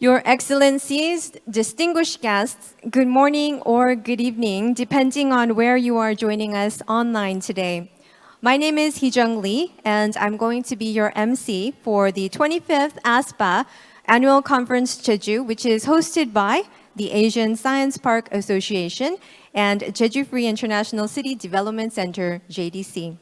Your Excellencies, distinguished guests, good morning or good evening, depending on where you are joining us online today. My name is Hee-jung Lee, and I'm going to be your MC for the 25th ASPA Annual Conference JEJU, which is hosted by the Asian Science Park Association and Jeju Free International City Development Center, JDC.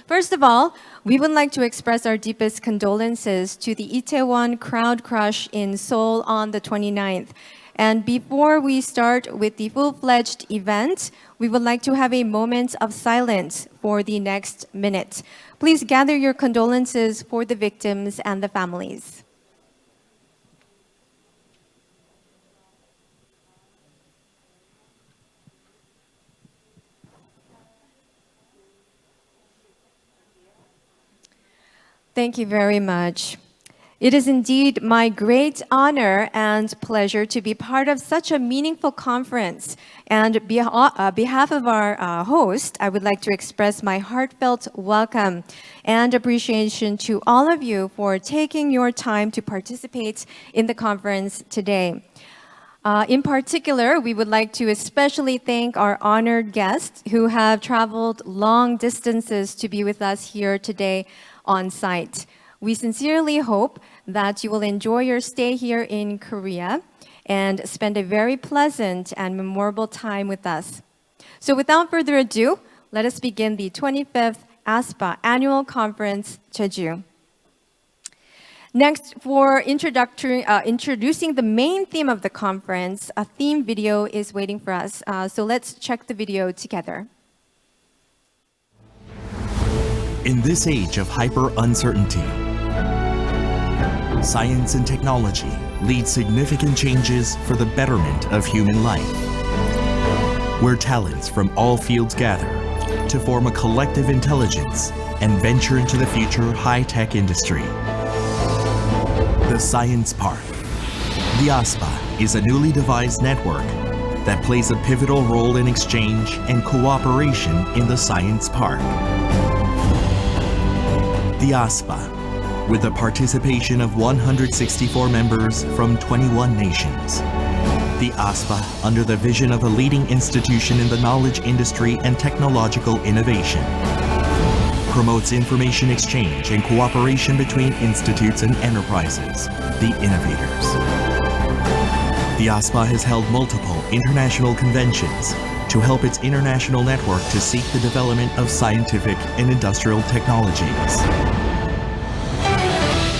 First of all, we would like to express our deepest condolences to the Itaewon crowd crush in Seoul on the 29th. And before we start with the full-fledged event, we would like to have a moment of silence for the next minute. Please gather your condolences for the victims and the families. Thank you very much. It is indeed my great honor and pleasure to be part of such a meaningful conference. And on behalf of our host, I would like to express my heartfelt welcome and appreciation to all of you for taking your time to participate in the conference today. In particular, we would like to especially thank our honored guests who have traveled long distances to be with us here today on site. We sincerely hope that you will enjoy your stay here in Korea and spend a very pleasant and memorable time with us. So without further ado, let us begin the 25th ASPA Annual Conference JEJU. Next, for introducing the main theme of the conference, a theme video is waiting for us. So let's check the video together. In this age of hyper-uncertainty, science and technology lead significant changes for the betterment of human life, where talents from all fields gather to form a collective intelligence and venture into the future high-tech industry. The Science Park. The ASPA is a newly devised network that plays a pivotal role in exchange and cooperation in the Science Park. The ASPA, with the participation of 164 members from 21 nations. The ASPA, under the vision of a leading institution in the knowledge industry and technological innovation, promotes information exchange and cooperation between institutes and enterprises, the innovators. The ASPA has held multiple international conventions to help its international network to seek the development of scientific and industrial technologies.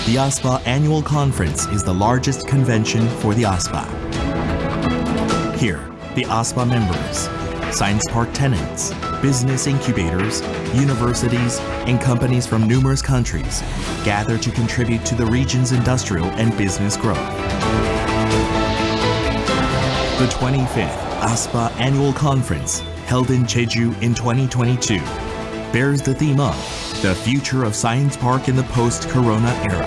The ASPA Annual Conference is the largest convention for the ASPA. Here, the ASPA members, Science Park tenants, business incubators, universities, and companies from numerous countries gather to contribute to the region's industrial and business growth. The 25th ASPA Annual Conference, held in JEJU in 2022, bears the theme of the future of Science Park in the post-corona era.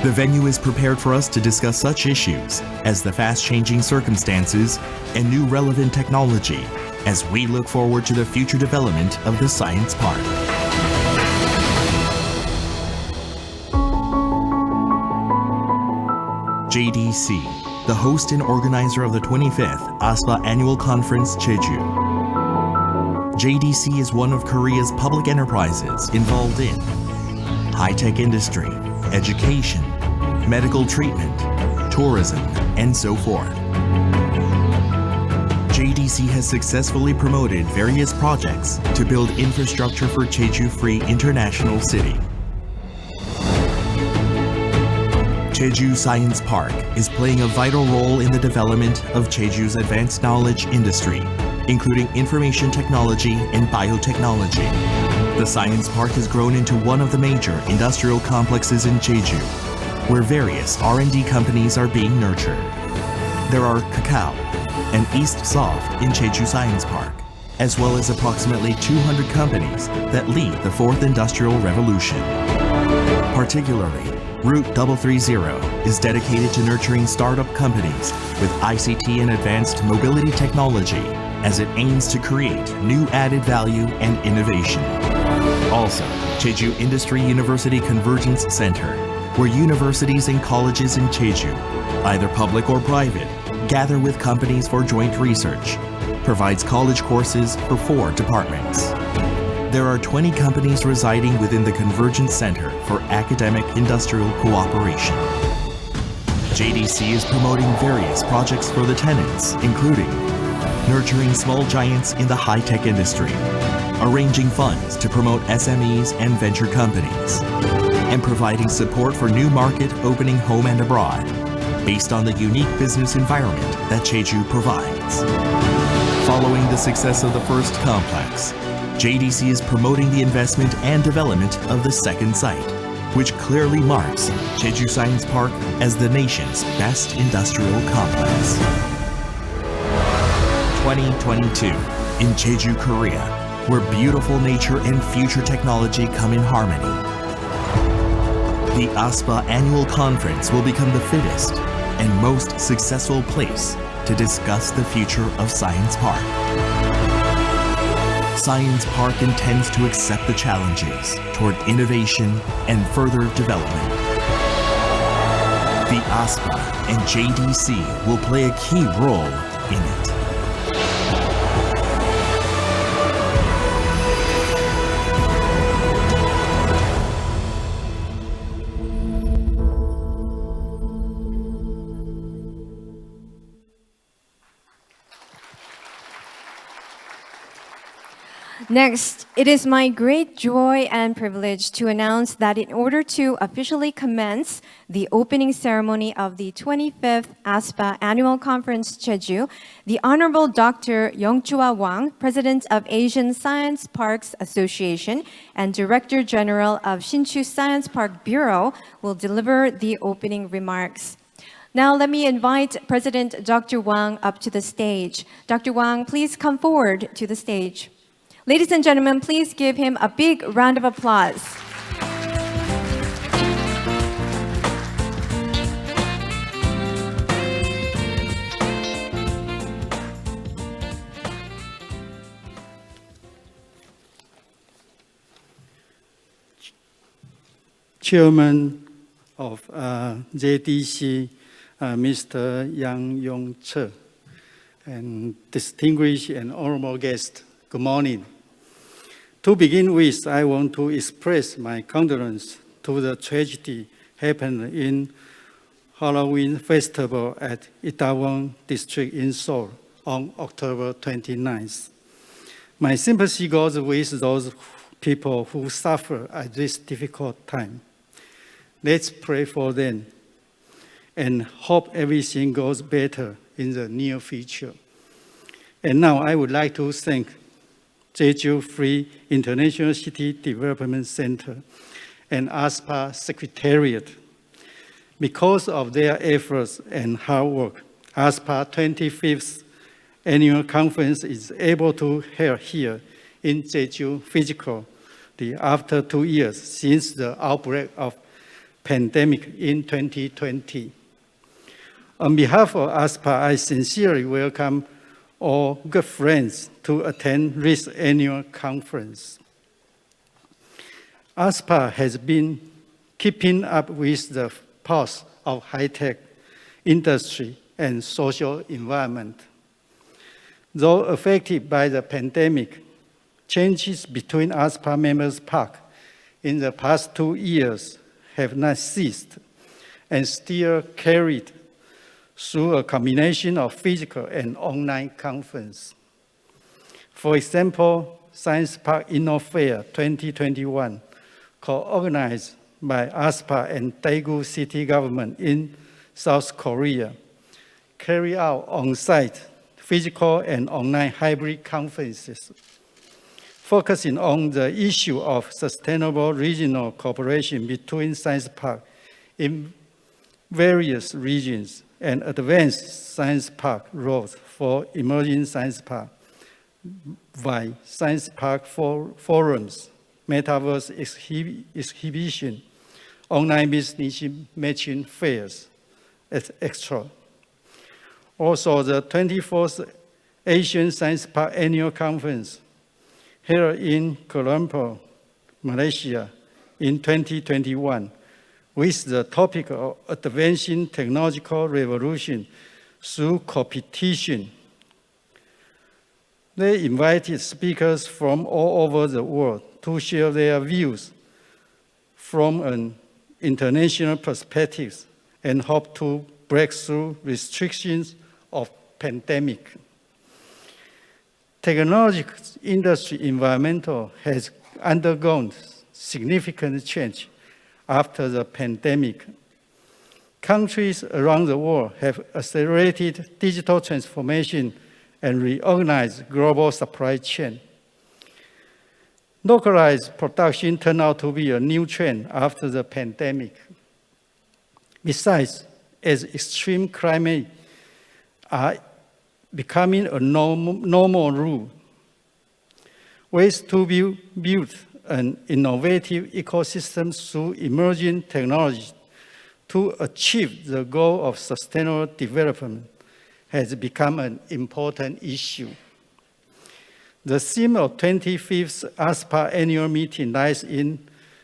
The venue is prepared for us to discuss such issues as the fast-changing circumstances and new relevant technology as we look forward to the future development of the Science Park. JDC, the host and organizer of the 25th ASPA Annual Conference JEJU. JDC is one of Korea's public enterprises involved in high-tech industry, education, medical treatment, tourism, and so forth. JDC has successfully promoted various projects to build infrastructure for Jeju Free International City. Jeju Science Park is playing a vital role in the development of Jeju's advanced knowledge industry, including information technology and biotechnology. The Science Park has grown into one of the major industrial complexes in Jeju, where various R&D companies are being nurtured. There are Kakao and East Soft in Jeju Science Park, as well as approximately 200 companies that lead the fourth industrial revolution. Particularly, Route 330 is dedicated to nurturing startup companies with ICT and advanced mobility technology as it aims to create new added value and innovation. Also, Jeju Industry University Convergence Center where universities and colleges in Jeju, either public or private, gather with companies for joint research, provides college courses for 4 departments. There are 20 companies residing within the Convergence Center for Academic Industrial Cooperation. JDC is promoting various projects for the tenants, including nurturing small giants in the high-tech industry, arranging funds to promote SMEs and venture companies, and providing support for new market opening home and abroad, based on the unique business environment that JEJU provides. Following the success of the first complex, JDC is promoting the investment and development of the second site, which clearly marks JEJU Science Park as the nation's best industrial complex. 2022 in Jeju, Korea, where beautiful nature and future technology come in harmony. The ASPA annual conference will become the fittest and most successful place to discuss the future of Science Park. Science Park intends to accept the challenges toward innovation and further development. The ASPA and JDC will play a key role in it. Next, it is my great joy and privilege to announce that in order to officially commence the opening ceremony of the 25th ASPA Annual Conference Jeju, the Honorable Dr. Young-chua Wang, President of Asian Science Parks Association and Director General of Sinchu Science Park Bureau, will deliver the opening remarks. Now let me invite President Dr. Wang up to the stage. Dr. Wang, please come forward to the stage. Ladies and gentlemen, please give him a big round of applause. Chairman of JDC, Mr. Yang Yong-che, and distinguished and honorable guests, good morning. To begin with, I want to express my condolence to the tragedy happened in Halloween festival at Itaewon District in Seoul on October 29th. My sympathy goes with those people who suffer at this difficult time. Let's pray for them and hope everything goes better in the near future. And now I would like to thank Jeju Free International City Development Center and ASPA Secretariat. Because of their efforts and hard work, ASPA 25th Annual Conference is able to hold here in Jeju physically after 2 years since the outbreak of pandemic in 2020. On behalf of ASPA, I sincerely welcome all good friends to attend this annual conference. ASPA has been keeping up with the pulse of high-tech industry and social environment. Though affected by the pandemic, changes between ASPA members' park in the past 2 years have not ceased and still carried through a combination of physical and online conference. For example, Science Park InnoFair 2021, co-organized by ASPA and Daegu City Government in South Korea, carry out on-site physical and online hybrid conferences, focusing on the issue of sustainable regional cooperation between science parks in various regions and advanced science park roles for emerging science parks by science park forums, metaverse exhibition, online business matching fairs, etc. Also, the 24th Asian Science Park Annual Conference held in Kuala Lumpur, Malaysia in 2021 with the topic of advancing technological revolution through competition. They invited speakers from all over the world to share their views from an international perspective and hope to break through restrictions of pandemic. Technology industry environmental has undergone significant change after the pandemic. Countries around the world have accelerated digital transformation and reorganized global supply chain. Localized production turned out to be a new trend after the pandemic. Besides, as extreme climate are becoming a normal rule, ways to build an innovative ecosystem through emerging technology to achieve the goal of sustainable development has become an important issue. The theme of 25th ASPA annual meeting lies in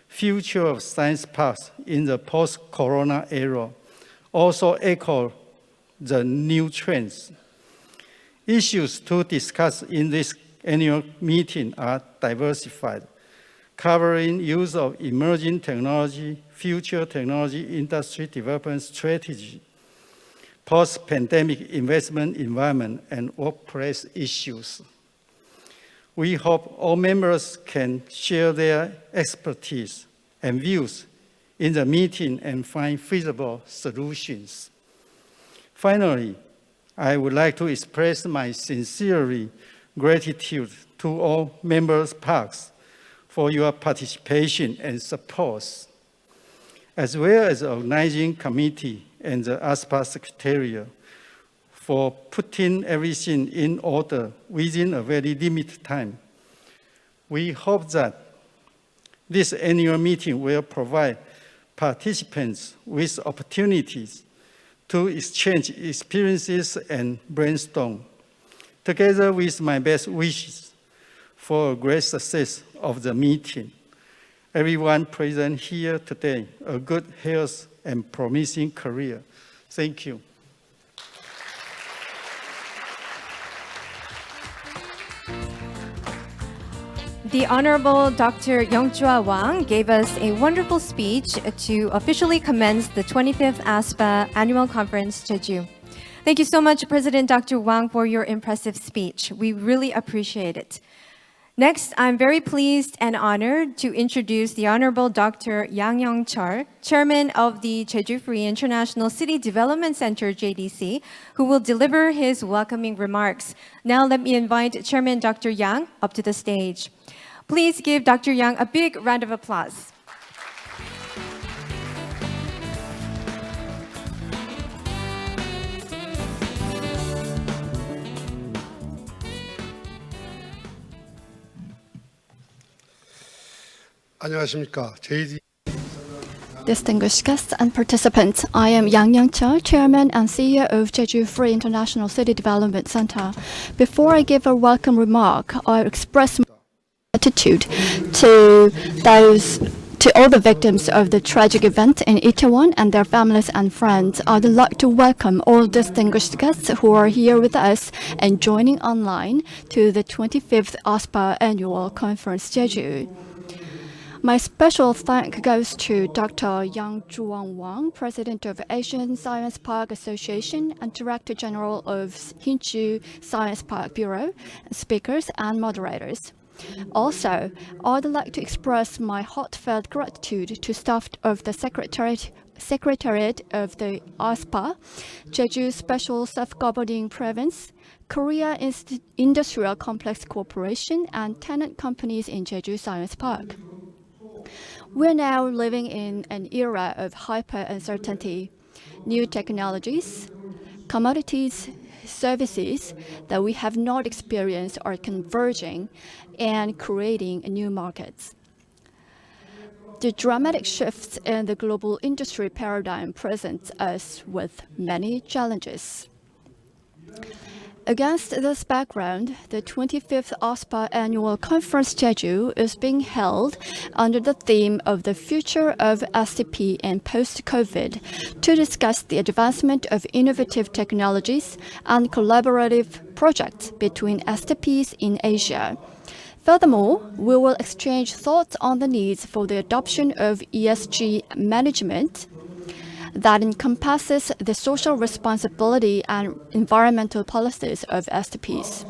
future of science paths in the post-corona era, also echo the new trends. Issues to discuss in this annual meeting are diversified, covering use of emerging technology, future technology industry development strategy, post-pandemic investment environment, and workplace issues. We hope all members can share their expertise and views in the meeting and find feasible solutions. Finally, I would like to express my sincere gratitude to all members' parks for your participation and support, as well as the organizing committee and the ASPA Secretariat for putting everything in order within a very limited time. We hope that this annual meeting will provide participants with opportunities to exchange experiences and brainstorm, together with my best wishes for a great success of the meeting. Everyone present here today, a good health and promising career. Thank you. The Honorable Dr. Youngchua Wang gave us a wonderful speech to officially commence the 25th ASPA Annual Conference, JEJU. Thank you so much, President Dr. Wang, for your impressive speech. We really appreciate it. Next, I'm very pleased and honored to introduce the Honorable Dr. Yang Yong-chul, Chairman of the Jeju Free International City Development Center, JDC, who will deliver his welcoming remarks. Now let me invite Chairman Dr. Yang up to the stage. Please give Dr. Yang a big round of applause. 안녕하십니까. JD Distinguished guests and participants, I am Yang Yong-chul, Chairman and CEO of Jeju Free International City Development Center. Before I give a welcome remark, I express my gratitude to all the victims of the tragic event in Itaewon and their families and friends. I'd like to welcome all distinguished guests who are here with us and joining online to the 25th ASPA Annual Conference Jeju. My special thanks goes to Dr. Yang Zhuang Wang, President of Asian Science Park Association and Director General of Hsinchu Science Park Bureau, speakers and moderators. Also, I'd like to express my heartfelt gratitude to staff of the Secretariat of the ASPA, Jeju Special Self-Governing Province, Korea Industrial Complex Corporation, and tenant companies in Jeju Science Park. We're now living in an era of hyper-uncertainty. New technologies, commodities, services that we have not experienced are converging and creating new markets. The dramatic shifts in the global industry paradigm present us with many challenges. Against this background, the 25th ASPA Annual Conference JEJU is being held under the theme of the future of STP in post-COVID to discuss the advancement of innovative technologies and collaborative projects between STPs in Asia. Furthermore, we will exchange thoughts on the needs for the adoption of ESG management that encompasses the social responsibility and environmental policies of STPs.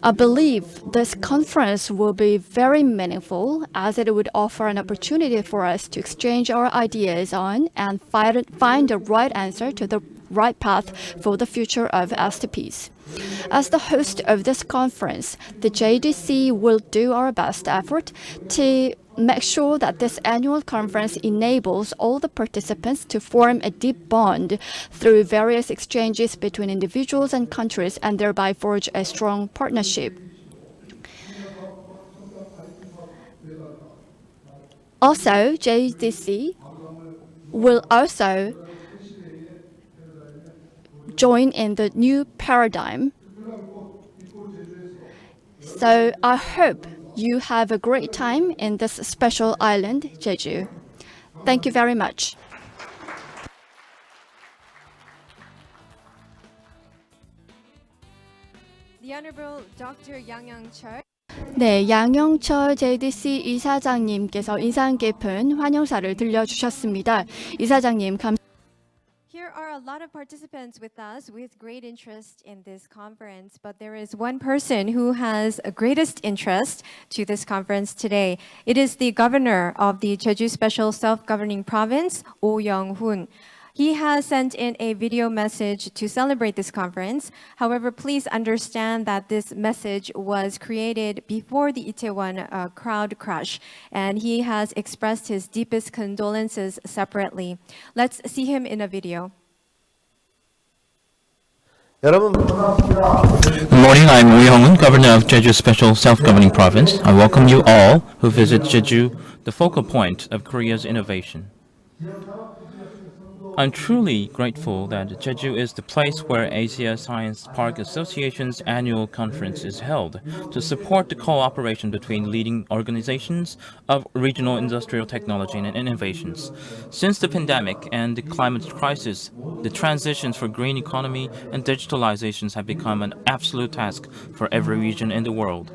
I believe this conference will be very meaningful as it would offer an opportunity for us to exchange our ideas on and find the right answer to the right path for the future of STPs. As the host of this conference, the JDC will do our best effort to make sure that this annual conference enables all the participants to form a deep bond through various exchanges between individuals and countries and thereby forge a strong partnership. Also, JDC will also join in the new paradigm. So I hope you have a great time in this special island, Jeju. Thank you very much. The Honorable Dr. Yang Young-cheol. 네, 양영철 JDC 이사장님께서 인상 깊은 환영사를 들려주셨습니다. 이사장님, Here are a lot of participants with us with great interest in this conference, but there is one person who has a greatest interest to this conference today. It is the governor of the Jeju Special Self-Governing Province, Oh Young-hoon. He has sent in a video message to celebrate this conference. However, please understand that this message was created before the Itaewon crowd crush, and he has expressed his deepest condolences separately. Let's see him in a video. Good morning, I'm Woo Young-hoon, Governor of Jeju Special Self-Governing Province. I welcome you all who visit Jeju, the focal point of Korea's innovation. I'm truly grateful that Jeju is the place where Asia Science Park Association's annual conference is held to support the cooperation between leading organizations of regional industrial technology and innovations. Since the pandemic and the climate crisis, the transitions for green economy and digitalizations have become an absolute task for every region in the world.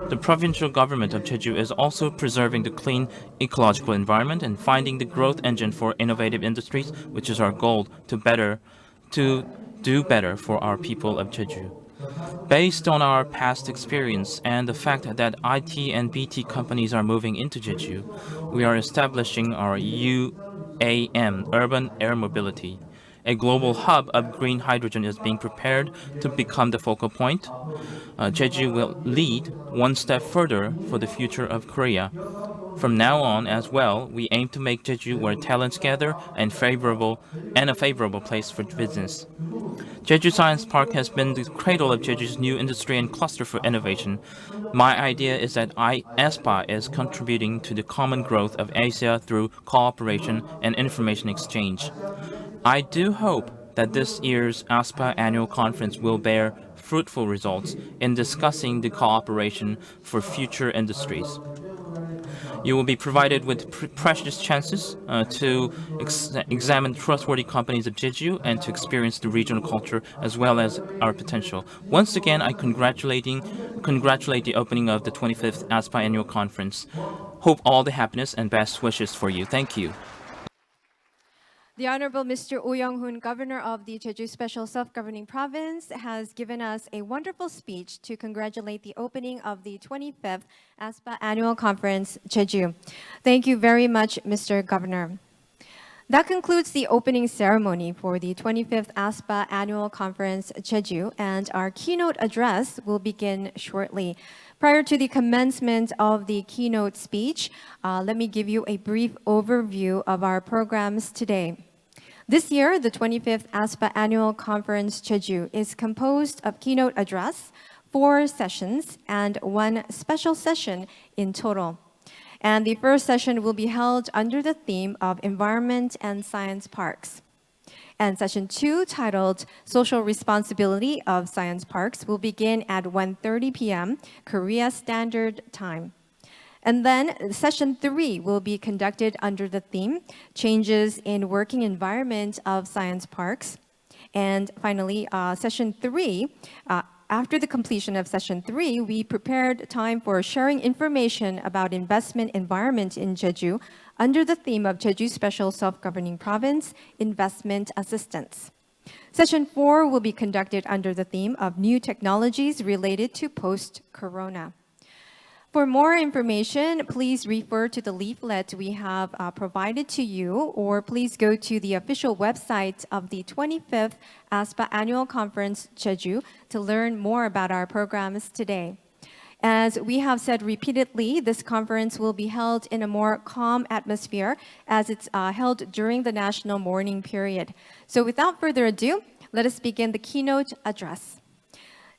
The provincial government of Jeju is also preserving the clean ecological environment and finding the growth engine for innovative industries, which is our goal to do better for our people of Jeju. Based on our past experience and the fact that IT and BT companies are moving into Jeju, we are establishing our UAM, Urban Air Mobility. A global hub of green hydrogen is being prepared to become the focal point. Jeju will lead one step further for the future of Korea. From now on as well, we aim to make Jeju where talents gather and a favorable place for business. Jeju Science Park has been the cradle of Jeju's new industry and cluster for innovation. My idea is that ASPA is contributing to the common growth of Asia through cooperation and information exchange. I do hope that this year's ASPA annual conference will bear fruitful results in discussing the cooperation for future industries. You will be provided with precious chances to examine trustworthy companies of Jeju and to experience the regional culture as well as our potential. Once again, I congratulate the opening of the 25th ASPA Annual Conference. Hope all the happiness and best wishes for you. Thank you. The Honorable Mr. Oh Young-hoon, Governor of the Jeju Special Self-Governing Province, has given us a wonderful speech to congratulate the opening of the 25th ASPA Annual Conference, Jeju. Thank you very much, Mr. Governor. That concludes the opening ceremony for the 25th ASPA Annual Conference, Jeju, and our keynote address will begin shortly. Prior to the commencement of the keynote speech, let me give you a brief overview of our programs today. This year, the 25th ASPA Annual Conference Jeju is composed of keynote address, 4 sessions, and 1 special session in total. And the first session will be held under the theme of Environment and Science Parks. And session 2, titled Social Responsibility of Science Parks, will begin at 1:30 p.m. Korea Standard Time. And then session 3 will be conducted under the theme, Changes in Working Environment of Science Parks. And finally, session 3, after the completion of session 3, we prepared time for sharing information about investment environment in Jeju under the theme of Jeju Special Self-Governing Province Investment Assistance. Session 4 will be conducted under the theme of new technologies related to post-corona. For more information, please refer to the leaflet we have provided to you, or please go to the official website of the 25th ASPA Annual Conference Jeju to learn more about our programs today. As we have said repeatedly, this conference will be held in a more calm atmosphere as it's held during the national mourning period. So without further ado, let us begin the keynote address.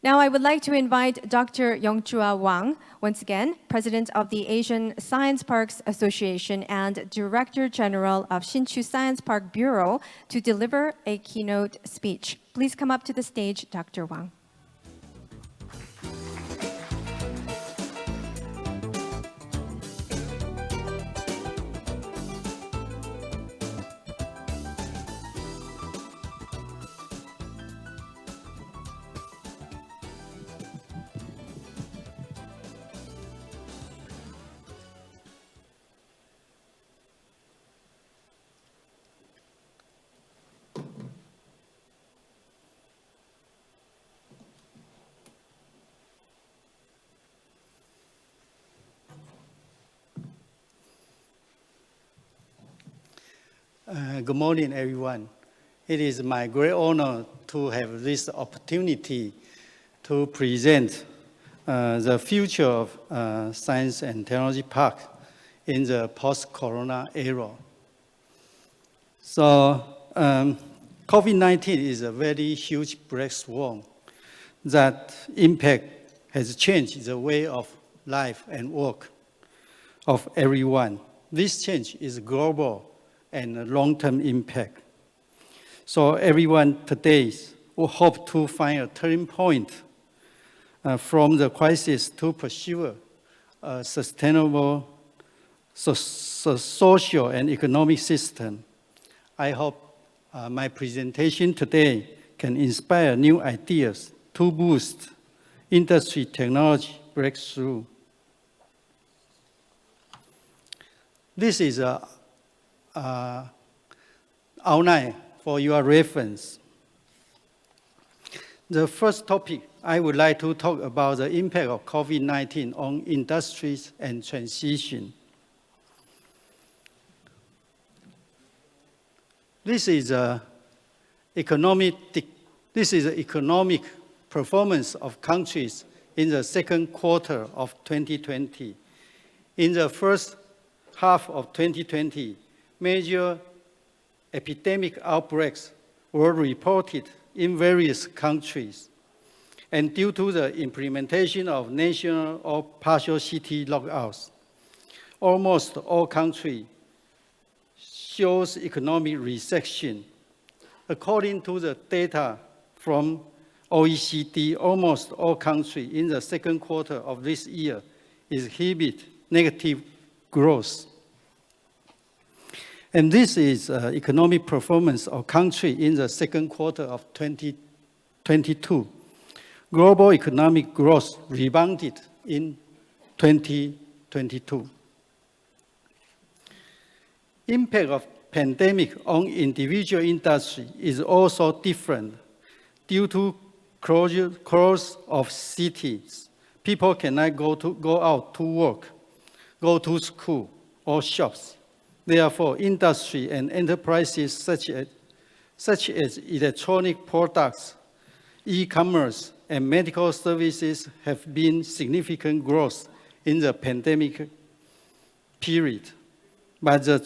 Now, I would like to invite Dr. Young-chua Wang, once again, President of the Asian Science Parks Association and Director General of Hsinchu Science Park Bureau, to deliver a keynote speech. Please come up to the stage, Dr. Wang. Good morning, everyone. It is my great honor to have this opportunity to present the future of science and technology park in the post-corona era. So, COVID-19 is a very huge black swan that impact has changed the way of life and work of everyone. This change is global and a long-term impact. So everyone today will hope to find a turning point from the crisis to pursue a sustainable social and economic system. I hope my presentation today can inspire new ideas to boost industry technology breakthrough. This is a outline for your reference. The first topic, I would like to talk about the impact of COVID-19 on industries and transition. This is the economic performance of countries in the second quarter of 2020. In the first half of 2020, major epidemic outbreaks were reported in various countries. And due to the implementation of national or partial city lockdowns, almost all countries shows economic recession. According to the data from OECD, almost all countries in the second quarter of this year exhibit negative growth. And this is economic performance of country in the second quarter of 2022. Global economic growth rebounded in 2022. Impact of pandemic on individual industry is also different. Due to closure of cities, people cannot go out to work, go to school or shops. Therefore, industry and enterprises such as electronic products, e-commerce, and medical services have been significant growth in the pandemic period. But the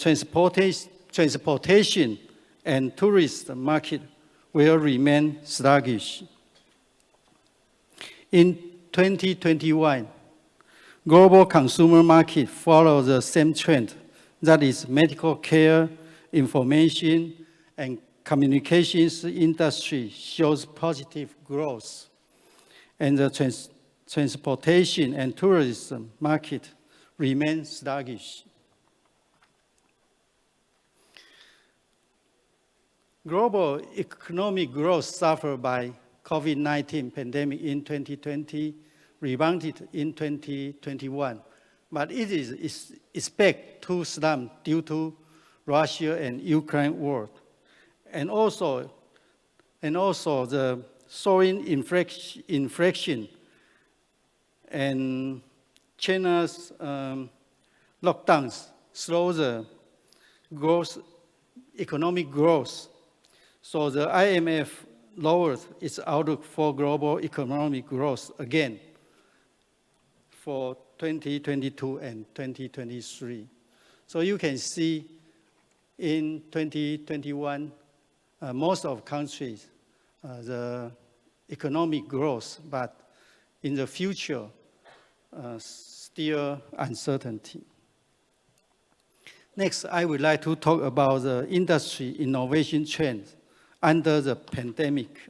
transportation and tourist market will remain sluggish. In 2021, global consumer market follow the same trend, that is medical care, information, and communications industry shows positive growth, and the transportation and tourism market remain sluggish. Global economic growth suffered by COVID-19 pandemic in 2020, rebounded in 2021, but it is expected to slump due to Russia and Ukraine war, and also the soaring inflation and China's lockdowns slow the economic growth. So the IMF lowered its outlook for global economic growth again for 2022 and 2023. So you can see in 2021, most of countries, the economic growth, but in the future, still uncertainty. Next, I would like to talk about the industry innovation trends under the pandemic.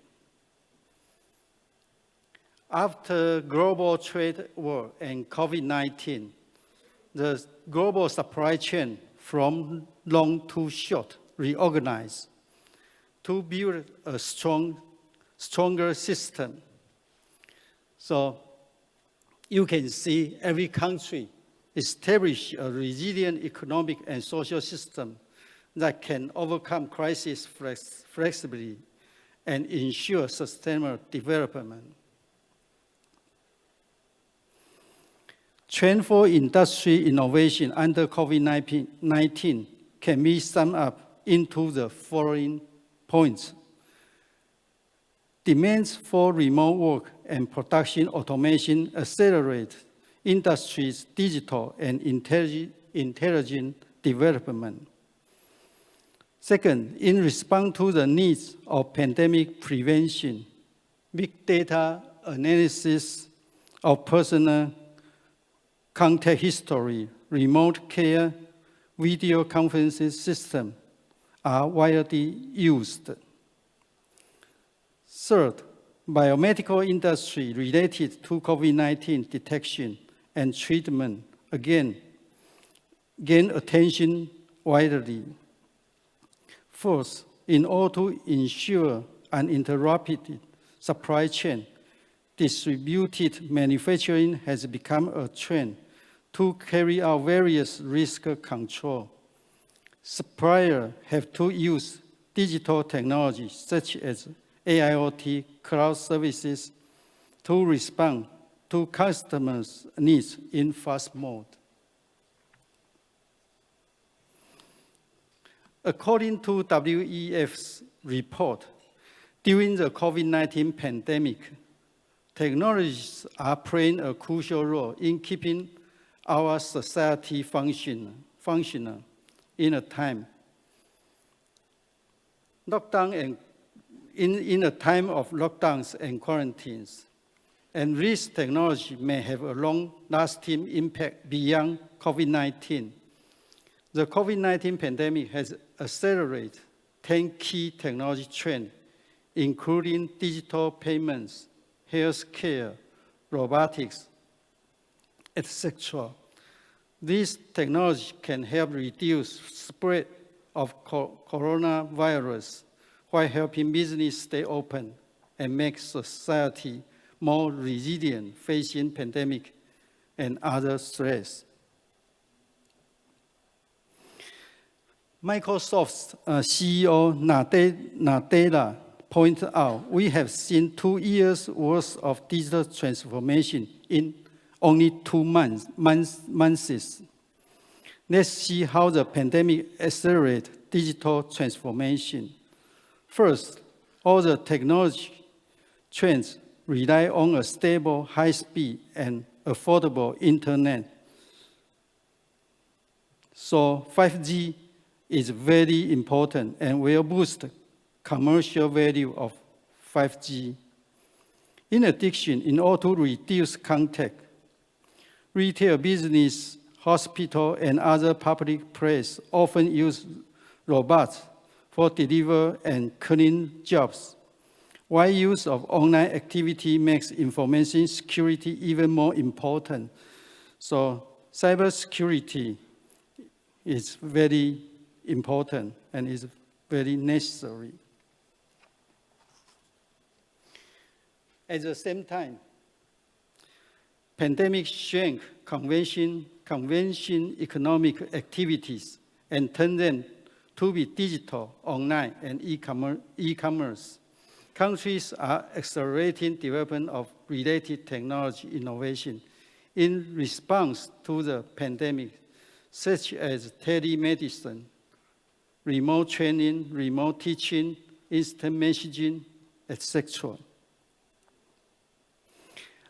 After global trade war and COVID-19, the global supply chain from long to short reorganized to build a stronger system. So you can see every country establish a resilient economic and social system that can overcome crisis flexibly and ensure sustainable development. Trend for industry innovation under COVID-19 can be summed up into the following points. Demands for remote work and production automation accelerate industry's digital and intelligent development. Second, in response to the needs of pandemic prevention, big data analysis of personal contact history, remote care, video conferencing system are widely used. Third, biomedical industry related to COVID-19 detection and treatment again gain attention widely. Fourth, in order to ensure uninterrupted supply chain, distributed manufacturing has become a trend to carry out various risk control. Suppliers have to use digital technology such as AIoT cloud services to respond to customers' needs in fast mode. According to WEF's report, during the COVID-19 pandemic, technologies are playing a crucial role in keeping our society functional in a time. In a time of lockdowns and quarantines, and this technology may have a long-lasting impact beyond COVID-19. The COVID-19 pandemic has accelerated 10 key technology trends, including digital payments, healthcare, robotics, etc. This technology can help reduce spread of coronavirus while helping business stay open and make society more resilient facing pandemic and other threats. Microsoft's CEO Nadella pointed out, we have seen 2 years worth of digital transformation in only 2 months. Let's see how the pandemic accelerated digital transformation. First, all the technology trends rely on a stable, high-speed, and affordable internet. So 5G is very important and will boost commercial value of 5G. In addition, in order to reduce contact, retail business, hospital, and other public places often use robots for deliver and clean jobs. While use of online activity makes information security even more important. So cybersecurity is very important and is very necessary. At the same time, pandemic shrank convention economic activities and turned them to be digital, online, and e-commerce. Countries are accelerating development of related technology innovation in response to the pandemic, such as telemedicine, remote training, remote teaching, instant messaging, etc.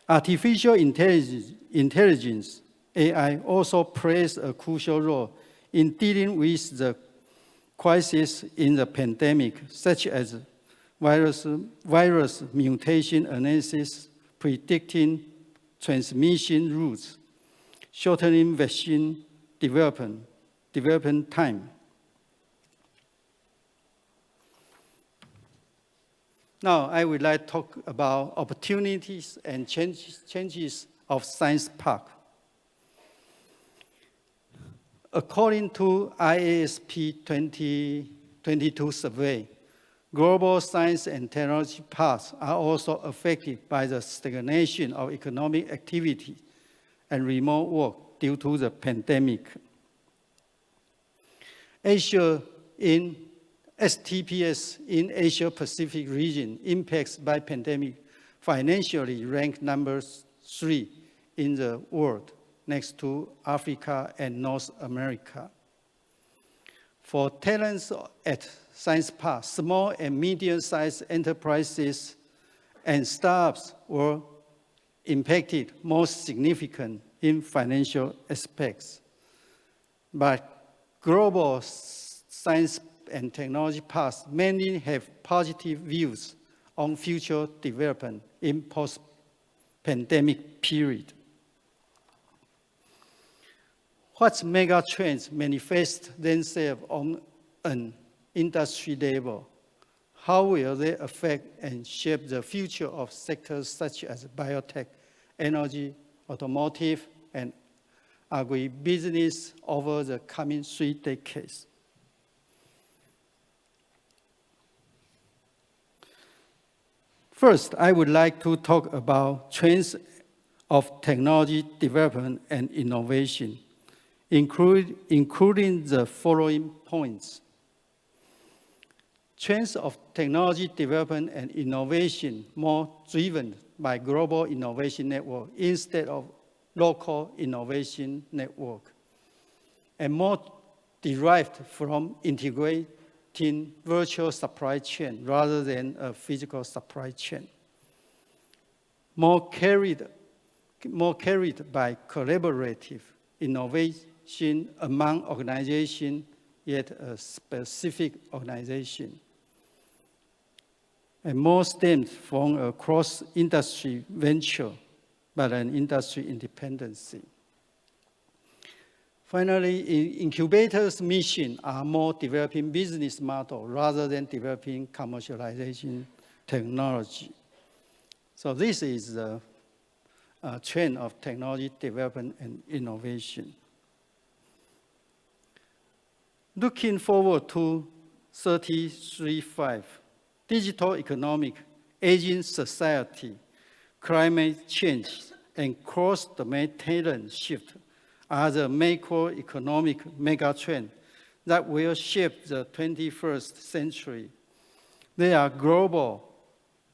Artificial intelligence, AI, also plays a crucial role in dealing with the crisis in the pandemic, such as virus mutation analysis, predicting transmission routes, shortening vaccine development time. Now, I would like to talk about opportunities and changes of Science Park. According to IASP 2022 survey, global science and technology parks are also affected by the stagnation of economic activity and remote work due to the pandemic. Asia in STPS in Asia Pacific region impacts by pandemic financially ranked number 3 in the world, next to Africa and North America. For talents at Science Park, small and medium-sized enterprises and startups were impacted most significant in financial aspects. But global science and technology parks mainly have positive views on future development in post-pandemic period. What mega trends manifest themselves on an industry level? How will they affect and shape the future of sectors such as biotech, energy, automotive, and agribusiness over the coming 3 decades? First, I would like to talk about trends of technology development and innovation, including the following points. Trends of technology development and innovation more driven by global innovation network instead of local innovation network, and more derived from integrating virtual supply chain rather than a physical supply chain. More carried by collaborative innovation among organizations, yet a specific organization. And more stems from a cross-industry venture, but an industry independency. Finally, incubators' mission are more developing business model rather than developing commercialization technology. So this is the trend of technology development and innovation. Looking forward to 33.5, digital economic, aging society, climate change, and cross-domain talent shift are the macroeconomic megatrends that will shape the 21st century. They are global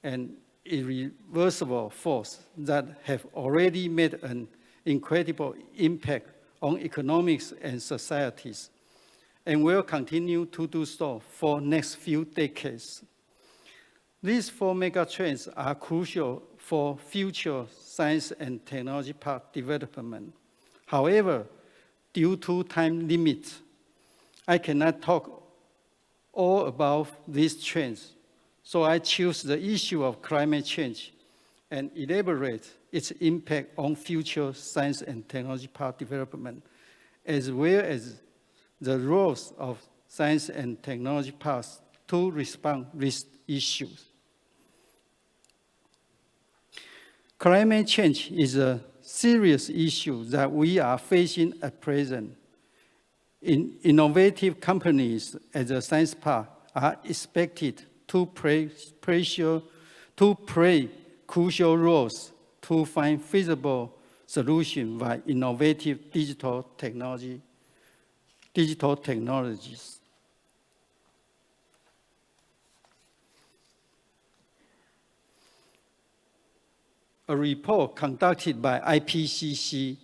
and irreversible forces that have already made an incredible impact on economics and societies, and will continue to do so for next few decades. These 4 megatrends are crucial for future science and technology park development. However, due to time limits, I cannot talk all about these trends, so I choose the issue of climate change and elaborate its impact on future science and technology park development, as well as the roles of science and technology parks to respond to these issues. Climate change is a serious issue that we are facing at present. Innovative companies at the Science Park are expected to play crucial roles to find feasible solutions by innovative digital technologies. A report conducted by IPCC,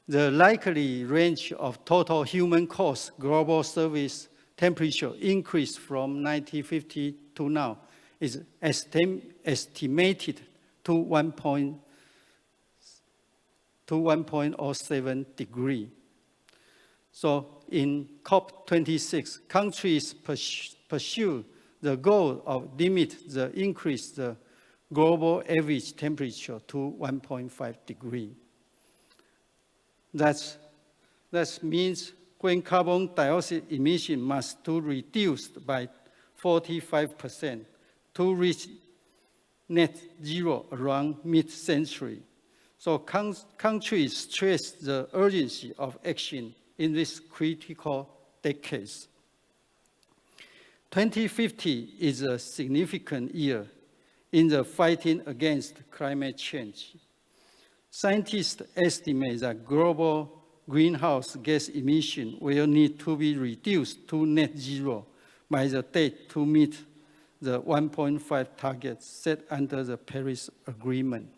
the likely range of total human caused global surface temperature increase from 1950 to now is estimated to 1.07 degrees. So in COP26, countries pursue the goal of limit the increase the global average temperature to 1.5 degrees. That means when carbon dioxide emission must be reduced by 45% to reach net zero around mid-century. So countries stress the urgency of action in this critical decades. 2050 is a significant year in the fighting against climate change. Scientists estimate that global greenhouse gas emissions will need to be reduced to net zero by the date to meet the 1.5 target set under the Paris Agreement.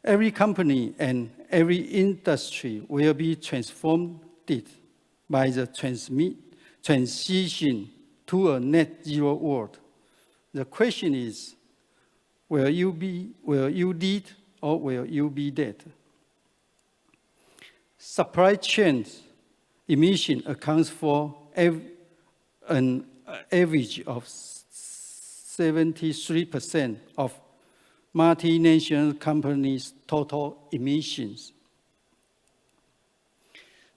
Every company and every industry will be transformed by the transition to a net zero world. The question is, will you lead or will you be led? Supply chain emission accounts for an average of 73% of multinational companies' total emissions.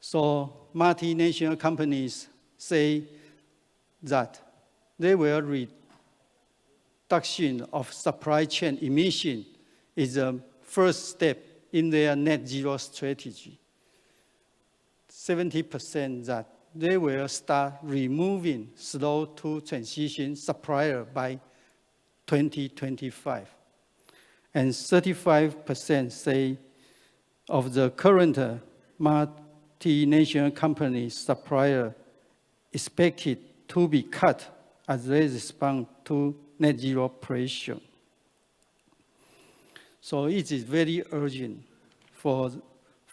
So multinational companies say that they will reduction of supply chain emission is the first step in their net zero strategy. 70% that they will start removing slow to transition supplier by 2025. And 35% say of the current multinational companies supplier expected to be cut as they respond to net zero pressure. So it is very urgent for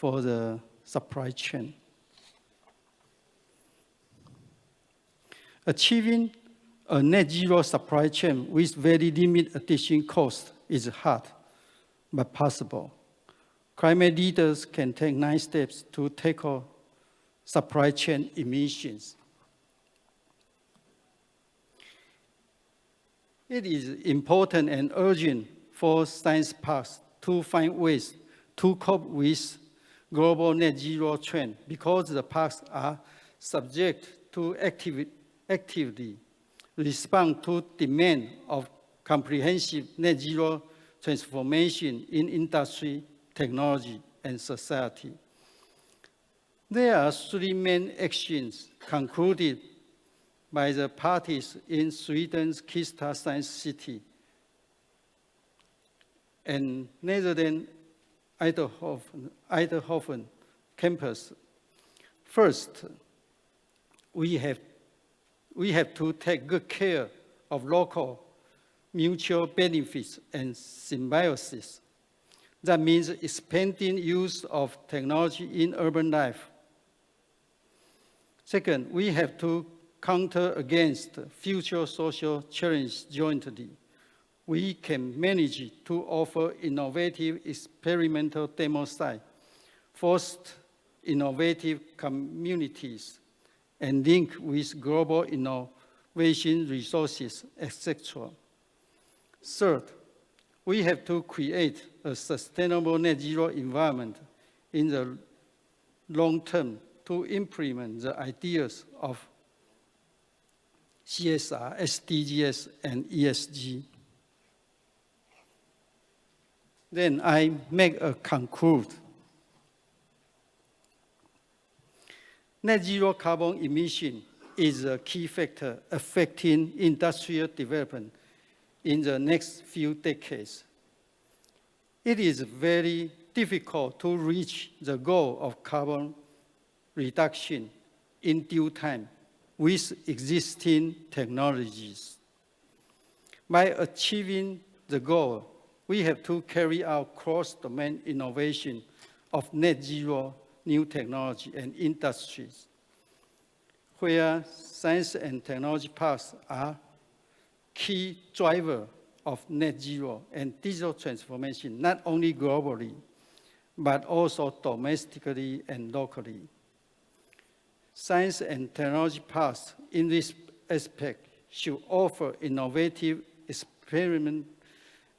the supply chain. Achieving a net zero supply chain with very limited additional cost is hard, but possible. Climate leaders can take 9 steps to tackle supply chain emissions. It is important and urgent for science parks to find ways to cope with global net zero trend because the parks are subject to actively respond to demand of comprehensive net zero transformation in industry, technology, and society. There are 3 main actions concluded by the parties in Sweden's Kista Science City and Netherlands' Eindhoven campus. First, we have to take good care of local mutual benefits and symbiosis. That means expanding use of technology in urban life. Second, we have to counter against future social challenges jointly. We can manage to offer innovative experimental demo sites, foster innovative communities, and link with global innovation resources, etc. Third, we have to create a sustainable net zero environment in the long term to implement the ideas of CSR, SDGs, and ESG. Then I make a conclude. Net zero carbon emission is a key factor affecting industrial development in the next few decades. It is very difficult to reach the goal of carbon reduction in due time with existing technologies. By achieving the goal, we have to carry out cross-domain innovation of net zero new technology and industries, where science and technology parks are key driver of net zero and digital transformation, not only globally, but also domestically and locally. Science and technology parks in this aspect should offer innovative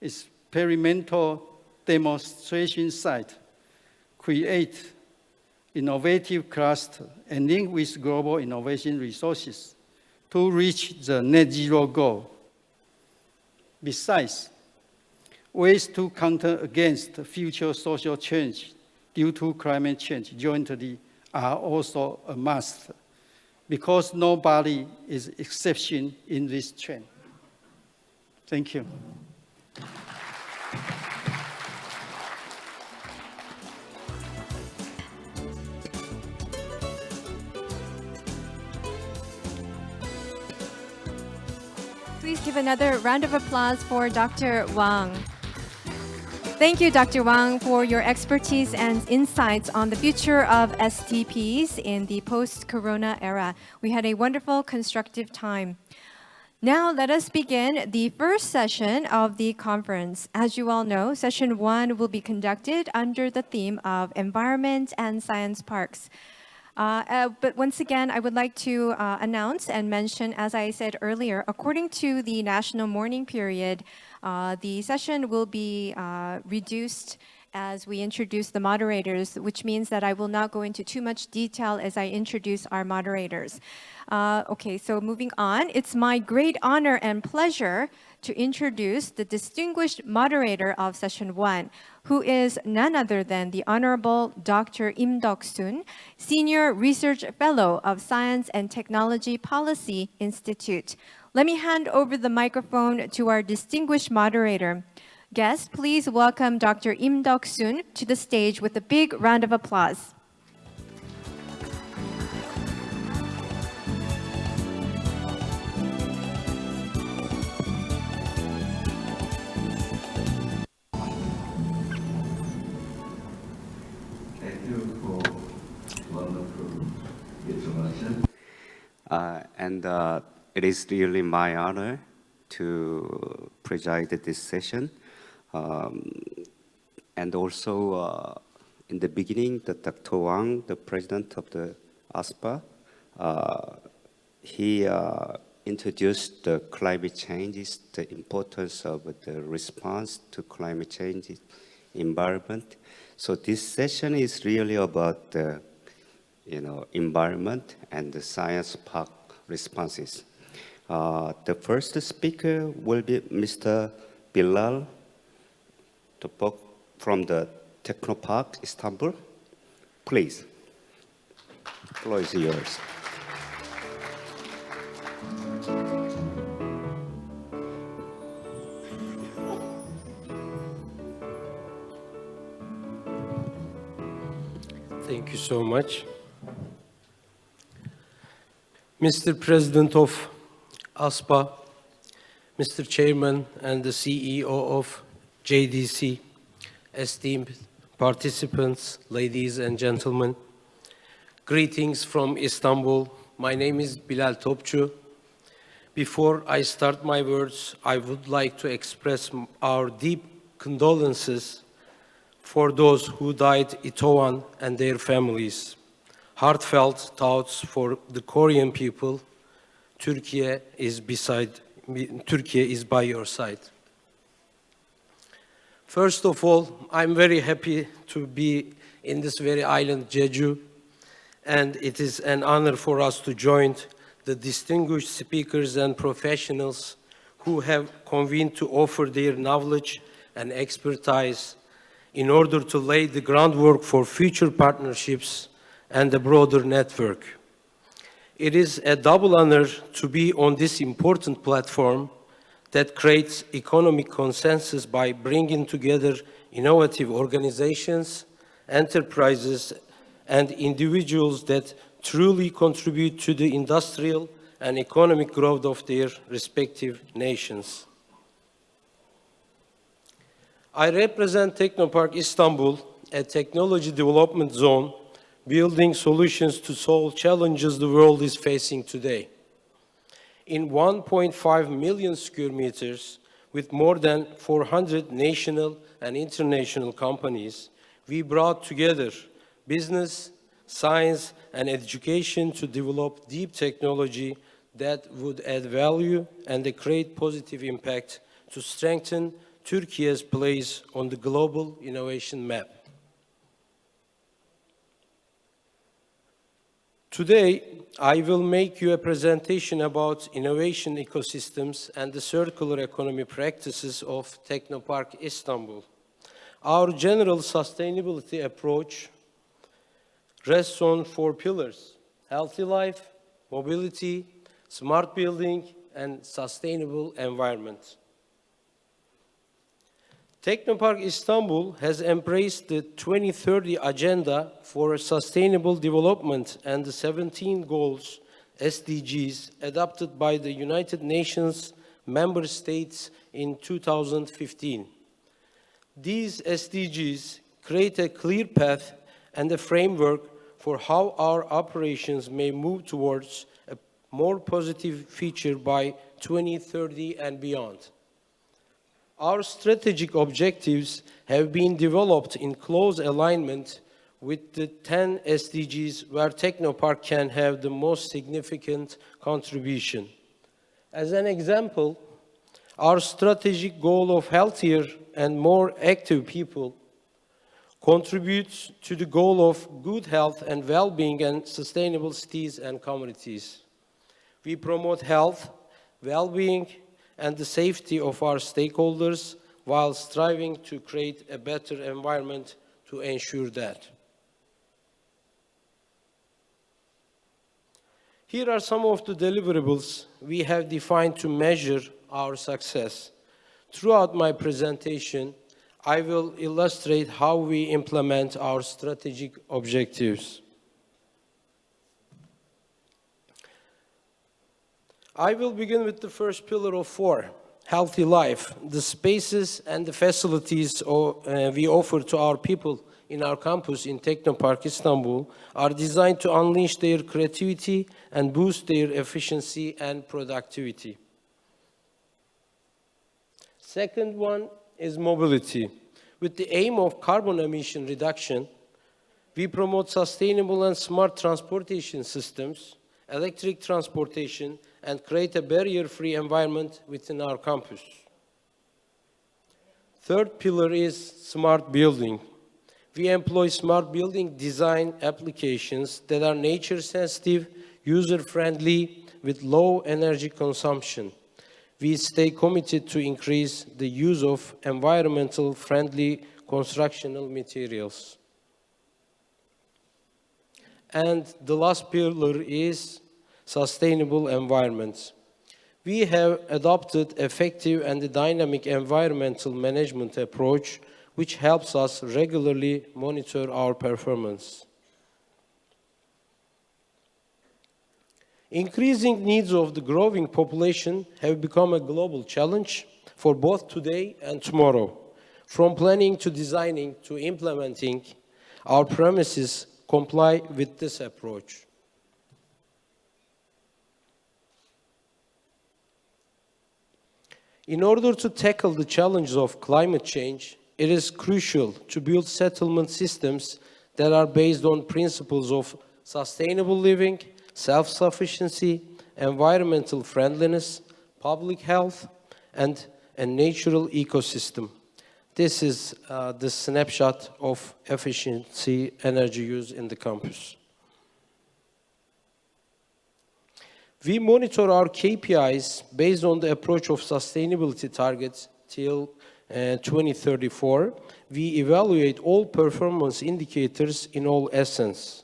experimental demonstration site, create innovative cluster, and link with global innovation resources to reach the net zero goal. Besides, ways to counter against future social change due to climate change jointly are also a must, because nobody is exception in this trend. Thank you. Please give another round of applause for Dr. Wang. Thank you, Dr. Wang, for your expertise and insights on the future of STPs in the post-corona era. We had a wonderful, constructive time. Now, let us begin the first session of the conference. As you all know, session 1 will be conducted under the theme of Environment and Science Parks. But once again, I would like to announce and mention, as I said earlier, according to the national mourning period, the session will be reduced as we introduce the moderators, which means that I will not go into too much detail as I introduce our moderators. Okay, so moving on, it's my great honor and pleasure to introduce the distinguished moderator of session 1, who is none other than the Honorable Dr. Im Deok-sun, Senior Research Fellow of Science and Technology Policy Institute. Let me hand over the microphone to our distinguished moderator. Guests, please welcome Dr. Im Deok-sun to the stage with a big round of applause. Thank you for wonderful introduction. It is really my honor to preside this session. And also, in the beginning, Dr. Wang, the president of the ASPA, he introduced the climate changes, the importance of the response to climate change environment. So this session is really about the environment and the science park responses. The first speaker will be Mr. Bilal from the Technopark, Istanbul. Please, the floor is yours. Thank you so much. Mr. President of ASPA, Mr. Chairman and the CEO of JDC, esteemed participants, ladies and gentlemen, greetings from Istanbul. My name is Bilal Topçu. Before I start my words, I would like to express our deep condolences for those who died in Itowan and their families. Heartfelt thoughts for the Korean people. Turkey is by your side. First of all, I'm very happy to be in this very island, JEJU. and it is an honor for us to join the distinguished speakers and professionals who have convened to offer their knowledge and expertise in order to lay the groundwork for future partnerships and a broader network. It is a double honor to be on this important platform that creates economic consensus by bringing together innovative organizations, enterprises, and individuals that truly contribute to the industrial and economic growth of their respective nations. I represent Technopark Istanbul, a technology development zone building solutions to solve challenges the world is facing today. In 1.5 million square meters, with more than 400 national and international companies, we brought together business, science, and education to develop deep technology that would add value and create positive impact to strengthen Turkey's place on the global innovation map. Today, I will make you a presentation about innovation ecosystems and the circular economy practices of Technopark Istanbul. Our general sustainability approach rests on 4 pillars: healthy life, mobility, smart building, and sustainable environment. Technopark Istanbul has embraced the 2030 Agenda for Sustainable Development and the 17 goals, SDGs, adopted by the United Nations member states in 2015. These SDGs create a clear path and a framework for how our operations may move towards a more positive future by 2030 and beyond. Our strategic objectives have been developed in close alignment with the 10 SDGs where Technopark can have the most significant contribution. As an example, our strategic goal of healthier and more active people contributes to the goal of good health and well-being and sustainable cities and communities. We promote health, well-being, and the safety of our stakeholders while striving to create a better environment to ensure that. Here are some of the deliverables we have defined to measure our success. Throughout my presentation, I will illustrate how we implement our strategic objectives. I will begin with the first pillar of 4, healthy life. The spaces and the facilities we offer to our people in our campus in Technopark Istanbul are designed to unleash their creativity and boost their efficiency and productivity. Second one is mobility. With the aim of carbon emission reduction, we promote sustainable and smart transportation systems, electric transportation, and create a barrier-free environment within our campus. Third pillar is smart building. We employ smart building design applications that are nature-sensitive, user-friendly, with low energy consumption. We stay committed to increase the use of environmental-friendly constructional materials. And the last pillar is sustainable environments. We have adopted effective and dynamic environmental management approach, which helps us regularly monitor our performance. Increasing needs of the growing population have become a global challenge for both today and tomorrow. From planning to designing to implementing, our premises comply with this approach. In order to tackle the challenges of climate change, it is crucial to build settlement systems that are based on principles of sustainable living, self-sufficiency, environmental friendliness, public health, and a natural ecosystem. This is the snapshot of efficiency energy use in the campus. We monitor our KPIs based on the approach of sustainability targets till 2034. We evaluate all performance indicators in all essence.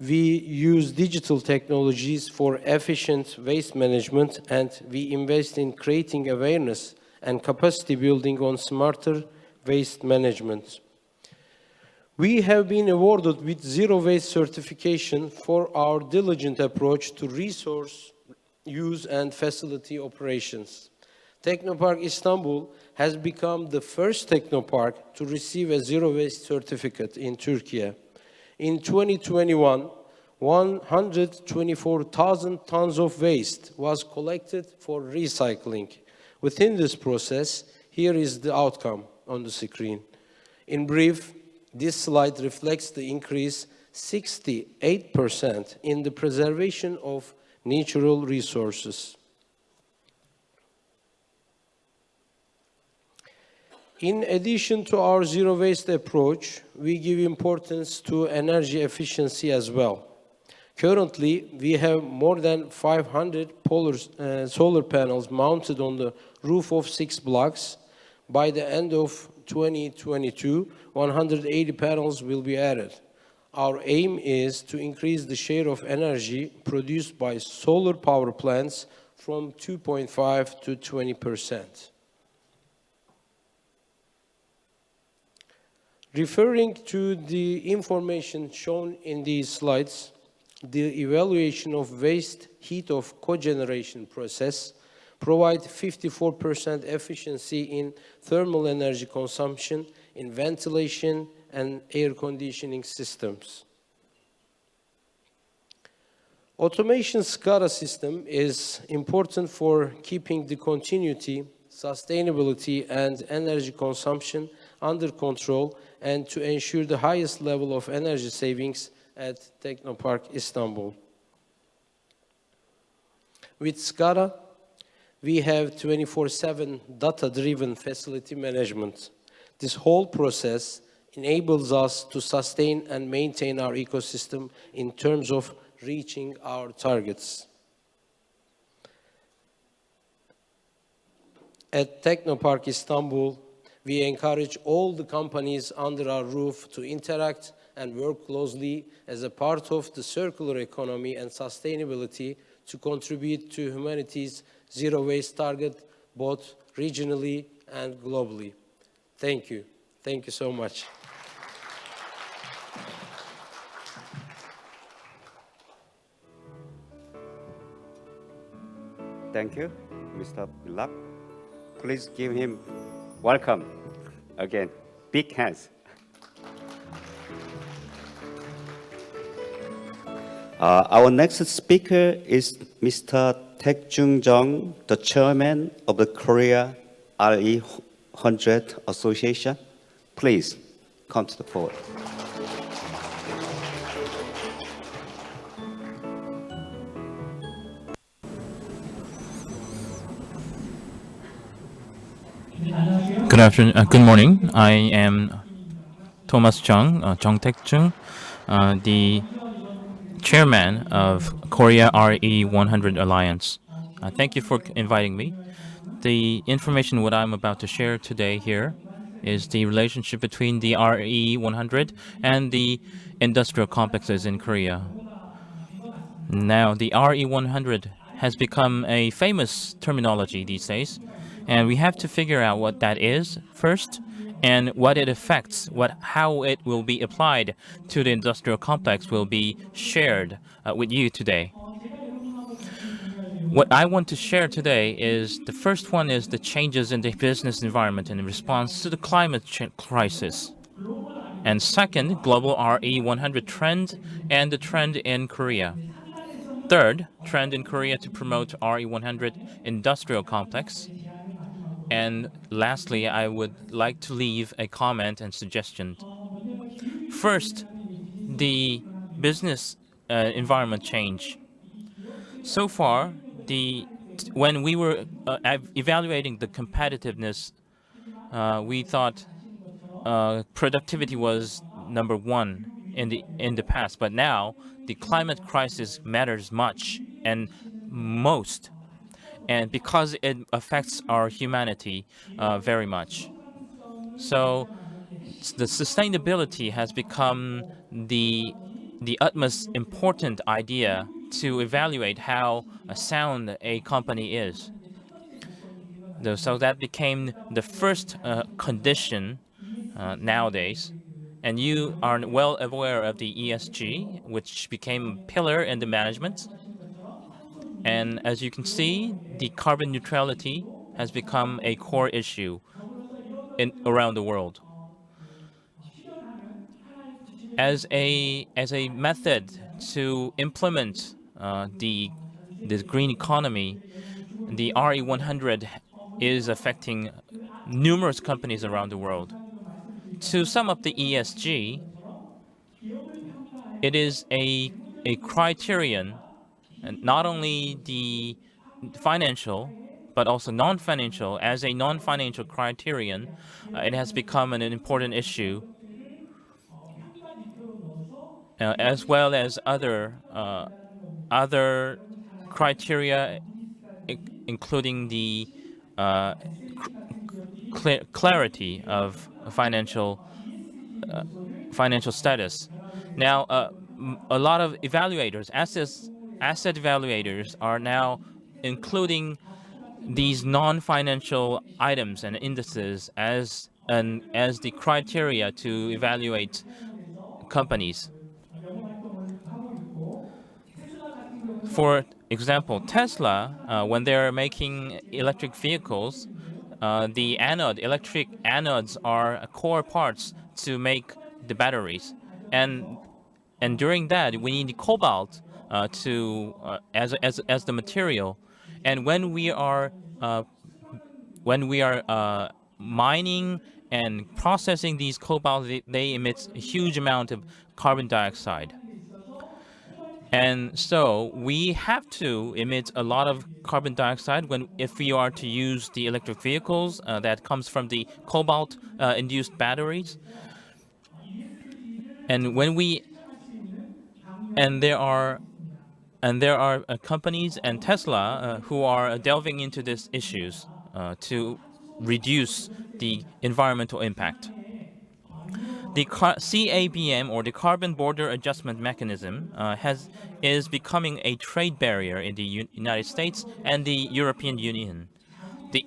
We use digital technologies for efficient waste management, and we invest in creating awareness and capacity building on smarter waste management. We have been awarded with zero waste certification for our diligent approach to resource use and facility operations. Technopark Istanbul has become the first technopark to receive a zero waste certificate in Turkey. In 2021, 124,000 tons of waste was collected for recycling. Within this process, here is the outcome on the screen. In brief, this slide reflects the increase 68% in the preservation of natural resources. In addition to our zero waste approach, we give importance to energy efficiency as well. Currently, we have more than 500 solar panels mounted on the roof of 6 blocks. By the end of 2022, 180 panels will be added. Our aim is to increase the share of energy produced by solar power plants from 2.5 to 20%. Referring to the information shown in these slides, the evaluation of waste heat of cogeneration process provide 54% efficiency in thermal energy consumption in ventilation and air conditioning systems. Automation SCADA system is important for keeping the continuity, sustainability, and energy consumption under control and to ensure the highest level of energy savings at Technopark Istanbul. With SCADA, we have 24/7 data-driven facility management. This whole process enables us to sustain and maintain our ecosystem in terms of reaching our targets. At Technopark Istanbul, we encourage all the companies under our roof to interact and work closely as a part of the circular economy and sustainability to contribute to humanity's zero waste target, both regionally and globally. Thank you. Thank you so much. Thank you, Mr. Bilal. Please give him welcome again. Big hands. Our next speaker is Mr. Taek-jung Jung, the chairman of the Korea RE100 Association. Please come to the floor. Good afternoon. Good morning. I am Thomas Jung, Jung Taek-jung, the chairman of Korea RE100 Alliance. Thank you for inviting me. The information what I'm about to share today here is the relationship between the RE100 and the industrial complexes in Korea. Now, the RE100 has become a famous terminology these days, and we have to figure out what that is first and what it affects, how it will be applied to the industrial complex will be shared with you today. What I want to share today is the first one is the changes in the business environment in response to the climate crisis. And second, global RE100 trend and the trend in Korea. Third, trend in Korea to promote RE100 industrial complex. And lastly, I would like to leave a comment and suggestion. First, the business environment change. So far, when we were evaluating the competitiveness, we thought productivity was number one in the past, but now the climate crisis matters much and most, and because it affects our humanity very much. So the sustainability has become the utmost important idea to evaluate how sound a company is. So that became the first condition nowadays. And you are well aware of the ESG, which became a pillar in the management. And as you can see, the carbon neutrality has become a core issue around the world. As a method to implement the green economy, the RE100 is affecting numerous companies around the world. To sum up the ESG, it is a criterion, and not only the financial, but also non-financial. As a non-financial criterion, it has become an important issue, as well as other criteria, including the clarity of financial status. Now, a lot of evaluators, asset evaluators, are now including these non-financial items and indices as the criteria to evaluate companies. For example, Tesla, when they're making electric vehicles, the electric anodes are core parts to make the batteries, and during that we need cobalt as the material, and when we are mining and processing these cobalt, they emit a huge amount of carbon dioxide. And so we have to emit a lot of carbon dioxide if we are to use the electric vehicles that comes from the cobalt induced batteries. And there are companies and Tesla who are delving into these issues to reduce the environmental impact. The CABM, or the Carbon Border Adjustment Mechanism, is becoming a trade barrier in the United States and the European Union. The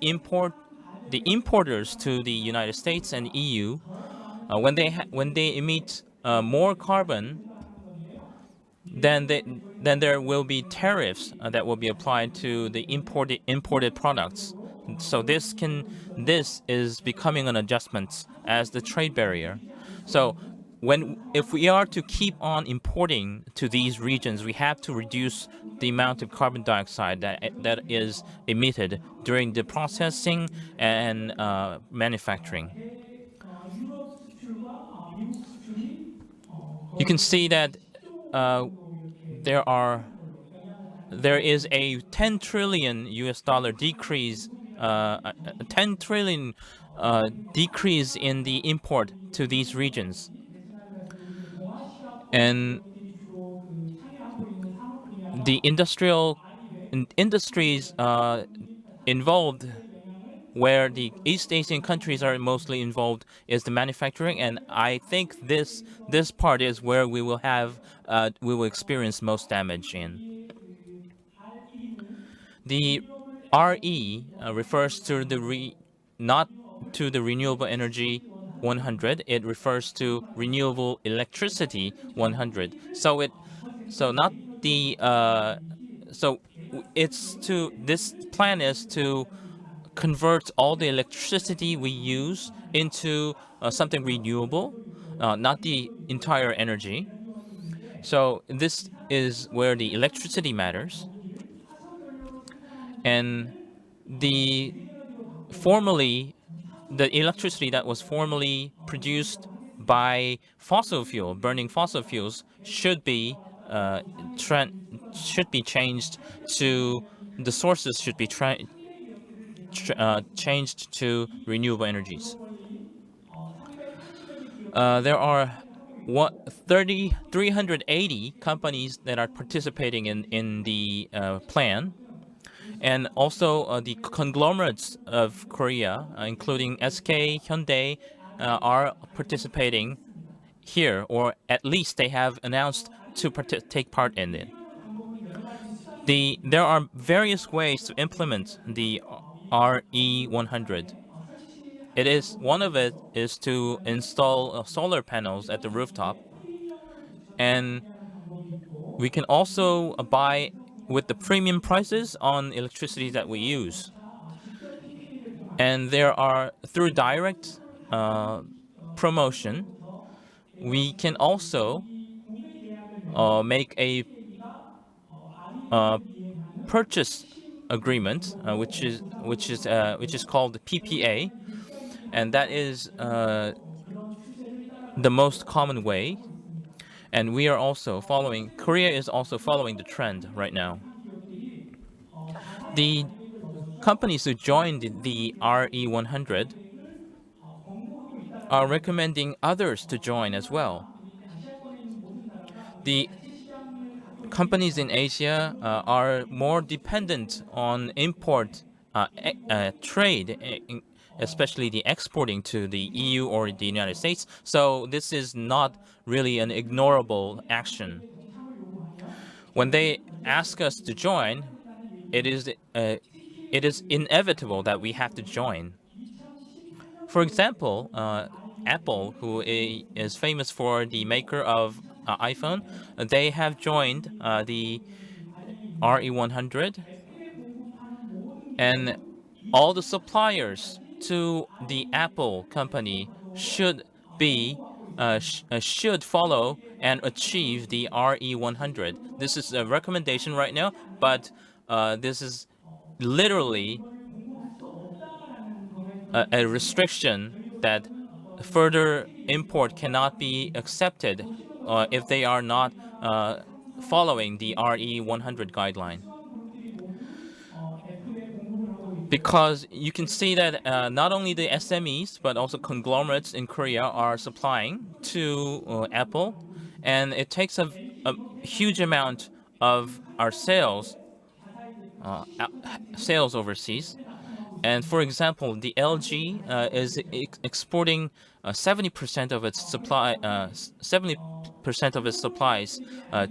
importers to the United States and EU, when they emit more carbon, then there will be tariffs that will be applied to the imported products. So this is becoming an adjustment as the trade barrier. So if we are to keep on importing to these regions, we have to reduce the amount of carbon dioxide that is emitted during the processing and manufacturing. You can see that there is a $10 trillion decrease, 10 trillion decrease in the import to these regions. And the industries involved, where the East Asian countries are mostly involved, is the manufacturing, and I think this part is where we will experience most damage in. The RE refers to not to the renewable energy 100. It refers to renewable electricity 100. So this plan is to convert all the electricity we use into something renewable, not the entire energy. So this is where the electricity matters. And the electricity that was formerly produced by burning fossil fuels, should be changed to the sources should be changed to renewable energies. There are 380 companies that are participating in the plan. And also the conglomerates of Korea, including SK, Hyundai, are participating here, or at least they have announced to take part in it. There are various ways to implement the RE100. One of it is to install solar panels at the rooftop, and we can also buy with the premium prices on electricity that we use. And there are, through direct promotion, we can also make a purchase agreement, which is called the PPA, and that is the most common way. And we are also following. Korea is also following the trend right now. The companies who joined the RE100 are recommending others to join as well. The companies in Asia are more dependent on import trade, especially the exporting to the EU or the United States. So this is not really an ignorable action. When they ask us to join, it is inevitable that we have to join. For example, Apple, who is famous for the maker of iPhone, they have joined the RE100, and all the suppliers to the Apple company should follow and achieve the RE100. This is a recommendation right now, but this is literally a restriction that further import cannot be accepted if they are not following the RE100 guideline. Because you can see that not only the SMEs, but also conglomerates in Korea are supplying to Apple, and it takes a huge amount of our sales overseas. And for example, the LG is exporting 70% of its supply, 70% of its supplies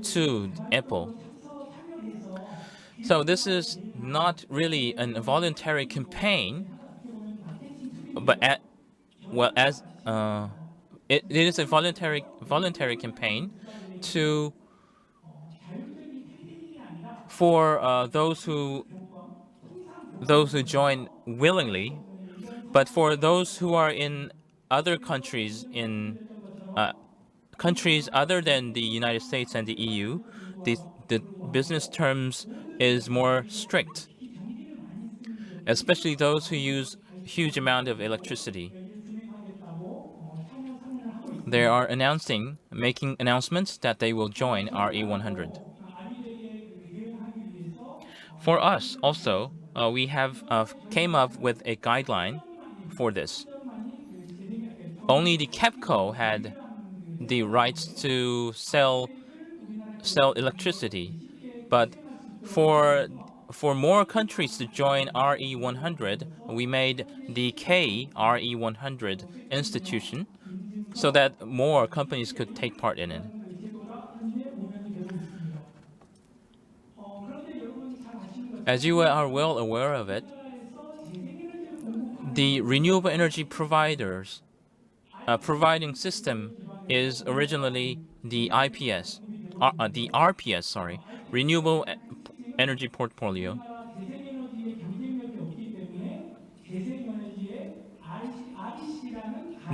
to Apple. So this is not really a voluntary campaign, but it is a voluntary campaign for those who join willingly. But for those who are in other countries, in countries other than the United States and the EU, the business terms is more strict, especially those who use huge amount of electricity. They are making announcements that they will join RE100. For us also, we have came up with a guideline for this. Only the KEPCO had the rights to sell electricity, but for more countries to join RE100, we made the RE100 institution so that more companies could take part in it. As you are well aware of it, the renewable energy providers providing system is originally the RPS, sorry, Renewable Energy Portfolio.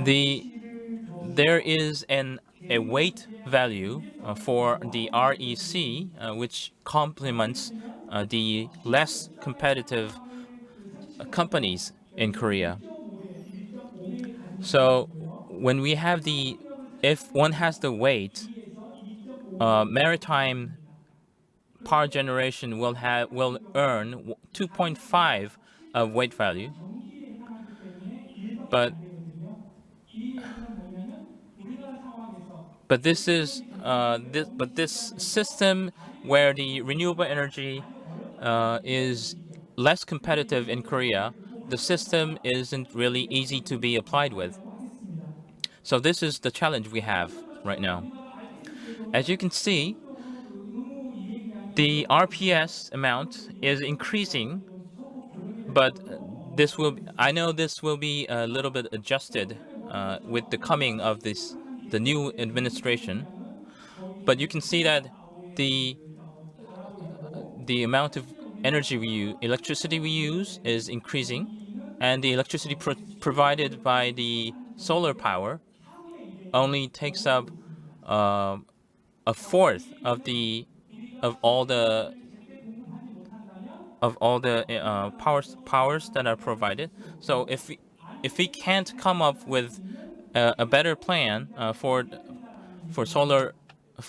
There is a weight value for the REC, which complements the less competitive companies in Korea. So when we have if one has the weight, maritime power generation will earn 2.5 of weight value. But But this system where the renewable energy is less competitive in Korea, the system isn't really easy to be applied with. So this is the challenge we have right now. As you can see, the RPS amount is increasing, but I know this will be a little bit adjusted with the coming of the new administration. But you can see that the amount of electricity we use is increasing, and the electricity provided by the solar power only takes up a fourth of all the powers that are provided. So if we can't come up with a better plan for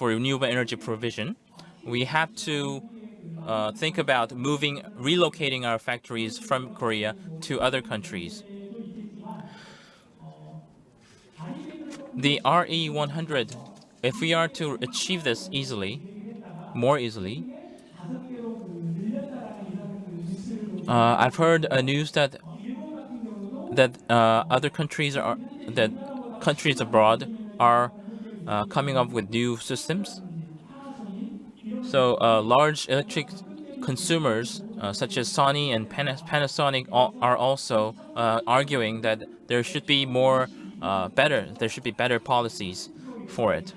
renewable energy provision, we have to think about relocating our factories from Korea to other countries. The RE100, if we are to achieve this more easily, I've heard news that countries abroad are coming up with new systems. So large electric consumers such as Sony and Panasonic are also arguing that there should be better policies for it.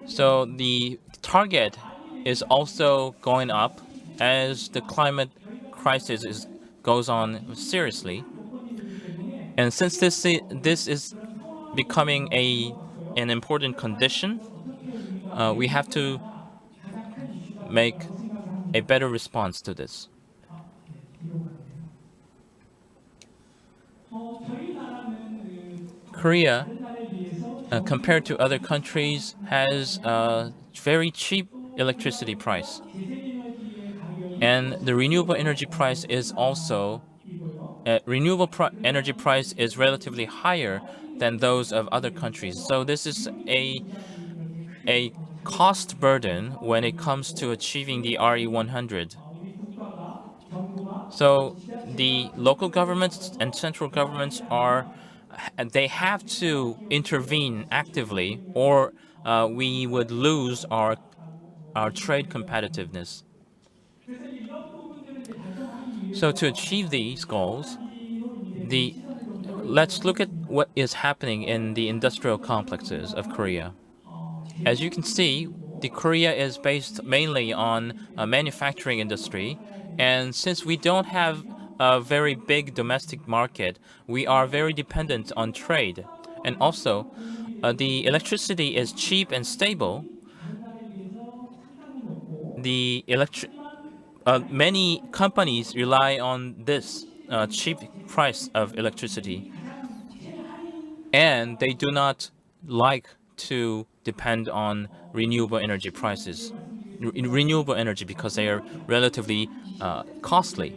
So the target is also going up as the climate crisis goes on seriously. And since this is becoming an important condition, we have to make a better response to this. Korea, compared to other countries, has a very cheap electricity price. And the renewable energy price is also energy price is relatively higher than those of other countries. So this is a cost burden when it comes to achieving the RE100. So the local governments and central governments they have to intervene actively, or we would lose our trade competitiveness. So to achieve these goals, let's look at what is happening in the industrial complexes of Korea. As you can see, Korea is based mainly on a manufacturing industry, and since we don't have a very big domestic market, we are very dependent on trade. And also, the electricity is cheap and stable. Many companies rely on this cheap price of electricity, and they do not like to depend on renewable energy prices, renewable energy, because they are relatively costly.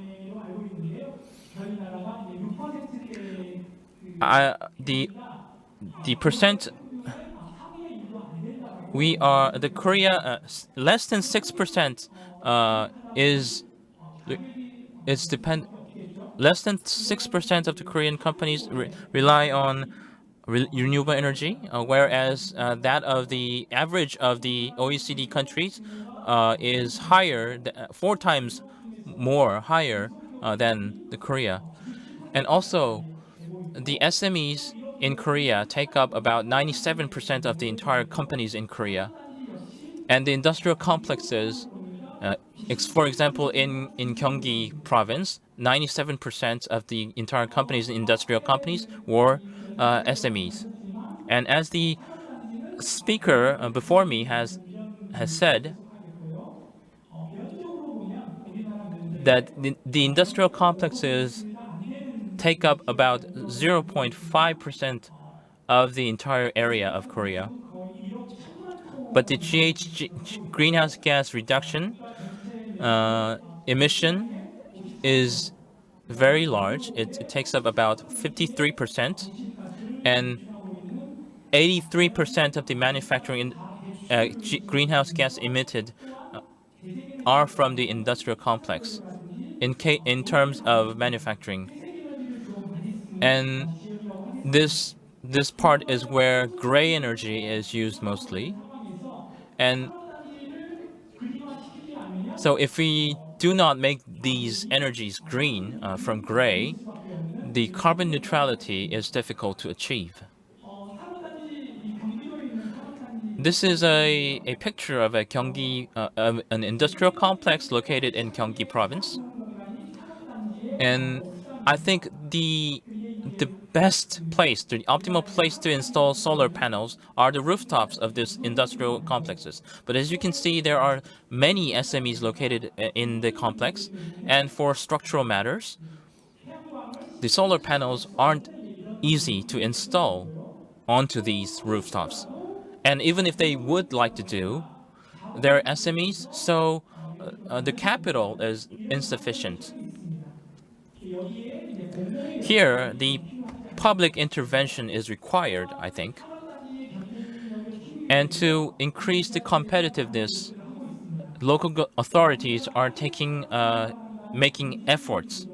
The percent the Korea less than 6% less than 6% of the Korean companies rely on renewable energy, whereas that of the average of the OECD countries is higher, 4 times more higher than the Korea. And also, the SMEs in Korea take up about 97% of the entire companies in Korea. And the industrial complexes, for example, in Gyeonggi province, 97% of the entire companies, industrial companies, were SMEs. And as the speaker before me has said, that the industrial complexes take up about 0.5% of the entire area of Korea. But the greenhouse gas reduction emission is very large. It takes up about 53%, and 83% of the manufacturing greenhouse gas emitted are from the industrial complex in terms of manufacturing. And this part is where gray energy is used mostly. And so if we do not make these energies green from gray, the carbon neutrality is difficult to achieve. This is a picture of of an industrial complex located in Gyeonggi province. And I think the best place, the optimal place to install solar panels are the rooftops of these industrial complexes. But as you can see, there are many SMEs located in the complex. And for structural matters, the solar panels aren't easy to install onto these rooftops. And even if they would like to do, they're SMEs, so the capital is insufficient. Here, the public intervention is required, I think. And to increase the competitiveness, local authorities are making efforts.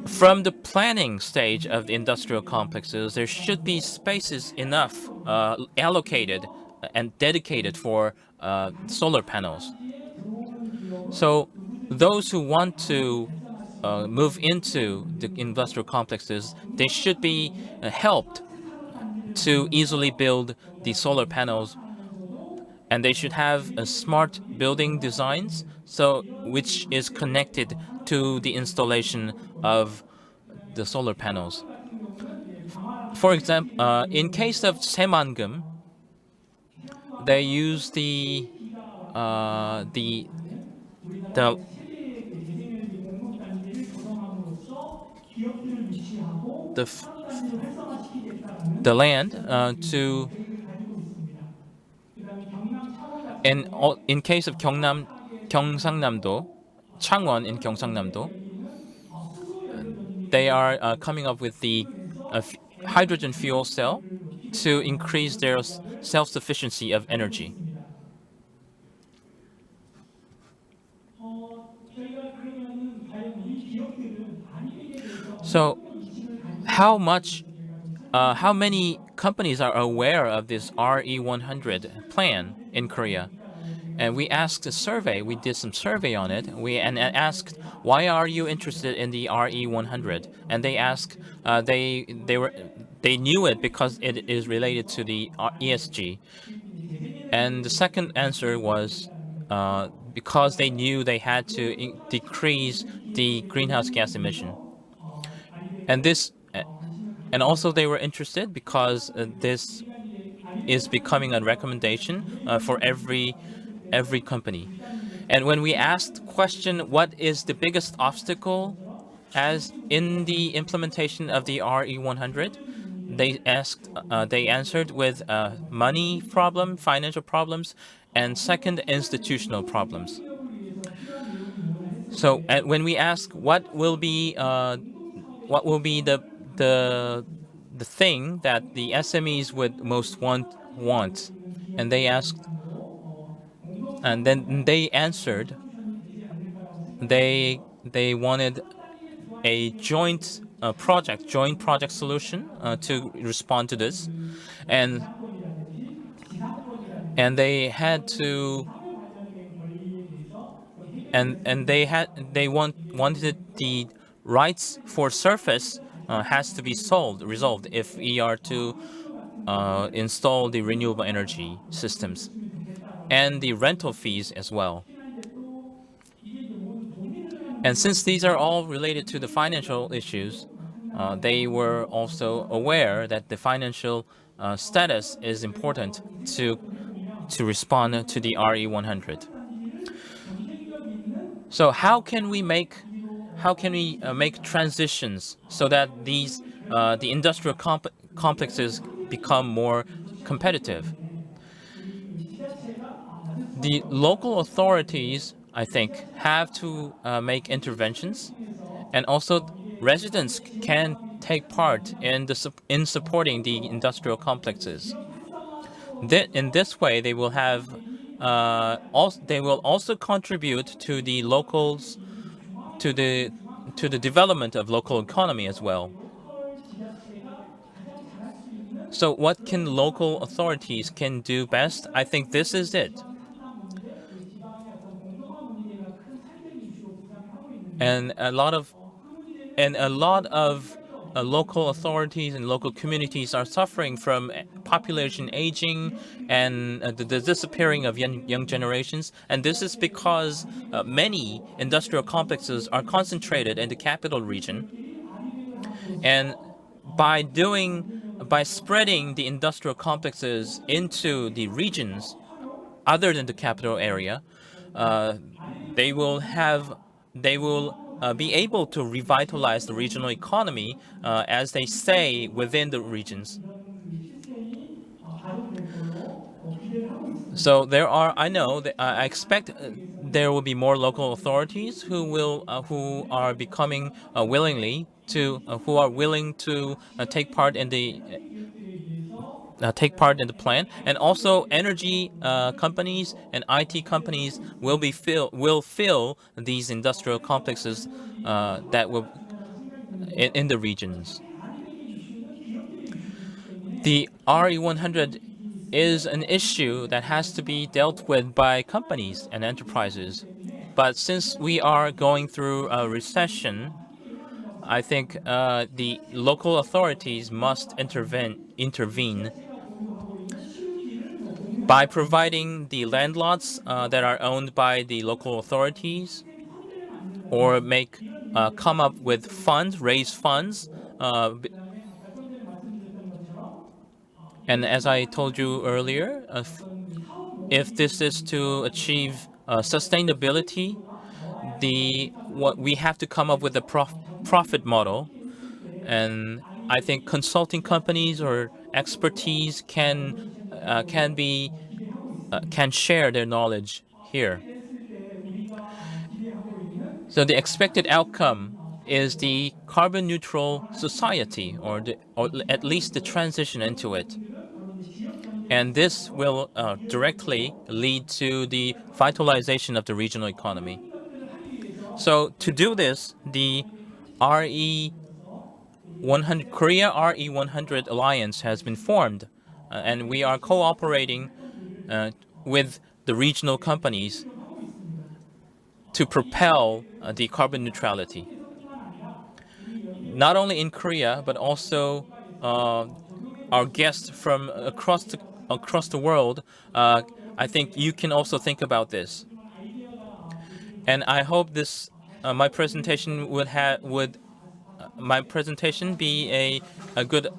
From the planning stage of the industrial complexes, there should be spaces enough allocated and dedicated for solar panels. So those who want to move into the industrial complexes, they should be helped to easily build the solar panels, and they should have smart building designs, which is connected to the installation of the solar panels. For example, in case of Saemangum, they use the land to. In case of Gyeongsangnam-do, Changwon in Gyeongsangnam-do, they are coming up with the hydrogen fuel cell to increase their self-sufficiency of energy. So, how many companies are aware of this RE100 plan in Korea? And we asked a survey. We did some survey on it. And asked, why are you interested in the RE100? And they asked, they knew it because it is related to the ESG. And the second answer was because they knew they had to decrease the greenhouse gas emission. And also they were interested because this is becoming a recommendation for every company. And when we asked the question, what is the biggest obstacle as in the implementation of the RE100, they answered with money problem, financial problems, and second, institutional problems. So when we ask what will be the thing that the SMEs would most want, and they asked, and then they answered, they wanted a joint project solution to respond to this, and they had to, and they wanted the rights for surface has to be resolved if we are to install the renewable energy systems, and the rental fees as well. And since these are all related to the financial issues, they were also aware that the financial status is important to respond to the RE100. So how can we make transitions so that these the industrial complexes become more competitive? The local authorities, I think, have to make interventions, and also residents can take part in supporting the industrial complexes. In this way, they will have they will also contribute to the locals to the development of local economy as well. So what can local authorities can do best? I think this is it. And a lot of local authorities and local communities are suffering from population aging and the disappearing of young generations. And this is because many industrial complexes are concentrated in the capital region. And by spreading the industrial complexes into the regions other than the capital area, they will be able to revitalize the regional economy, as they say, within the regions. So I know that I expect there will be more local authorities who are becoming who are willing to take part in the plan, and also energy companies and IT companies will fill these industrial complexes that will in the regions. The RE100 is an issue that has to be dealt with by companies and enterprises. But since we are going through a recession, I think the local authorities must intervene by providing the land lots that are owned by the local authorities, or come up with raise funds. And as I told you earlier, if this is to achieve sustainability, what we have to come up with a profit model. And I think consulting companies or expertise can share their knowledge here. So the expected outcome is the carbon neutral society, or at least the transition into it. And this will directly lead to the vitalization of the regional economy. So to do this, the Korea RE100 Alliance has been formed, and we are cooperating with the regional companies to propel the carbon neutrality. Not only in Korea, but also our guests from across the world. I think you can also think about this. And I hope my presentation be a good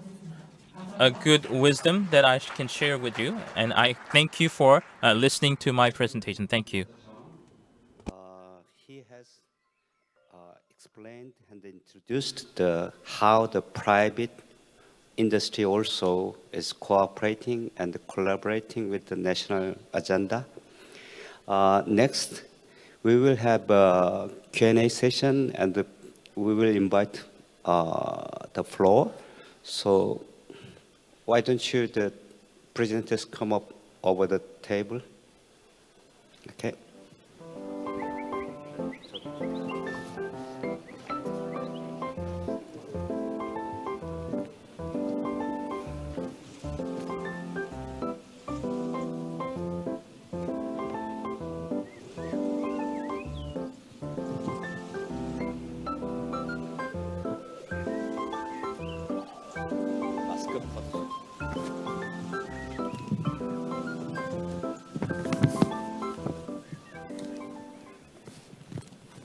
wisdom that I can share with you. And I thank you for listening to my presentation. Thank you. He has explained and introduced how the private industry also is cooperating and collaborating with the national agenda. Next, we will have a Q&A session, and we will invite the floor. So why don't you, the presenters, come up over the table? Okay.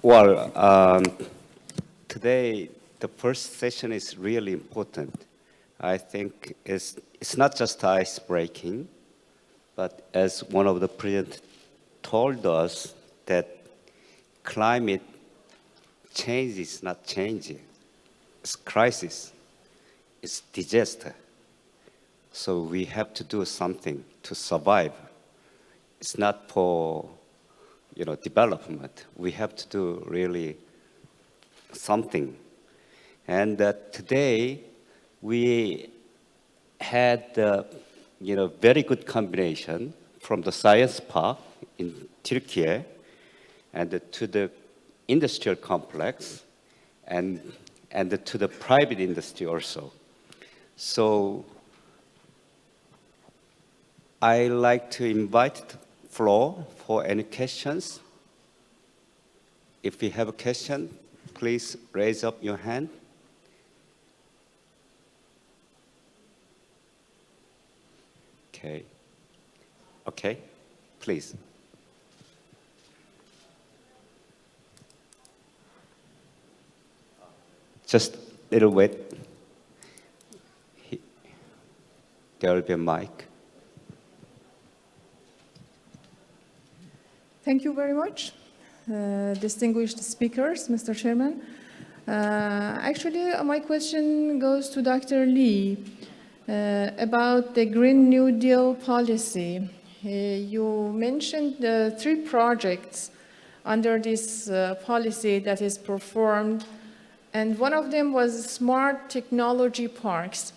Well, today the first session is really important. I think it's not just ice breaking, but as one of the presidents told us, that climate change is not changing. It's crisis. It's disaster. So we have to do something to survive. It's not for development. We have to do really something. And today we had very good combination from the science park in Turkey and to the industrial complex and to the private industry also. So I like to invite the floor for any questions. If you have a question, please raise up your hand. Okay, please. Just a little wait. There will be a mic. Thank you very much, distinguished speakers, Mr. Chairman. Actually, my question goes to Dr. Lee about the Green New Deal policy. You mentioned 3 projects under this policy that is performed, and one of them was smart technology parks.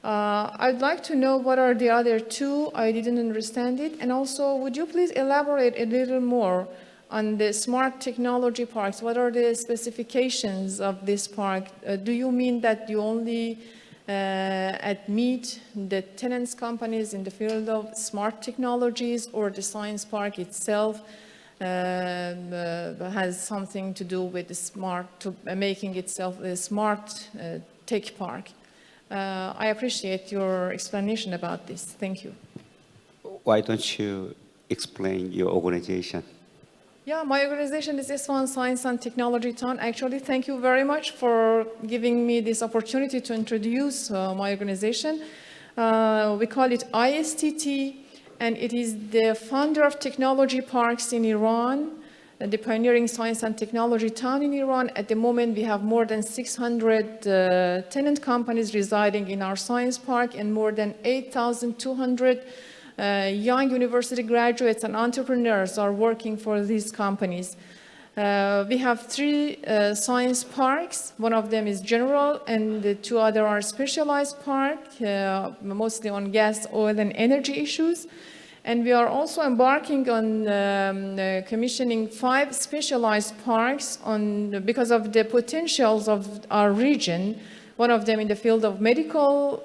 I'd like to know what are the other 2. I didn't understand it. And also, would you please elaborate a little more on the smart technology parks? What are the specifications of this park? Do you mean that you only admit the tenants companies in the field of smart technologies, or the science park itself has something to do with the making itself a smart tech park? I appreciate your explanation about this. Thank you. Why don't you explain your organization? Yeah, my organization is Isfahan Science and Technology Town. Actually, thank you very much for giving me this opportunity to introduce my organization. We call it ISTT, and it is the founder of technology parks in Iran, the pioneering science and technology town in Iran. At the moment, we have more than 600 tenant companies residing in our science park, and more than 8,200 young university graduates and entrepreneurs are working for these companies. We have 3 science parks. One of them is general, and the 2 other are specialized parks, mostly on gas, oil, and energy issues. And we are also embarking on commissioning 5 specialized parks because of the potentials of our region. One of them in the field of medical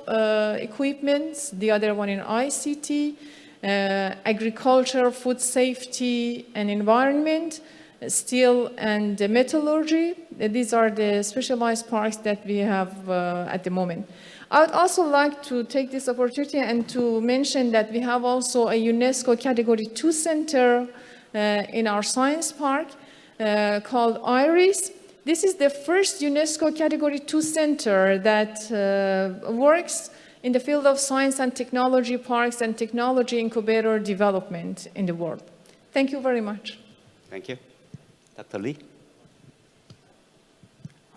equipment, the other one in ICT, agriculture, food safety and environment, steel and metallurgy. These are the specialized parks that we have at the moment. I would also like to take this opportunity and to mention that we have also a UNESCO Category 2 center in our science park called IRIS. This is the first UNESCO Category 2 center that works in the field of science and technology parks and technology incubator development in the world. Thank you very much. Thank you. Dr. Lee?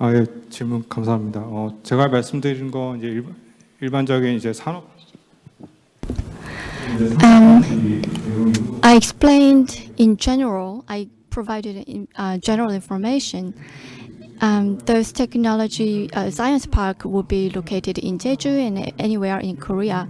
예, 질문 감사합니다. 제가 말씀드린 건 이제 일반적인 이제 산업. I explained in general. I provided general information. Those technology science park will be located in JEJU and anywhere in Korea.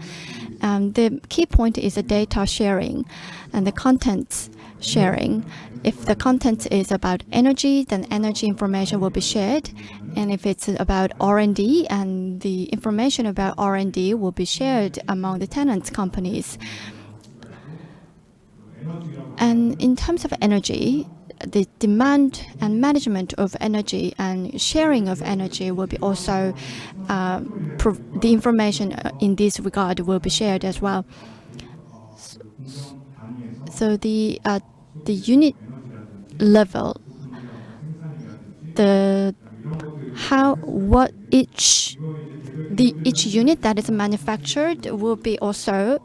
The key point is the data sharing and the content sharing. If the content is about energy, then energy information will be shared. And if it's about R&D, and the information about R&D will be shared among the tenant companies. And in terms of energy, the demand and management of energy and sharing of energy will be also, the information in this regard will be shared as well. So the unit level, each unit that is manufactured will be also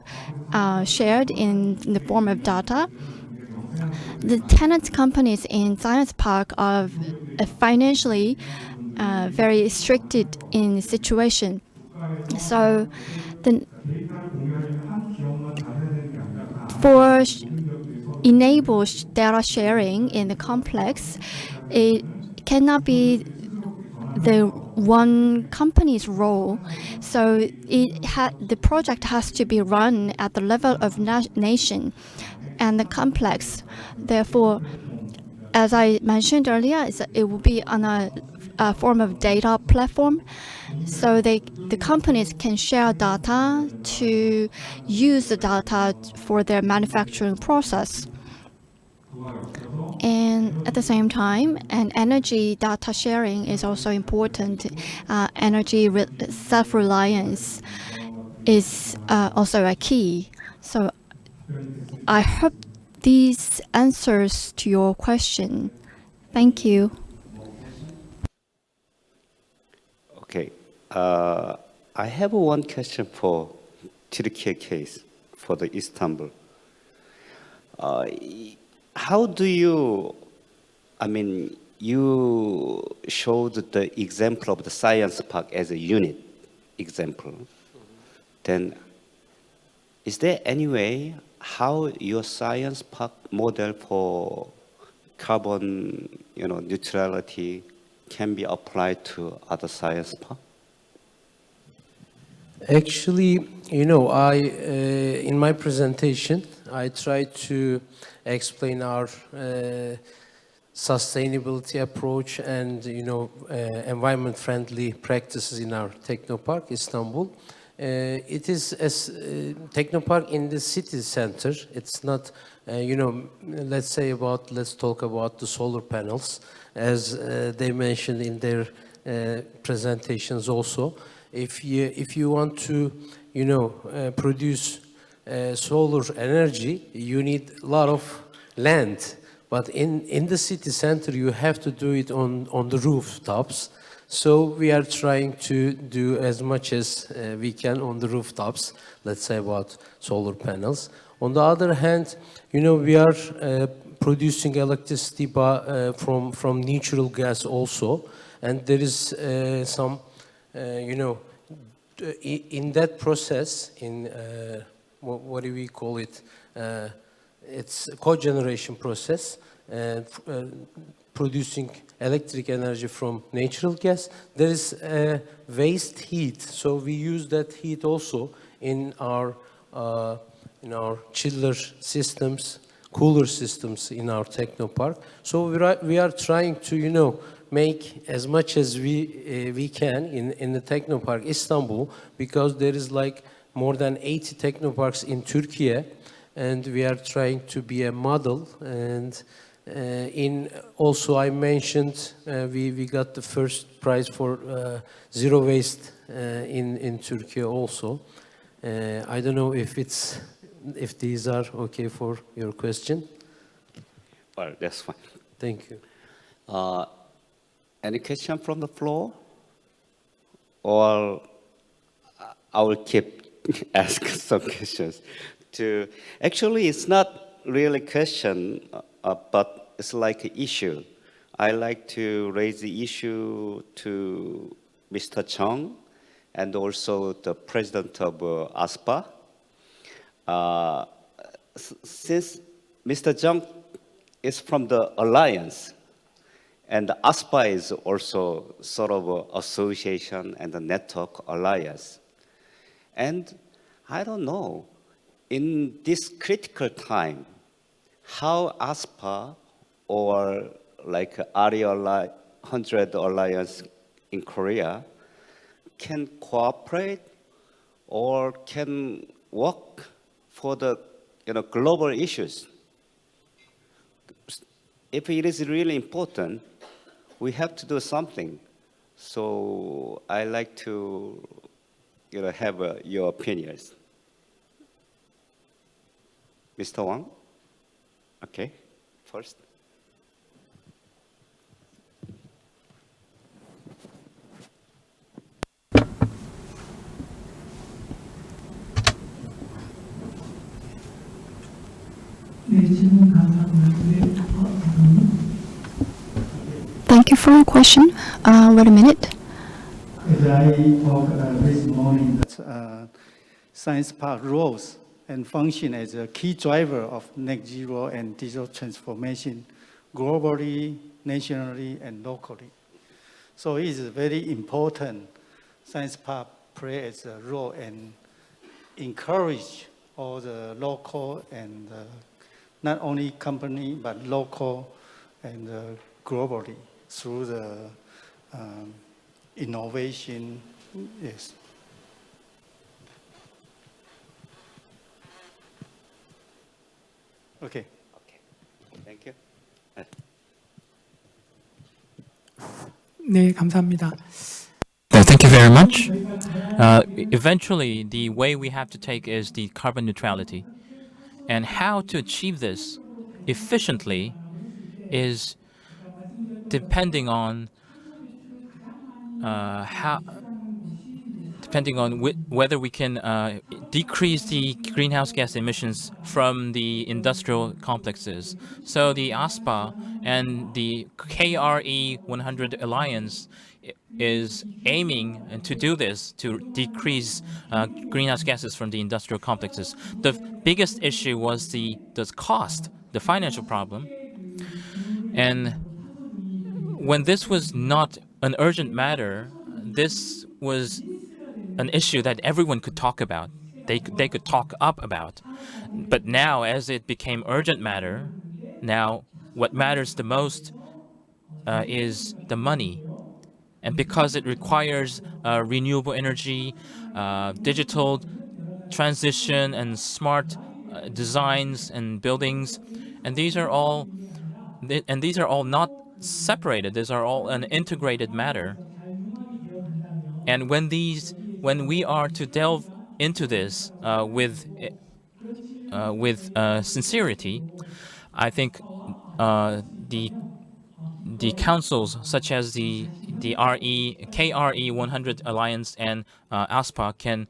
shared in the form of data. The tenant companies in Science Park are financially very restricted in the situation. So for enable data sharing in the complex, it cannot be the one company's role. So the project has to be run at the level of nation and the complex. Therefore, as I mentioned earlier, it will be on a form of data platform. So the companies can share data to use the data for their manufacturing process. And at the same time, and energy data sharing is also important. Energy self-reliance is also a key. So I hope these answers to your question. Thank you. Okay. I have one question for Turkey case, for the Istanbul. How do you, you showed the example of the science park as a unit example. Then is there any way how your science park model for carbon neutrality can be applied to other science park? Actually, in my presentation, I tried to explain our sustainability approach and, environment-friendly practices in our Technopark, Istanbul. It is a Technopark in the city center. It's not, let's talk about the solar panels, as they mentioned in their presentations also. If you want to, produce solar energy, you need a lot of land. But in the city center, you have to do it on the rooftops. So we are trying to do as much as we can on the rooftops, let's say about solar panels. On the other hand, we are producing electricity from natural gas also. And there is some, in that process, what do we call it? It's a cogeneration process, producing electric energy from natural gas. There is waste heat, so we use that heat also in our chiller systems, cooler systems in our Technopark. So we are trying to make as much as we can in the Technopark Istanbul, because there is like more than 80 Technoparks in Turkey, and we are trying to be a model. And also I mentioned we got the first prize for zero waste in Turkey also. I don't know if these are okay for your question. Well, that's fine. Thank you. Any question from the floor? Or I will keep asking some questions. Actually, it's not really a question, but it's like an issue. I like to raise the issue to Mr. Chung and also the president of ASPA. Since Mr. Chung is from the alliance, and the ASPA is also sort of an association and a network alliance. And I don't know, in this critical time, how ASPA or like ARI 100 Alliance in Korea can cooperate or can work for the global issues. If it is really important, we have to do something. So I like to have your opinions. Mr. Wang? Okay, first. Thank you for your question. Wait a minute. As I talked this morning, that science park roles and function as a key driver of net zero and digital transformation globally, nationally, and locally. So it is very important. Science Park plays a role and encourage all the local and not only company but local and globally through the innovation. Yes. Okay. Okay. Thank you. 네, 감사합니다. Thank you very much. Eventually, the way we have to take is the carbon neutrality. And how to achieve this efficiently is depending on whether we can decrease the greenhouse gas emissions from the industrial complexes. So the ASPA and the KRE 100 Alliance is aiming to do this, to decrease greenhouse gases from the industrial complexes. The biggest issue was the cost, the financial problem. And when this was not an urgent matter, this was an issue that everyone could talk about. They could talk up about. But now, as it became urgent matter, now what matters the most is the money. And because it requires renewable energy, digital transition, and smart designs and buildings, and these are all not separated. These are all an integrated matter. And when we are to delve into this with sincerity, I think the councils such as the KRE 100 Alliance and ASPA can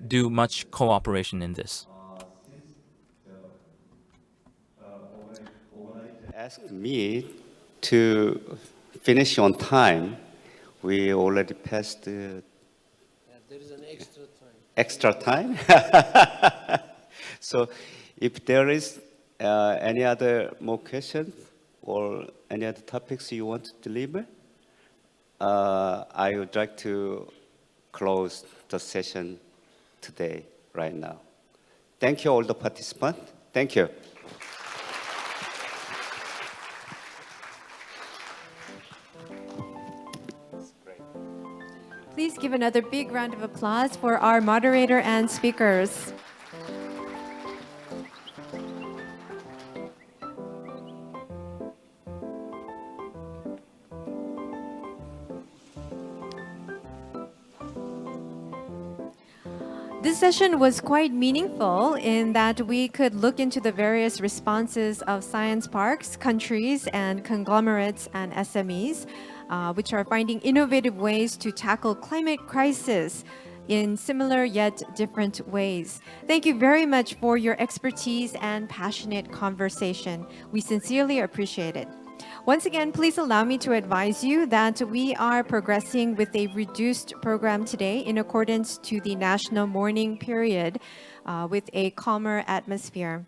do much cooperation in this. Asked me to finish on time. We already passed the There is an extra time. extra time. So if there is any other more questions or any other topics you want to deliver, I would like to close the session today, right now. Thank you all the participants. Thank you. Please give another big round of applause for our moderator and speakers. This session was quite meaningful in that we could look into the various responses of science parks, countries, and conglomerates and SMEs, which are finding innovative ways to tackle climate crisis in similar yet different ways. Thank you very much for your expertise and passionate conversation. We sincerely appreciate it. Once again, please allow me to advise you that we are progressing with a reduced program today in accordance to the national mourning period with a calmer atmosphere.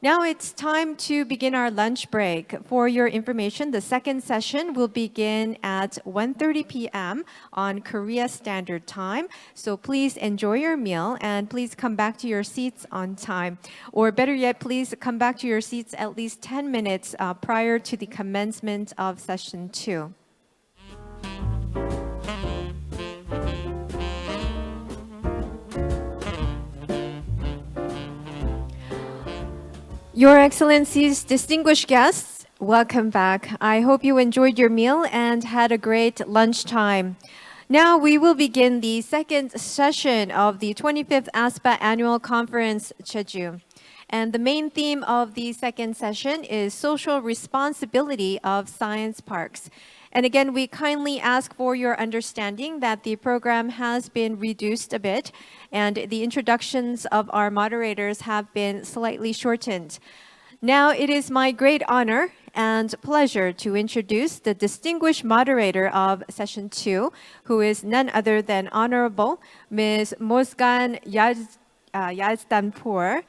Now it's time to begin our lunch break. For your information, the second session will begin at 1:30 p.m. on Korea Standard Time. So please enjoy your meal and please come back to your seats on time. Or better yet, please come back to your seats at least 10 minutes prior to the commencement of session 2. Your Excellencies, distinguished guests, welcome back. I hope you enjoyed your meal and had a great lunchtime. Now we will begin the second session of the 25th ASPA Annual Conference, JEJU. And the main theme of the second session is social responsibility of science parks. And again, we kindly ask for your understanding that the program has been reduced a bit and the introductions of our moderators have been slightly shortened. Now it is my great honor and pleasure to introduce the distinguished moderator of session 2, who is none other than Honorable Ms. Mosgan Yazdanpour,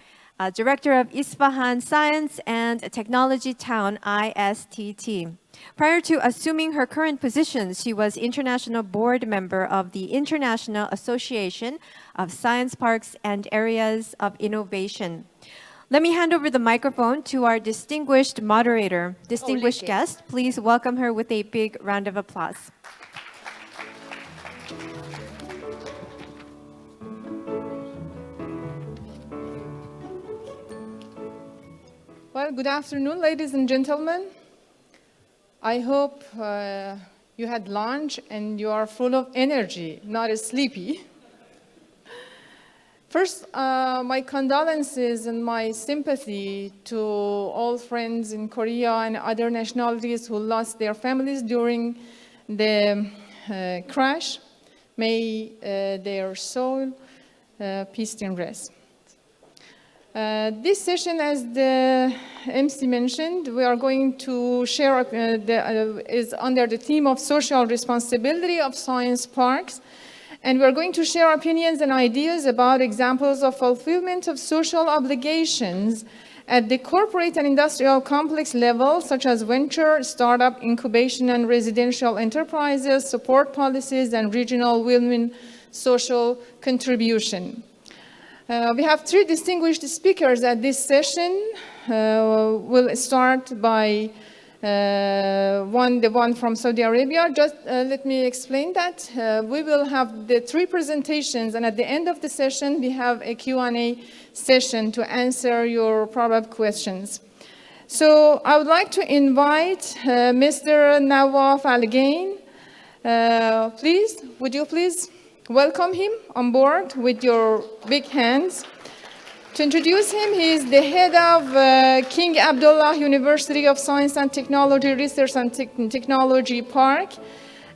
Director of Isfahan Science and Technology Town, ISTT. Prior to assuming her current position, she was international board member of the International Association of Science Parks and Areas of Innovation. Let me hand over the microphone to our distinguished moderator, distinguished guest. Please welcome her with a big round of applause. Well, good afternoon, ladies and gentlemen. I hope you had lunch and you are full of energy, not sleepy. First, my condolences and my sympathy to all friends in Korea and other nationalities who lost their families during the crash. May their soul peace and rest. This session, as the MC mentioned, we are going to share, is under the theme of social responsibility of science parks. And we're going to share opinions and ideas about examples of fulfillment of social obligations at the corporate and industrial complex level, such as venture, startup, incubation, and residential enterprises, support policies, and regional women social contribution. We have three distinguished speakers at this session. We'll start by the one from Saudi Arabia. Just let me explain that. We will have the three presentations, and at the end of the session, we have a Q&A session to answer your probable questions. So I would like to invite Mr. Nawaf Al-Gain. Please, would you please welcome him on board with your big hands. To introduce him, he is the head of King Abdullah University of Science and Technology Research and Technology Park,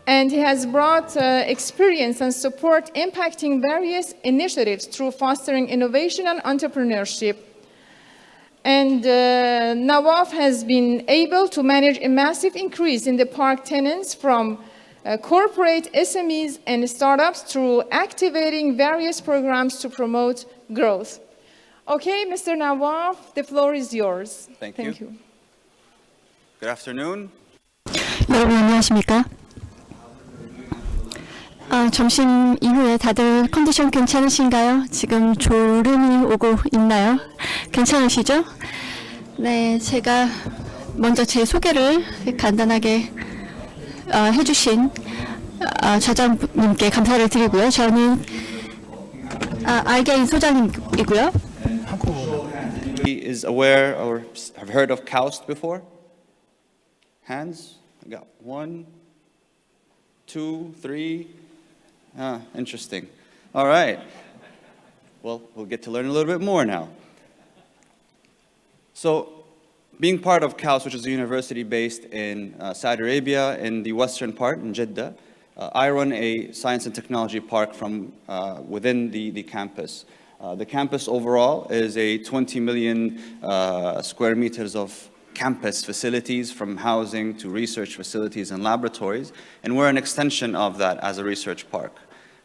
and he has brought experience and support impacting various initiatives through fostering innovation and entrepreneurship. And Nawaf has been able to manage a massive increase in the park tenants from corporate SMEs and startups through activating various programs to promote growth. Okay, Mr. Nawaf, the floor is yours. Thank you. Good afternoon. 여러분 안녕하십니까? 점심 이후에 다들 컨디션 괜찮으신가요? 지금 졸음이 오고 있나요? 괜찮으시죠? 네, 제가 먼저 제 소개를 간단하게 해주신 저장님께 감사를 드리고요. 저는 알게인 소장님이고요. Is aware or have heard of KAUST before? Hands? I got 1, 2, 3. Interesting. All right. Well, we'll get to learn a little bit more now. So, being part of KAUST, which is a university based in Saudi Arabia, in the western part, in Jeddah, I run a science and technology park from within the campus. The campus overall is a 20 million square meters of campus facilities, from housing to research facilities and laboratories, and we're an extension of that as a research park.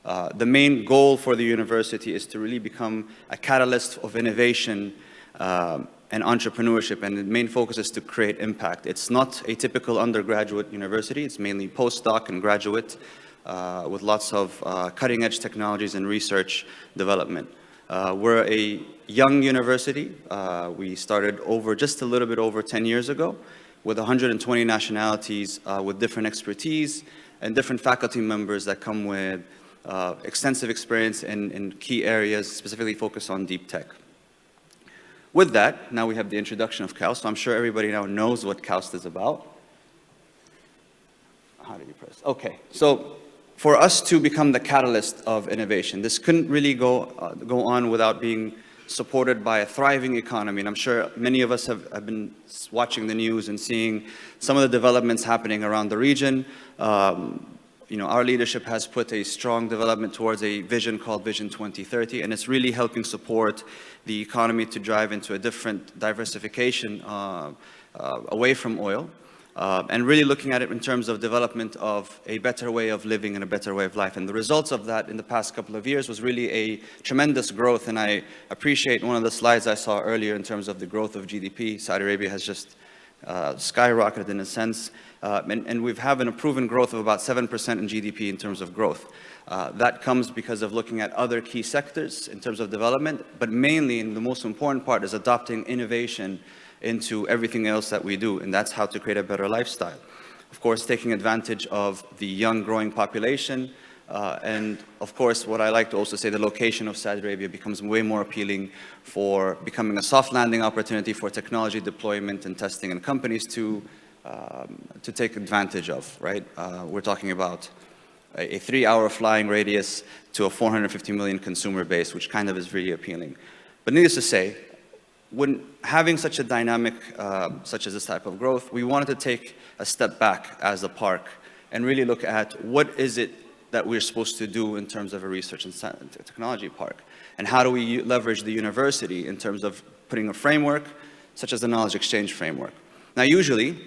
The main goal for the university is to really become a catalyst of innovation and entrepreneurship, and the main focus is to create impact. It's not a typical undergraduate university, it's mainly postdoc and graduate with lots of cutting-edge technologies and research development. We're a young university. We started just a little bit over 10 years ago with 120 nationalities with different expertise and different faculty members that come with extensive experience in key areas, specifically focused on deep tech. With that, now we have the introduction of KAUST. So I'm sure everybody now knows what KAUST is about. How do you press? Okay, so for us to become the catalyst of innovation, this couldn't really go on without being supported by a thriving economy. And I'm sure many of us have been watching the news and seeing some of the developments happening around the region. Our leadership has put a strong development towards a vision called Vision 2030, and it's really helping support the economy to drive into a different diversification away from oil, and really looking at it in terms of development of a better way of living and a better way of life. And the results of that in the past couple of years was really a tremendous growth, and I appreciate one of the slides I saw earlier in terms of the growth of GDP. Saudi Arabia has just skyrocketed in a sense, and we've having a proven growth of about 7% in GDP in terms of growth. That comes because of looking at other key sectors in terms of development, but mainly, and the most important part, is adopting innovation into everything else that we do, and that's how to create a better lifestyle. Of course, taking advantage of the young growing population, and of course, what I like to also say, the location of Saudi Arabia becomes way more appealing for becoming a soft landing opportunity for technology deployment and testing and companies to take advantage of, right? We're talking about a 3-hour flying radius to a 450 million consumer base, which kind of is really appealing. But needless to say, when having such a dynamic, such as this type of growth, we wanted to take a step back as a park and really look at what is it that we're supposed to do in terms of a research and technology park, and how do we leverage the university in terms of putting a framework, such as the knowledge exchange framework. Now, usually,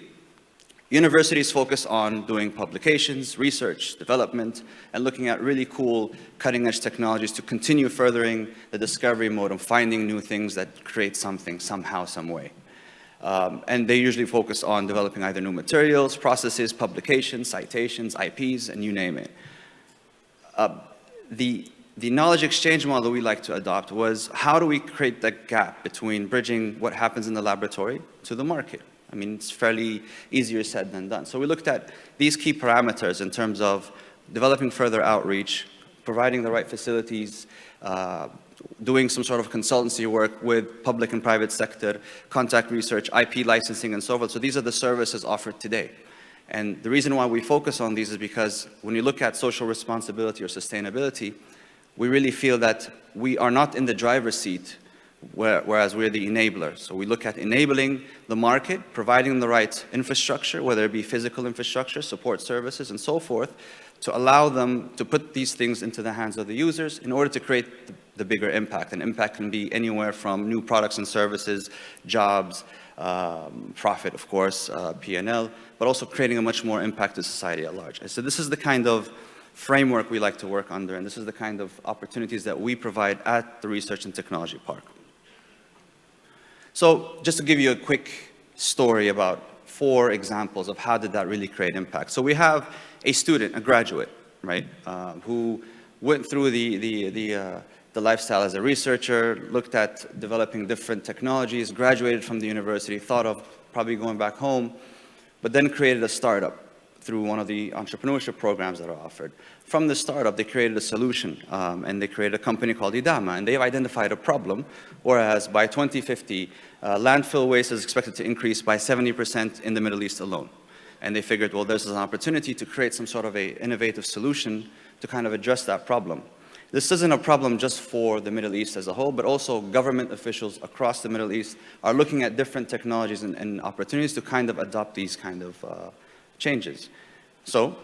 universities focus on doing publications, research, development, and looking at really cool, cutting-edge technologies to continue furthering the discovery mode of finding new things that create something, somehow, some way. And they usually focus on developing either new materials, processes, publications, citations, IPs, and you name it. The knowledge exchange model we like to adopt was, how do we create that gap between bridging what happens in the laboratory to the market? I mean, it's fairly easier said than done. So we looked at these key parameters in terms of developing further outreach, providing the right facilities, doing some sort of consultancy work with public and private sector, contact research, IP licensing, and so forth. So these are the services offered today. And the reason why we focus on these is because when you look at social responsibility or sustainability, we really feel that we are not in the driver's seat, whereas we're the enabler. So we look at enabling the market, providing the right infrastructure, whether it be physical infrastructure, support services, and so forth, to allow them to put these things into the hands of the users in order to create the bigger impact. And impact can be anywhere from new products and services, jobs, profit, of course, P&L, but also creating a much more impact to society at large. And so this is the kind of framework we like to work under, and this is the kind of opportunities that we provide at the Research and Technology Park. So just to give you a quick story about 4 examples of how did that really create impact. So we have a student, a graduate, right, who went through the lifestyle as a researcher, looked at developing different technologies, graduated from the university, thought of probably going back home, but then created a startup through one of the entrepreneurship programs that are offered. From the startup, they created a solution, and they created a company called Idama, and they've identified a problem, whereas by 2050, landfill waste is expected to increase by 70% in the Middle East alone. And they figured, well, there's an opportunity to create some sort of an innovative solution to kind of address that problem. This isn't a problem just for the Middle East as a whole, but also government officials across the Middle East are looking at different technologies and opportunities to kind of adopt these kind of changes. So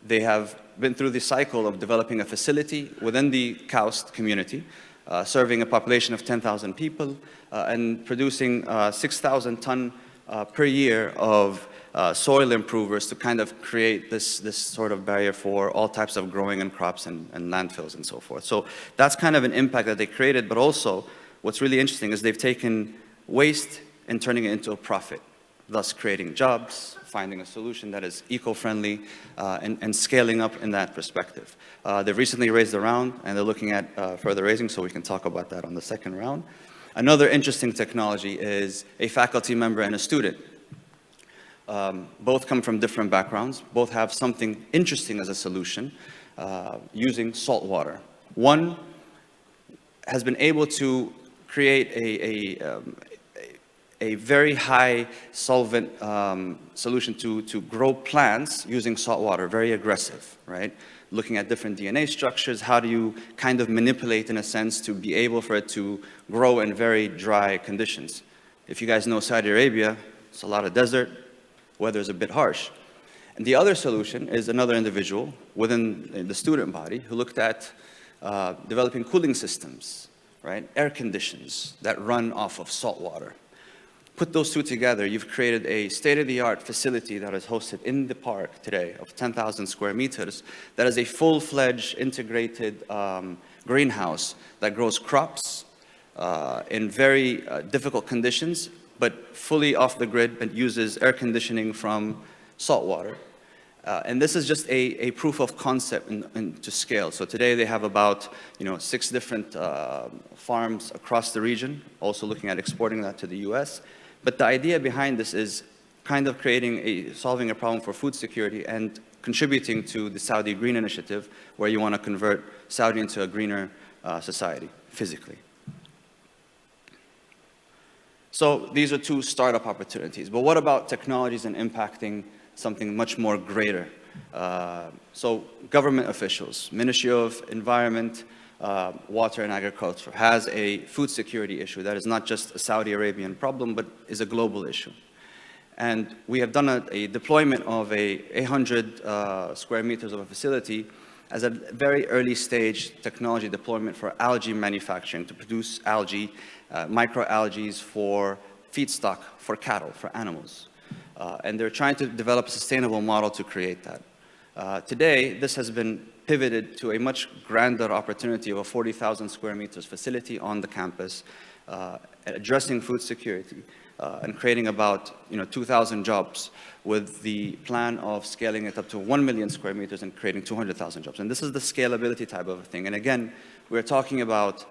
they have been through the cycle of developing a facility within the KAUST community, serving a population of 10,000 people, and producing 6,000 ton per year of soil improvers to kind of create this sort of barrier for all types of growing and crops and landfills and so forth. So that's kind of an impact that they created, but also what's really interesting is they've taken waste and turning it into a profit, thus creating jobs, finding a solution that is eco-friendly, and scaling up in that perspective. They've recently raised a round, and they're looking at further raising, so we can talk about that on the second round. Another interesting technology is a faculty member and a student. Both come from different backgrounds. Both have something interesting as a solution, using salt water. One has been able to create a very high solvent solution to grow plants using salt water, very aggressive, right? Looking at different DNA structures, how do you kind of manipulate, in a sense, to be able for it to grow in very dry conditions. If you guys know Saudi Arabia, it's a lot of desert, weather is a bit harsh. And the other solution is another individual within the student body who looked at developing cooling systems, right? Air conditions that run off of salt water. Put those two together, you've created a state-of-the-art facility that is hosted in the park today of 10,000 square meters that is a full-fledged integrated greenhouse that grows crops in very difficult conditions but fully off the grid and uses air conditioning from salt water. And this is just a proof of concept to scale. So today they have about 6 different farms across the region, also looking at exporting that to the US. But the idea behind this is kind of solving a problem for food security and contributing to the Saudi Green Initiative, where you want to convert Saudi into a greener society, physically. So these are 2 startup opportunities. But what about technologies and impacting something much more greater? So government officials, Ministry of Environment, Water and Agriculture, has a food security issue that is not just a Saudi Arabian problem, but is a global issue. And we have done a deployment of 800 square meters of a facility as a very early stage technology deployment for algae manufacturing to produce algae, microalgae for feedstock for cattle, for animals. And they're trying to develop a sustainable model to create that. Today, this has been pivoted to a much grander opportunity of a 40,000 square meters facility on the campus, addressing food security and creating about 2,000 jobs, with the plan of scaling it up to 1 million square meters and creating 200,000 jobs. And this is the scalability type of a thing. And again, we're talking about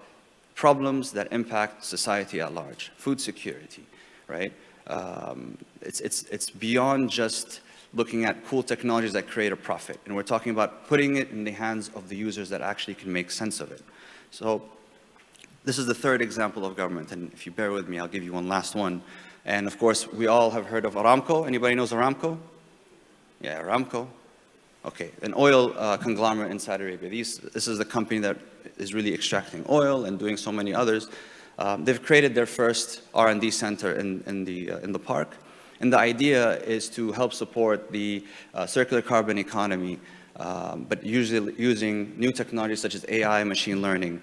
problems that impact society at large, food security, right? It's beyond just looking at cool technologies that create a profit. And we're talking about putting it in the hands of the users that actually can make sense of it. So this is the 3rd example of government. And if you bear with me, I'll give you one last one. And of course, we all have heard of Aramco. Anybody knows Aramco? Yeah, Aramco. Okay, an oil conglomerate in Saudi Arabia. This is the company that is really extracting oil and doing so many others. They've created their first R&D center in the park. And the idea is to help support the circular carbon economy, but usually using new technologies such as AI and machine learning,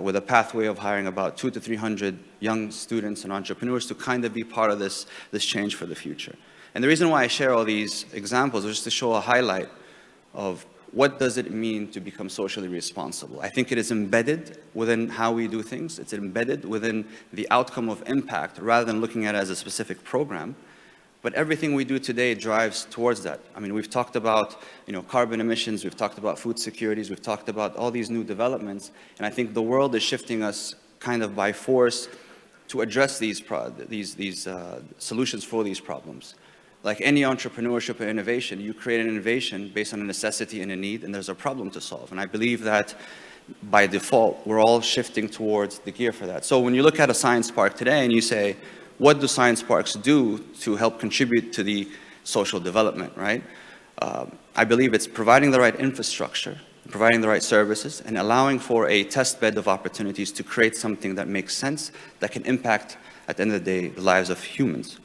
with a pathway of hiring about 200 to 300 young students and entrepreneurs to kind of be part of this change for the future. And the reason why I share all these examples is just to show a highlight of what does it mean to become socially responsible. I think it is embedded within how we do things. It's embedded within the outcome of impact, rather than looking at it as a specific program. But everything we do today drives towards that. I mean, we've talked about carbon emissions, we've talked about food securities, we've talked about all these new developments, and I think the world is shifting us kind of by force to address these solutions for these problems. Like any entrepreneurship or innovation, you create an innovation based on a necessity and a need, and there's a problem to solve. And I believe that by default, we're all shifting towards the gear for that. So when you look at a science park today and you say, what do science parks do to help contribute to the social development, right? I believe it's providing the right infrastructure, providing the right services, and allowing for a test bed of opportunities to create something that makes sense, that can impact, at the end of the day, the lives of humans.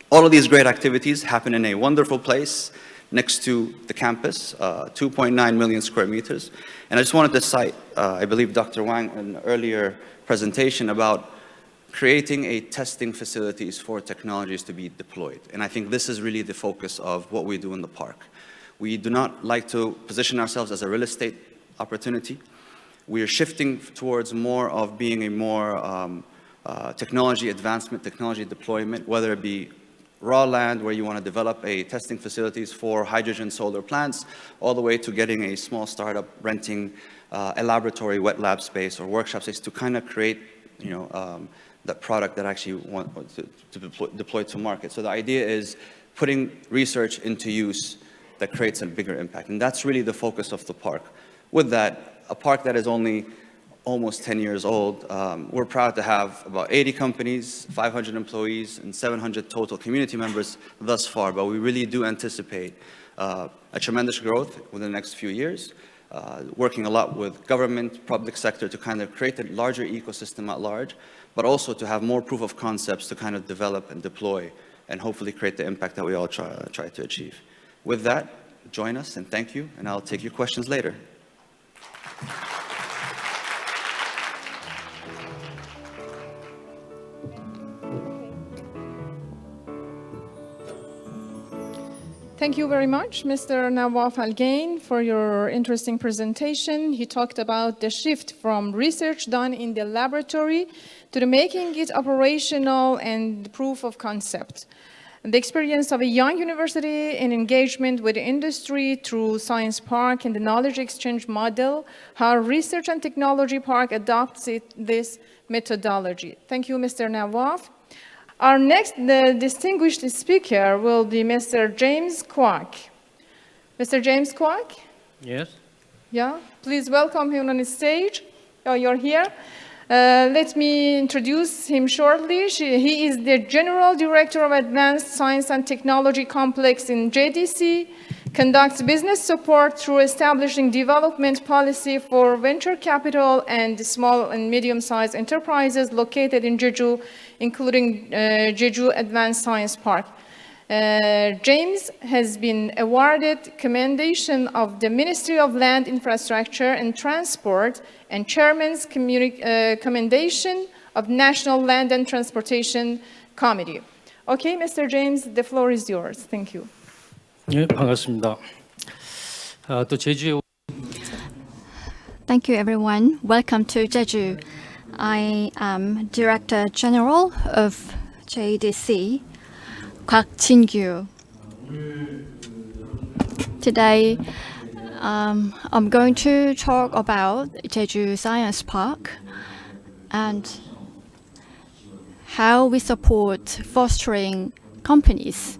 All of these great activities happen in a wonderful place next to the campus, 2.9 million square meters. And I just wanted to cite, I believe Dr. Wang, in an earlier presentation about creating a testing facilities for technologies to be deployed. And I think this is really the focus of what we do in the park. We do not like to position ourselves as a real estate opportunity. We are shifting towards more of being a more technology advancement, technology deployment, whether it be raw land where you want to develop a testing facilities for hydrogen solar plants, all the way to getting a small startup renting a laboratory wet lab space or workshop space to kind of create, that product that actually want to deploy to market. So the idea is putting research into use that creates a bigger impact. And that's really the focus of the park. With that, a park that is only almost 10 years old, we're proud to have about 80 companies, 500 employees, and 700 total community members thus far. But we really do anticipate a tremendous growth within the next few years, working a lot with government, public sector to kind of create a larger ecosystem at large, but also to have more proof of concepts to kind of develop and deploy and hopefully create the impact that we all try to achieve. With that, join us and thank you, and I'll take your questions later. Thank you very much, Mr. Nawaf Al-Gain, for your interesting presentation. He talked about the shift from research done in the laboratory to the making it operational and proof of concept. The experience of a young university in engagement with the industry through Science Park and the knowledge exchange model, how Research and Technology Park adopts this methodology. Thank you, Mr. Nawaf. Our next distinguished speaker will be Mr. James Kwok. Mr. James Kwok? Yes. Yeah, please welcome him on the stage. Oh, you're here. Let me introduce him shortly. He is the General Director of Advanced Science and Technology Complex in JDC, conducts business support through establishing development policy for venture capital and small and medium-sized enterprises located in JEJU, including JEJU Advanced Science Park. James has been awarded commendation of the Ministry of Land, Infrastructure and Transport and Chairman's commendation of National Land and Transportation Committee. Okay, Mr. James, the floor is yours. Thank you. 네, 반갑습니다. 또 제주에 Thank you, everyone. Welcome to Jeju. I am Director General of JDC, Kwak Jin-gyu. Today, I'm going to talk about Jeju Science Park and how we support fostering companies.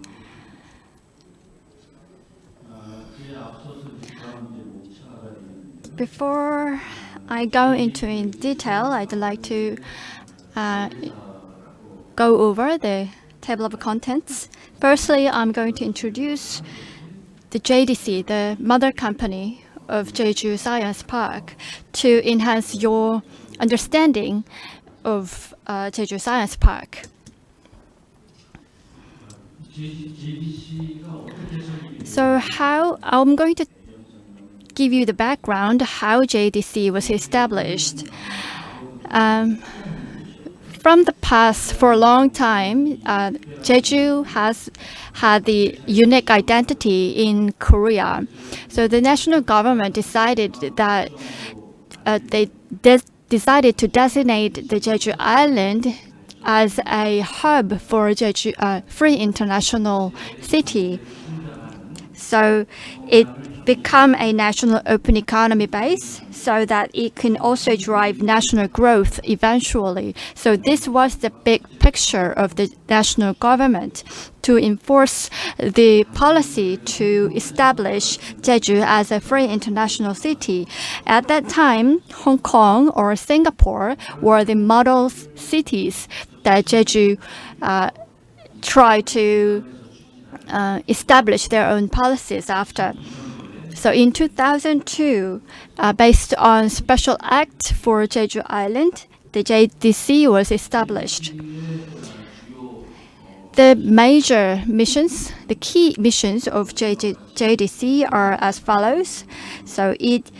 Before I go into in detail, I'd like to go over the table of contents. Firstly, I'm going to introduce the JDC, the mother company of Jeju Science Park, to enhance your understanding of Jeju Science Park. So I'm going to give you the background how JDC was established. From the past, for a long time, Jeju has had the unique identity in Korea. So the national government decided that decided to designate the Jeju Island as a hub for Jeju Free International City. So it become a national open economy base so that it can also drive national growth eventually. So this was the big picture of the national government to enforce the policy to establish Jeju as a free international city. At that time, Hong Kong or Singapore were the model cities that Jeju tried to establish their own policies after. So in 2002, based on Special Act for Jeju Island, the JDC was established. The major missions, the key missions of JDC are as follows. So it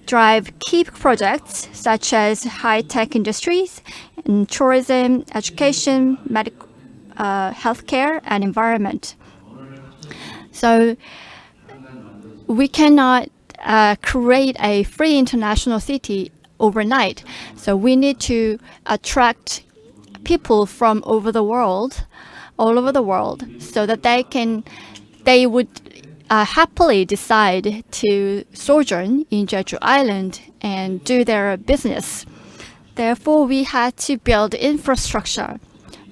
drives key projects such as high-tech industries, and tourism, education, medical, healthcare, and environment. So we cannot create a free international city overnight. So we need to attract people from all over the world, so that they would happily decide to sojourn in Jeju Island and do their business. Therefore, we had to build infrastructure.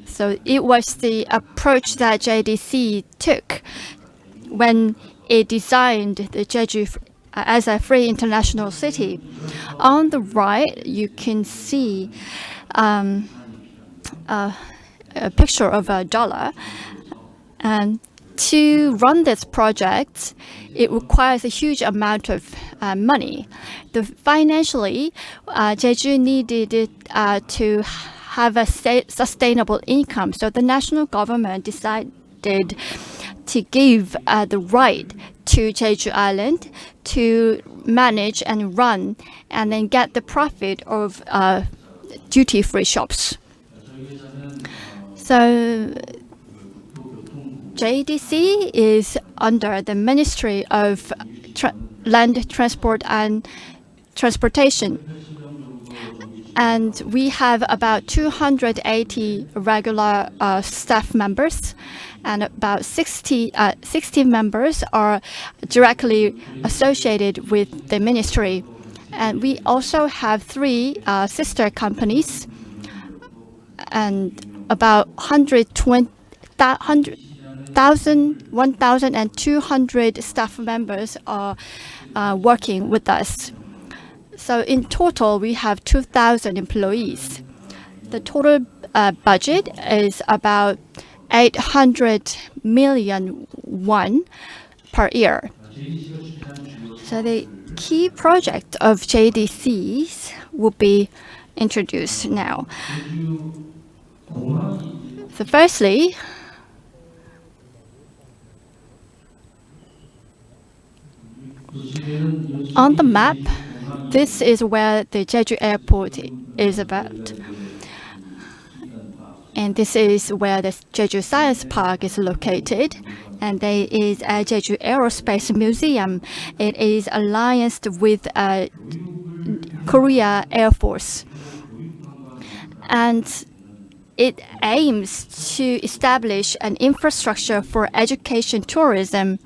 So it was the approach that JDC took when it designed the Jeju as a free international city. On the right, you can see a picture of a dollar. And to run this project, it requires a huge amount of money. Financially, Jeju needed to have a sustainable income. So the national government decided to give the right to Jeju Island to manage and run and then get the profit of duty-free shops. So JEDC is under the Ministry of Land Transport and Transportation. And we have about 280 regular staff members, and about 60 members are directly associated with the ministry. And we also have 3 sister companies, and about 1,200 staff members are working with us. So in total, we have 2,000 employees. The total budget is about 800 million won per year. So the key project of JDCs will be introduced now. So firstly, on the map, this is where the Jeju Airport is about. And this is where the Jeju Science Park is located. And there is a Jeju Aerospace Museum. It is allianced with Korea Air Force. And it aims to establish an infrastructure for education tourism.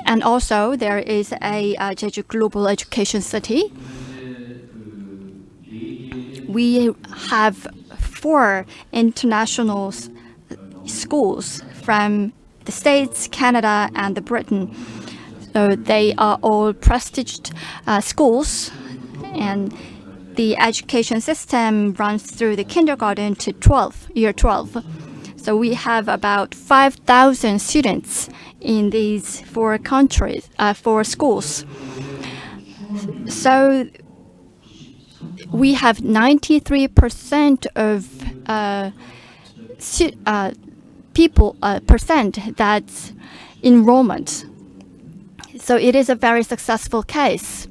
And also there is a Jeju Global Education City. We have 4 international schools from the States, Canada, and Britain. So they are all prestiged schools, and the education system runs through the kindergarten to year 12. So we have about 5,000 students in these 4 schools. So we have 93% of percent that's enrollment. So it is a very successful case.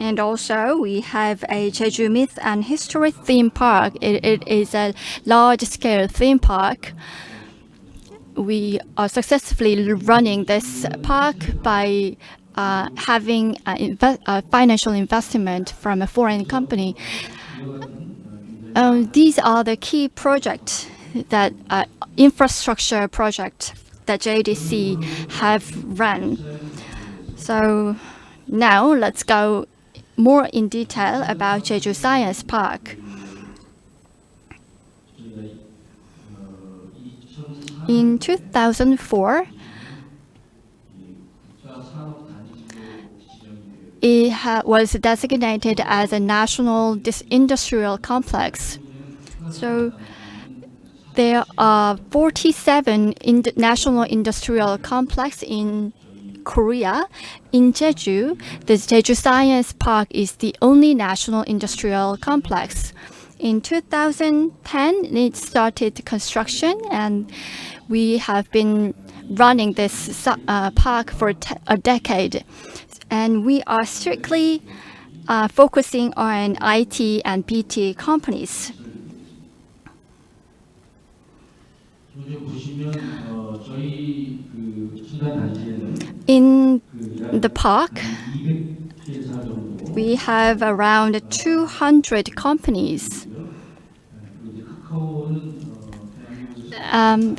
And also, we have a Jeju Myth and History theme park. It is a large-scale theme park. We are successfully running this park by having a financial investment from a foreign company. These are the key projects that infrastructure projects that JDC have run. So now let's go more in detail about Jeju Science Park. In 2004, it was designated as a national industrial complex. So there are 47 national industrial complexes in Korea. In Jeju, the Jeju Science Park is the only national industrial complex. In 2010, it started construction, and we have been running this park for a decade. And we are strictly focusing on IT and BT companies. In the park, we have around 200 companies.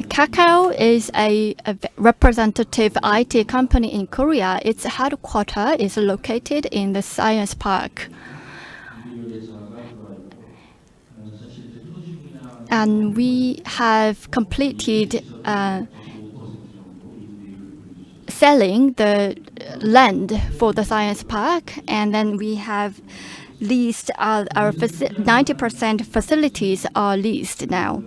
Kakao is a representative IT company in Korea. Its headquarters is located in the Science Park. And we have completed selling the land for the Science Park, and then we have leased our 90% facilities are leased now.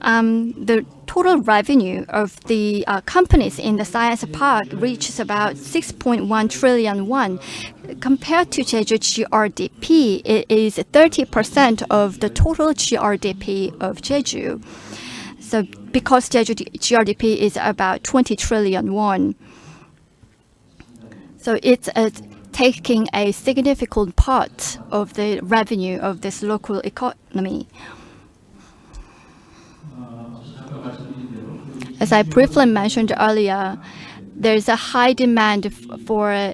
The total revenue of the companies in the Science Park reaches about 6.1 trillion won. Compared to Jeju GRDP, it is 30% of the total GRDP of Jeju. So because Jeju GRDP is about 20 trillion won. So it's taking a significant part of the revenue of this local economy. As I briefly mentioned earlier, there's a high demand for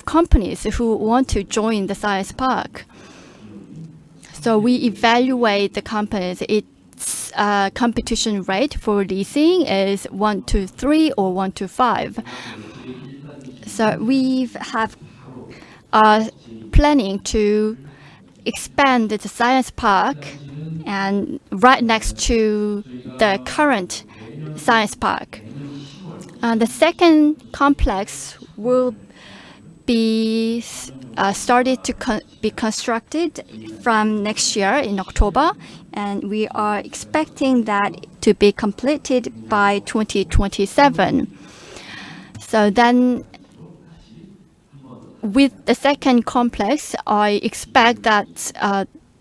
companies who want to join the science park. So we evaluate the companies. Its competition rate for leasing is 1 to 3 or 1 to 5. So we are planning to expand the science park and right next to the current science park. The second complex will be started to be constructed from next year in October, and we are expecting that to be completed by 2027. So then, with the second complex, I expect that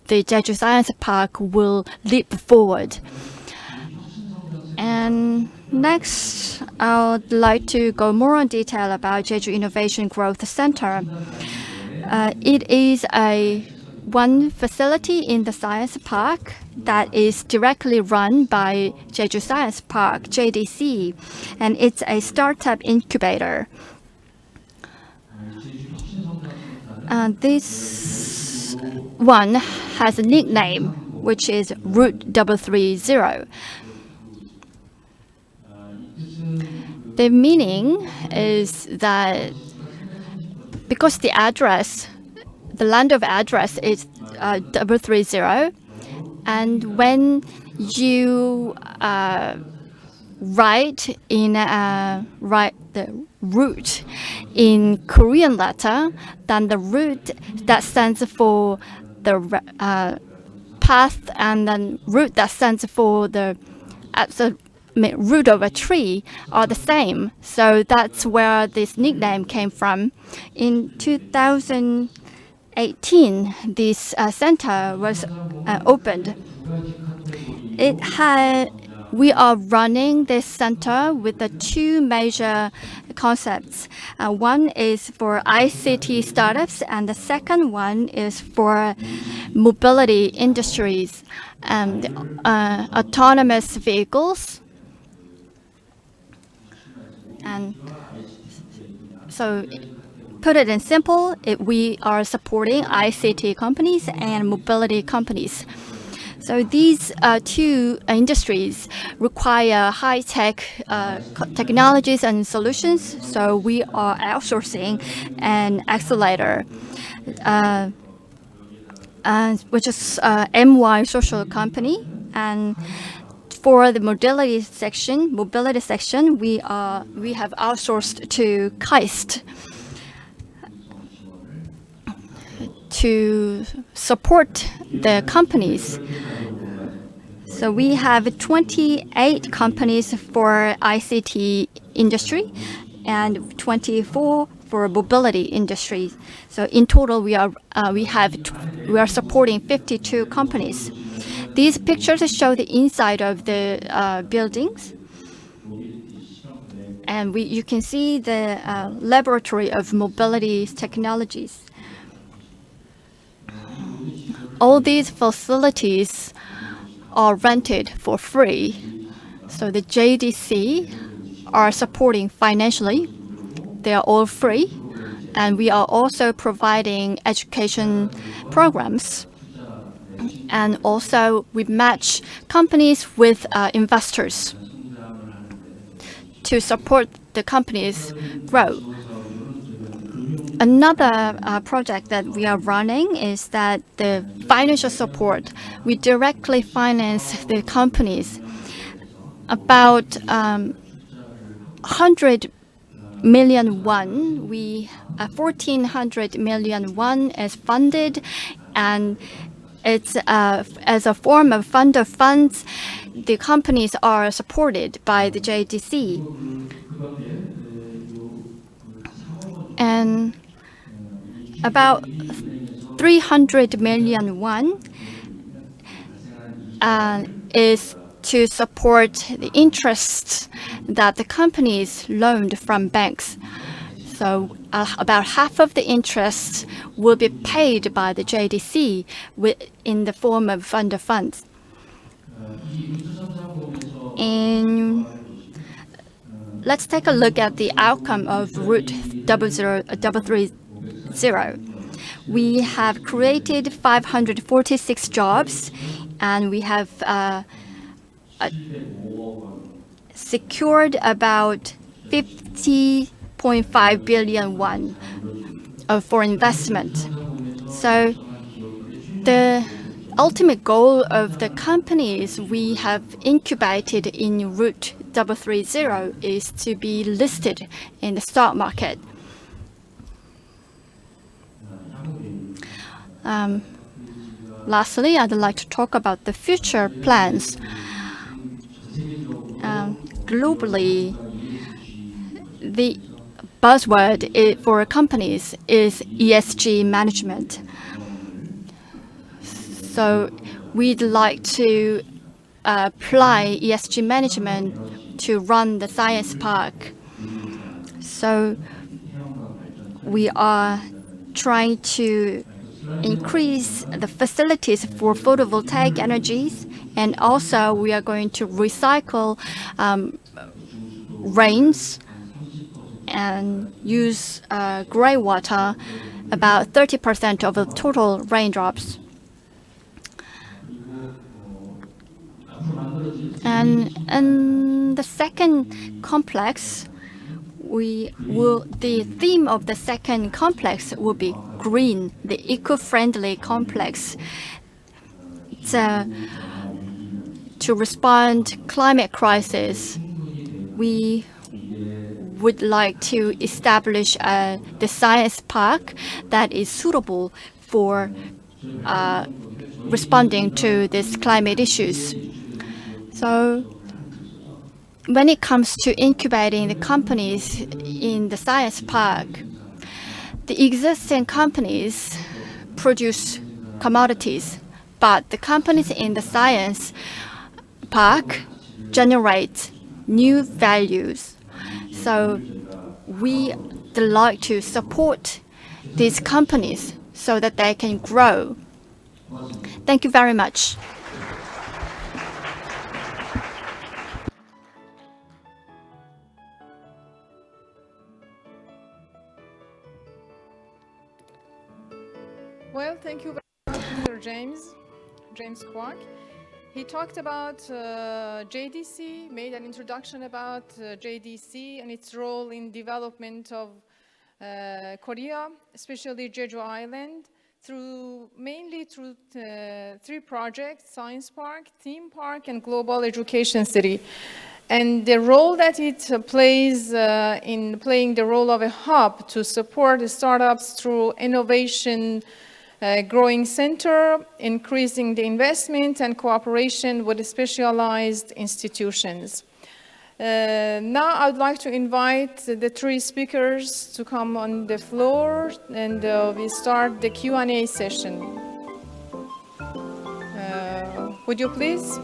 the Jeju Science Park will leap forward. And next, I would like to go more in detail about Jeju Innovation Growth Center. It is one facility in the science park that is directly run by Jeju Science Park, JDC, and it's a startup incubator. This one has a nickname, which is Route 330. The meaning is that because the land of address is 330, and when you write the route in Korean letter, then the route that stands for the path, and then route that stands for the root of a tree are the same. So that's where this nickname came from. In 2018, this center was opened. We are running this center with the two major concepts. One is for ICT startups, and the second one is for mobility industries and autonomous vehicles. And so, put it in simple, we are supporting ICT companies and mobility companies. So these two industries require high-tech technologies and solutions. So we are outsourcing an accelerator, which is MY Social Company. And for the mobility section, we have outsourced to KAIST to support the companies. So we have 28 companies for ICT industry and 24 for mobility industry. So in total, we are supporting 52 companies. These pictures show the inside of the buildings, and you can see the laboratory of mobility technologies. All these facilities are rented for free. So the JDC are supporting financially. They are all free. And we are also providing education programs. And also we match companies with investors to support the companies grow. Another project that we are running is that the financial support. We directly finance the companies. About 100 million won. 1,400 million won is funded, and it's as a form of fund of funds. The companies are supported by the JDC. And about 300 million won is to support the interests that the companies loaned from banks. So about half of the interest will be paid by the JDC in the form of fund of funds. And let's take a look at the outcome of Route 330. We have created 546 jobs, and we have secured about 50.5 billion won for investment. So the ultimate goal of the companies we have incubated in Route 330 is to be listed in the stock market. Lastly, I'd like to talk about the future plans. Globally, the buzzword for companies is ESG management. So we'd like to apply ESG management to run the science park. So we are trying to increase the facilities for photovoltaic energies, and also we are going to recycle rains and use gray water, about 30% of the total raindrops. And the second complex, the theme of the second complex will be green, the eco-friendly complex. To respond to climate crisis, we would like to establish the science park that is suitable for responding to these climate issues. So when it comes to incubating the companies in the science park, the existing companies produce commodities, but the companies in the science park generate new values. So we would like to support these companies so that they can grow. Thank you very much. Well, thank you very much, Mr. James Kwok. He talked about JDC, made an introduction about JDC and its role in development of Korea, especially Jeju Island, mainly through three projects: Science Park, Theme Park, and Global Education City. And the role that it plays in playing the role of a hub to support the startups through innovation, growing center, increasing the investment and cooperation with specialized institutions. Now I would like to invite the three speakers to come on the floor, and we start the Q&A session. Would you please?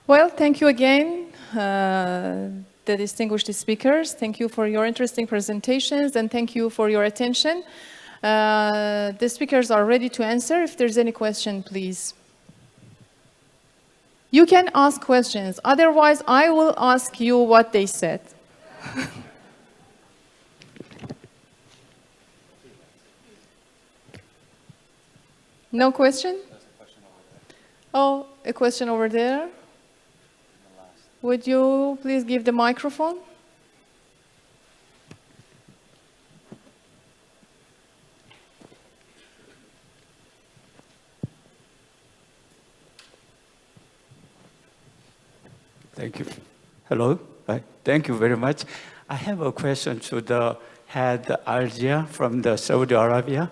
Well, thank you again, the distinguished speakers. Thank you for your interesting presentations, and thank you for your attention. The speakers are ready to answer. If there's any question, please. You can ask questions. Otherwise, I will ask you what they said. No question? Oh, a question over there. Would you please give the microphone? Thank you. Hello. Thank you very much. I have a question to the head Algia from the Saudi Arabia.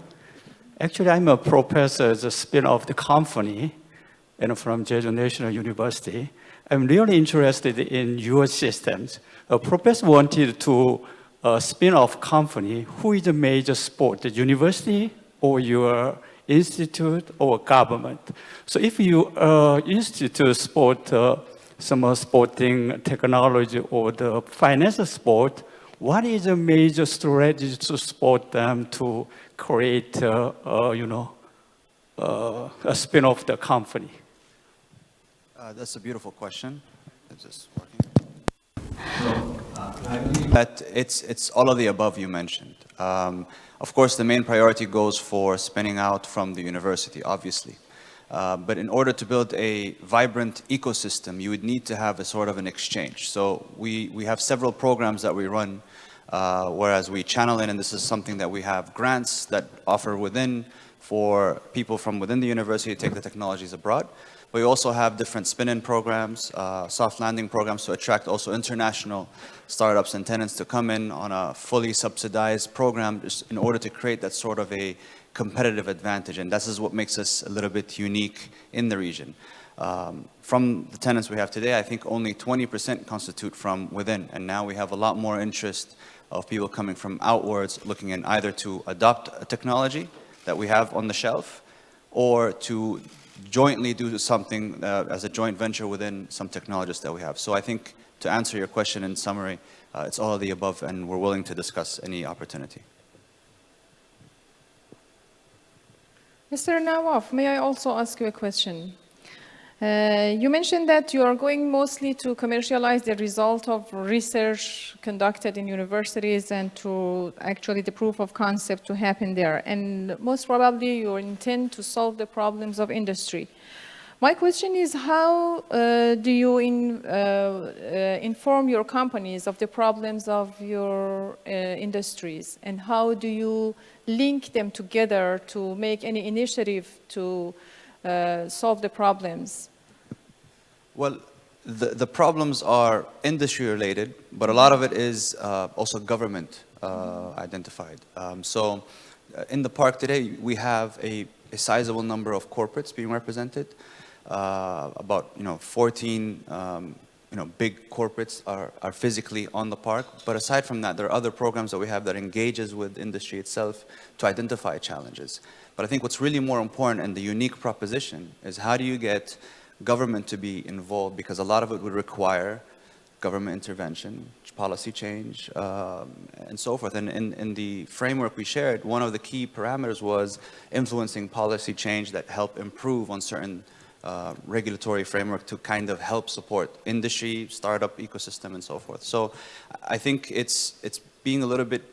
Actually, I'm a professor as a spin-off the company, from JEJU National University. I'm really interested in your systems. A professor wanted to spin-off company, who is a major sport, the university or your institute or government? So if you institute support some sporting technology or the financial sport, what is a major strategy to support them to create, a spin-off the company? That's a beautiful question. Is this working? I believe that it's all of the above you mentioned. Of course, the main priority goes for spinning out from the university, obviously. But in order to build a vibrant ecosystem, you would need to have a sort of an exchange. So we have several programs that we run, whereas we channel in, and this is something that we have grants that offer within for people from within the university to take the technologies abroad. We also have different spin-in programs, soft landing programs to attract also international startups and tenants to come in on a fully subsidized program just in order to create that sort of a competitive advantage. And this is what makes us a little bit unique in the region. From the tenants we have today, I think only 20% constitute from within. And now we have a lot more interest of people coming from outwards, looking in either to adopt a technology that we have on the shelf or to jointly do something as a joint venture within some technologists that we have. So I think to answer your question in summary, it's all of the above, and we're willing to discuss any opportunity. Mr. Nawaf, may I also ask you a question? You mentioned that you are going mostly to commercialize the result of research conducted in universities and to actually the proof of concept to happen there. And most probably you intend to solve the problems of industry. My question is, how do you inform your companies of the problems of your industries? And how do you link them together to make any initiative to solve the problems? Well, the problems are industry related, but a lot of it is also government identified. So in the park today, we have a sizable number of corporates being represented. About 14 big corporates are physically on the park. But aside from that, there are other programs that we have that engages with industry itself to identify challenges. But I think what's really more important and the unique proposition is how do you get government to be involved, because a lot of it would require government intervention, policy change, and so forth. And in the framework we shared, one of the key parameters was influencing policy change that help improve on certain regulatory framework to kind of help support industry, startup ecosystem, and so forth. So I think it's being a little bit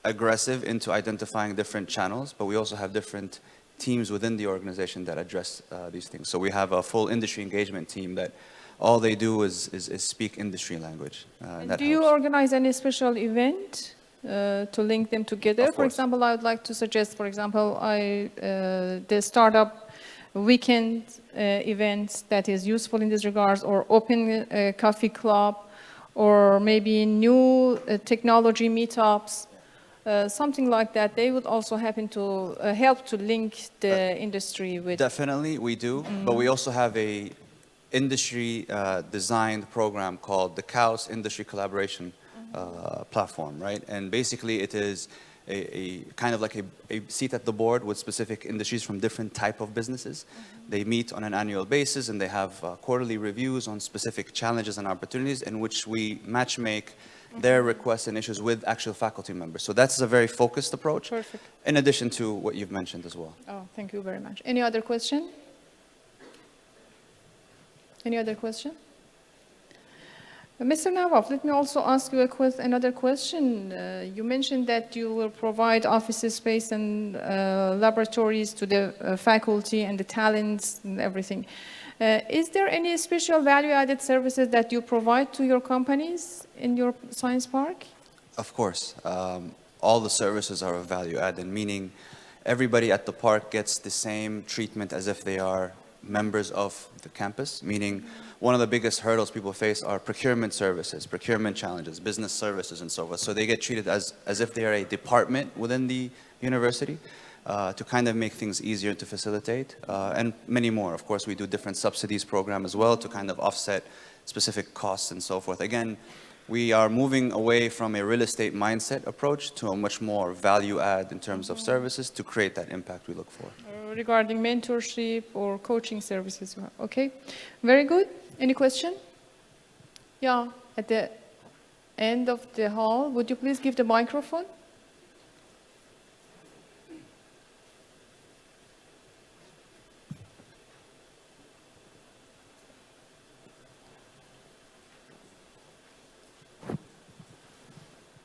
aggressive into identifying different channels, but we also have different teams within the organization that address these things. So we have a full industry engagement team that all they do is speak industry language. And do you organize any special event to link them together? For example, I would like to suggest, for example, the startup weekend events that is useful in this regards, or open coffee club, or maybe new technology meetups. Something like that, they would also happen to help to link the industry with... Definitely, we do. But we also have a industry designed program called the CAUS Industry Collaboration Platform, right? And basically it is a kind of like a seat at the board with specific industries from different type of businesses. They meet on an annual basis and they have quarterly reviews on specific challenges and opportunities in which we matchmake their requests and issues with actual faculty members. So that's a very focused approach. Perfect. In addition to what you've mentioned as well. Oh, thank you very much. Any other question? Any other question? Mr. Nawaf, let me also ask you another question. You mentioned that you will provide office space and laboratories to the faculty and the talents and everything. Is there any special value-added services that you provide to your companies in your science park? Of course. All the services are of value-added, meaning everybody at the park gets the same treatment as if they are members of the campus, meaning one of the biggest hurdles people face are procurement services, procurement challenges, business services, and so forth. So they get treated as if they are a department within the university. To kind of make things easier to facilitate, and many more. Of course, we do different subsidies program as well to kind of offset specific costs and so forth. Again, We are moving away from a real estate mindset approach to a much more value add in terms of services to create that impact we look for. Regarding mentorship or coaching services you have. Okay, very good. Any question? Yeah, at the end of the hall, would you please give the microphone?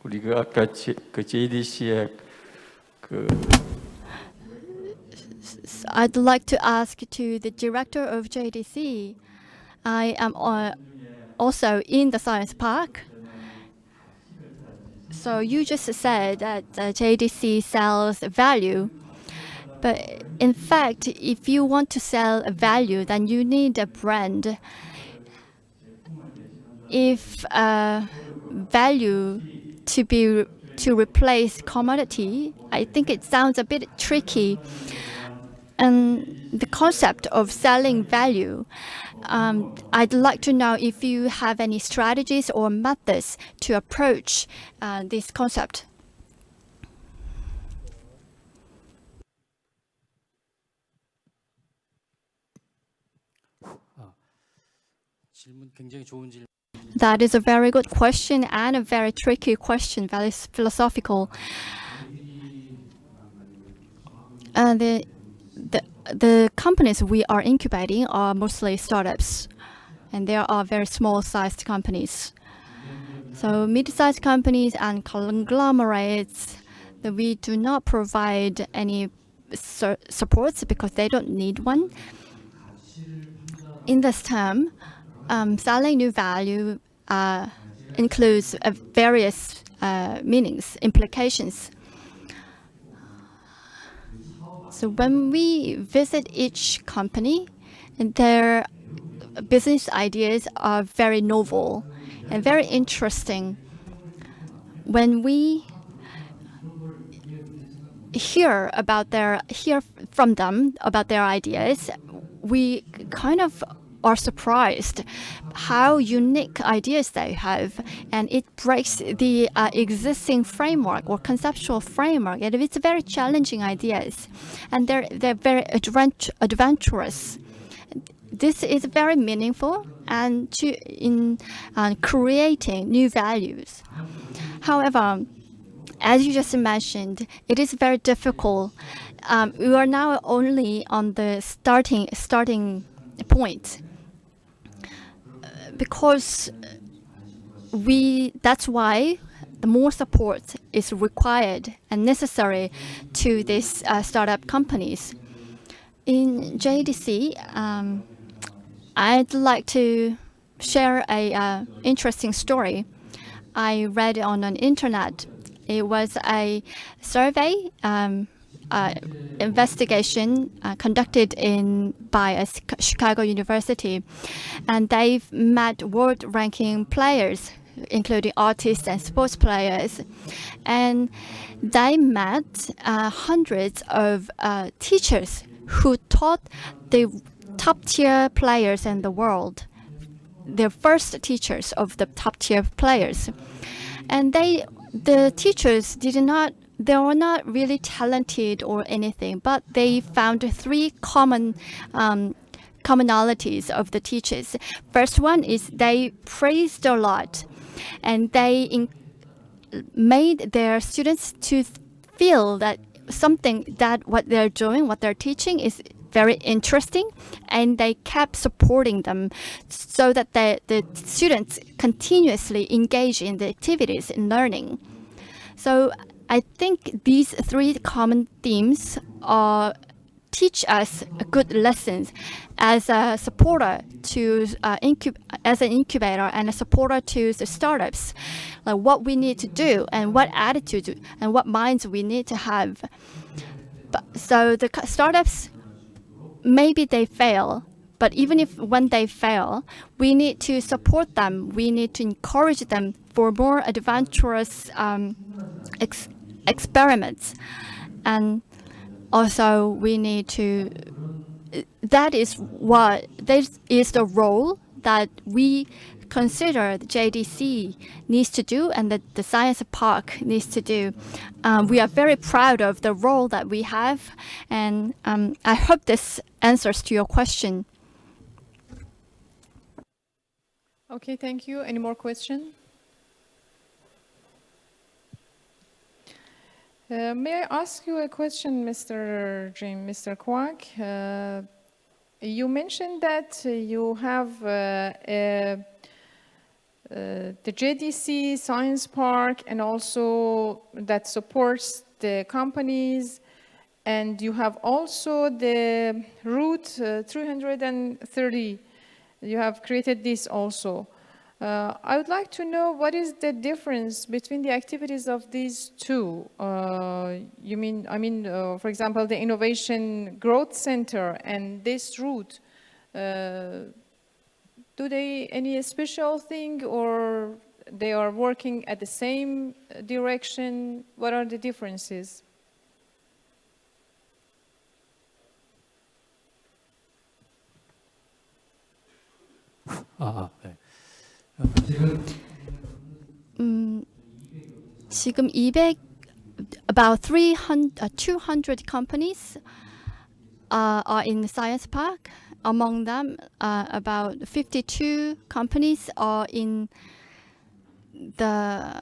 우리가 아까 JDC의 I'd like to ask to the director of JDC. I am also in the science park. So you just said that JDC sells value. But in fact, if you want to sell a value, then you need a brand. If value to replace commodity, I think it sounds a bit tricky. And the concept of selling value, I'd like to know if you have any strategies or methods to approach this concept. That is a very good question and a very tricky question, very philosophical. The companies we are incubating are mostly startups, and there are very small-sized companies. So mid-sized companies and conglomerates, we do not provide any supports because they don't need one. In this term, selling new value includes various meanings, implications. So when we visit each company, their business ideas are very novel and very interesting. When we hear from them about their ideas, we kind of are surprised how unique ideas they have, and it breaks the existing framework or conceptual framework, and it's very challenging ideas, and they're very adventurous. This is very meaningful and in creating new values. However, as you just mentioned, it is very difficult. We are now only on the starting point. Because that's why the more support is required and necessary to these startup companies. In JDC, I'd like to share a interesting story I read on an internet. It was a survey investigation conducted by a Chicago University, and they've met world-ranking players, including artists and sports players, and they met hundreds of teachers who taught the top-tier players in the world, the first teachers of the top-tier players, and the teachers they were not really talented or anything, but they found three commonalities of the teachers. First one is they praised a lot, and they made their students to feel that what they're doing, what they're teaching is very interesting, and they kept supporting them so that the students continuously engage in the activities in learning. So I think these three common themes teach us good lessons as a supporter to as an incubator and a supporter to the startups, like what we need to do and what attitude and what minds we need to have. So the startups, maybe they fail, but even when they fail, we need to support them. We need to encourage them for more adventurous experiments, and also we need to. That is the role that we consider the JDC needs to do and that the Science Park needs to do. We are very proud of the role that we have, and I hope this answers to your question. Okay, thank you. Any more questions? May I ask you a question, Mr. Kwak? You mentioned that you have the JDC Science Park and also that supports the companies, and you have also the Route 330. You have created this also. I would like to know what is the difference between the activities of these two. For example, the Innovation Growth Center and this route. Do they any special thing, or they are working at the same direction? What are the differences? 네. 지금 about 200 companies are in the Science Park. Among them, about 52 companies are in the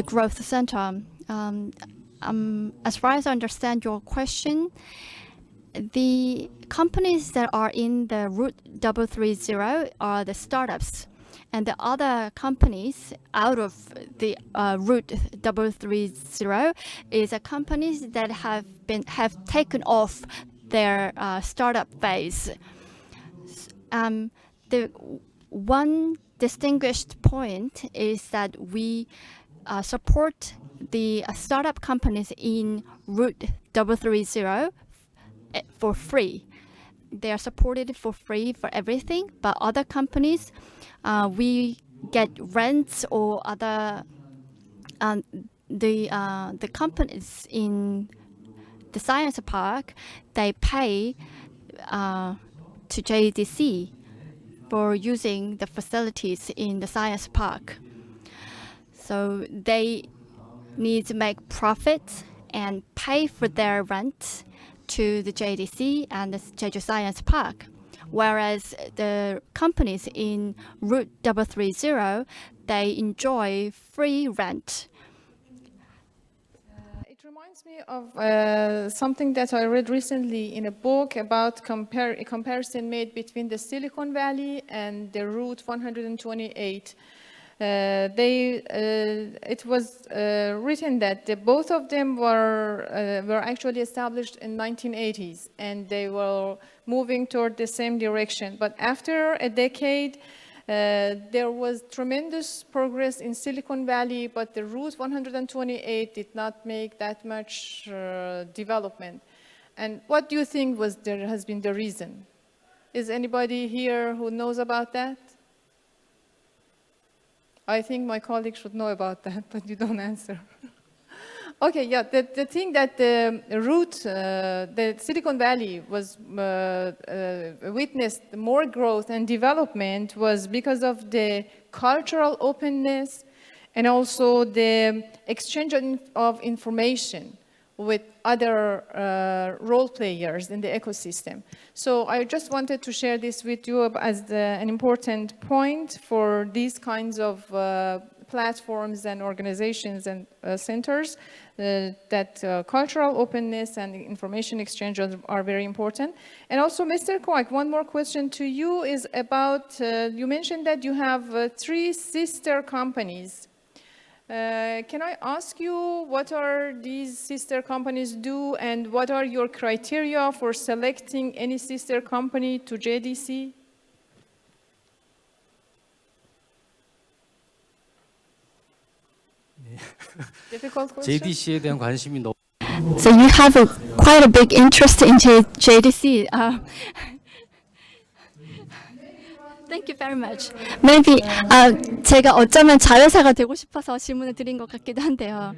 growth center. As far as I understand your question, the companies that are in the Route 330 are the startups, and the other companies out of the Route 330 is companies that have taken off their startup phase. The one distinguished point is that we support the startup companies in Route 330 for free. They are supported for free for everything, but other companies, we get rents or other. The companies in the Science Park, they pay to JDC for using the facilities in the Science Park. So they need to make profit and pay for their rent to the JDC and the JEJU Science Park. Whereas the companies in Route 330, they enjoy free rent. It reminds me of something that I read recently in a book about a comparison made between the Silicon Valley and the Route 128. It was written that both of them were actually established in 1980s, and they were moving toward the same direction. But after a decade, there was tremendous progress in Silicon Valley, but the Route 128 did not make that much development. And what do you think has been the reason? Is anybody here who knows about that? I think my colleagues should know about that, but you don't answer. Okay, yeah, the thing that the route, the Silicon Valley was witnessed more growth and development was because of the cultural openness and also the exchange of information with other role players in the ecosystem. So I just wanted to share this with you as an important point for these kinds of platforms and organizations and centers, that cultural openness and information exchange are very important. And also, Mr. Kwak, one more question to you is about, you mentioned that you have 3 sister companies. Can I ask you what are these sister companies do, and what are your criteria for selecting any sister company to JDC? Difficult question? JDC에 대한 관심이 너무. So you have quite a big interest in JDC. Thank you very much. Maybe 제가 어쩌면 자회사가 되고 싶어서 질문을 드린 것 같기도 한데요.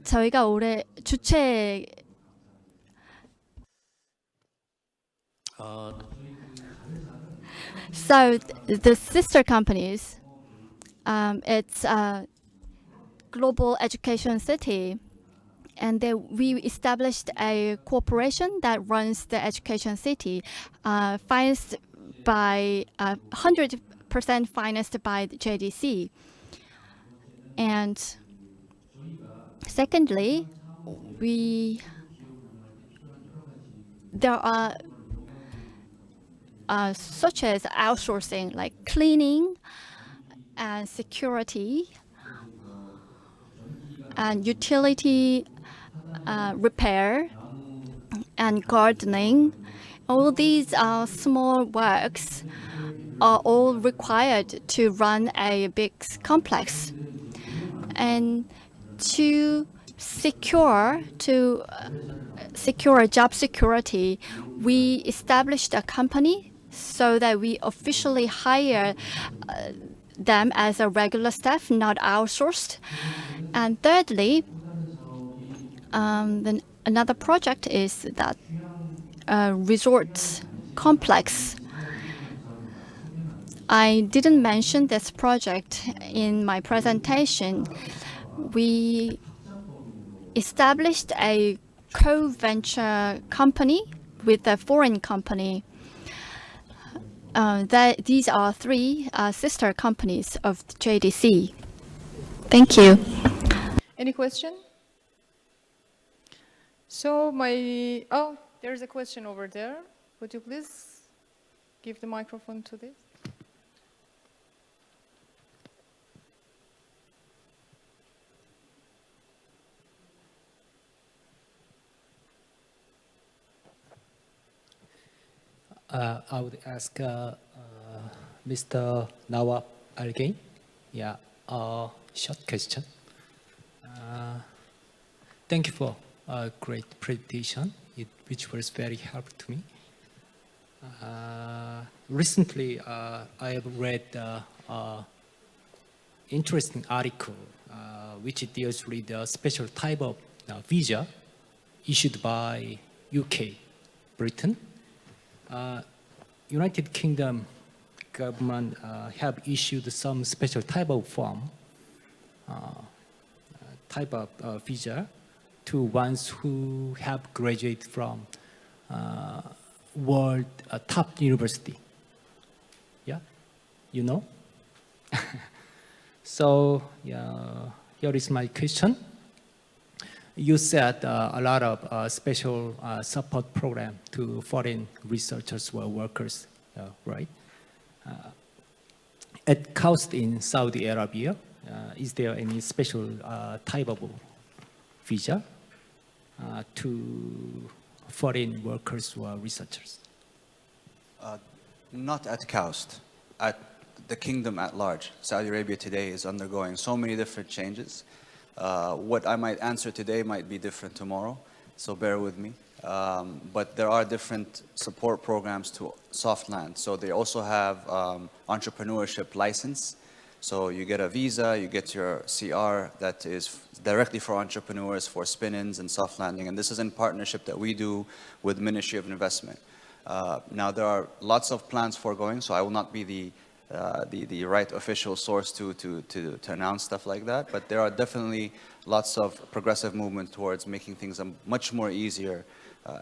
저희가 올해 주최 So the sister companies, it's a global education city, and we established a corporation that runs the education city, financed by 100% financed by the JDC. And secondly, there are such as outsourcing, like cleaning and security and utility repair and gardening. All these small works are all required to run a big complex. And to secure job security, we established a company so that we officially hire them as a regular staff, not outsourced. And thirdly, then another project is that resort complex. I didn't mention this project in my presentation. We established a co-venture company with a foreign company. These are three sister companies of JDC. Thank you. Any question? So there's a question over there. Would you please give the microphone to this? I would ask Mr. Nawab again. Yeah, short question. Thank you for a great presentation, which was very helpful to me. Recently, I have read an interesting article which deals with a special type of visa issued by UK, Britain. United Kingdom government have issued some special type of form, type of visa to ones who have graduated from world top university. Yeah, you know. So here is my question. You said a lot of special support program to foreign researchers or workers, right? At cost in Saudi Arabia, is there any special type of visa to foreign workers or researchers? Not at KAUST, at the kingdom at large. Saudi Arabia today is undergoing so many different changes. What I might answer today might be different tomorrow, so bear with me. But there are different support programs to soft land. So they also have entrepreneurship license. So you get a visa, you get your CR that is directly for entrepreneurs for spin-ins and soft landing. And this is in partnership that we do with Ministry of Investment. Now there are lots of plans foregoing, so I will not be the right official source to announce stuff like that. But there are definitely lots of progressive movement towards making things much more easier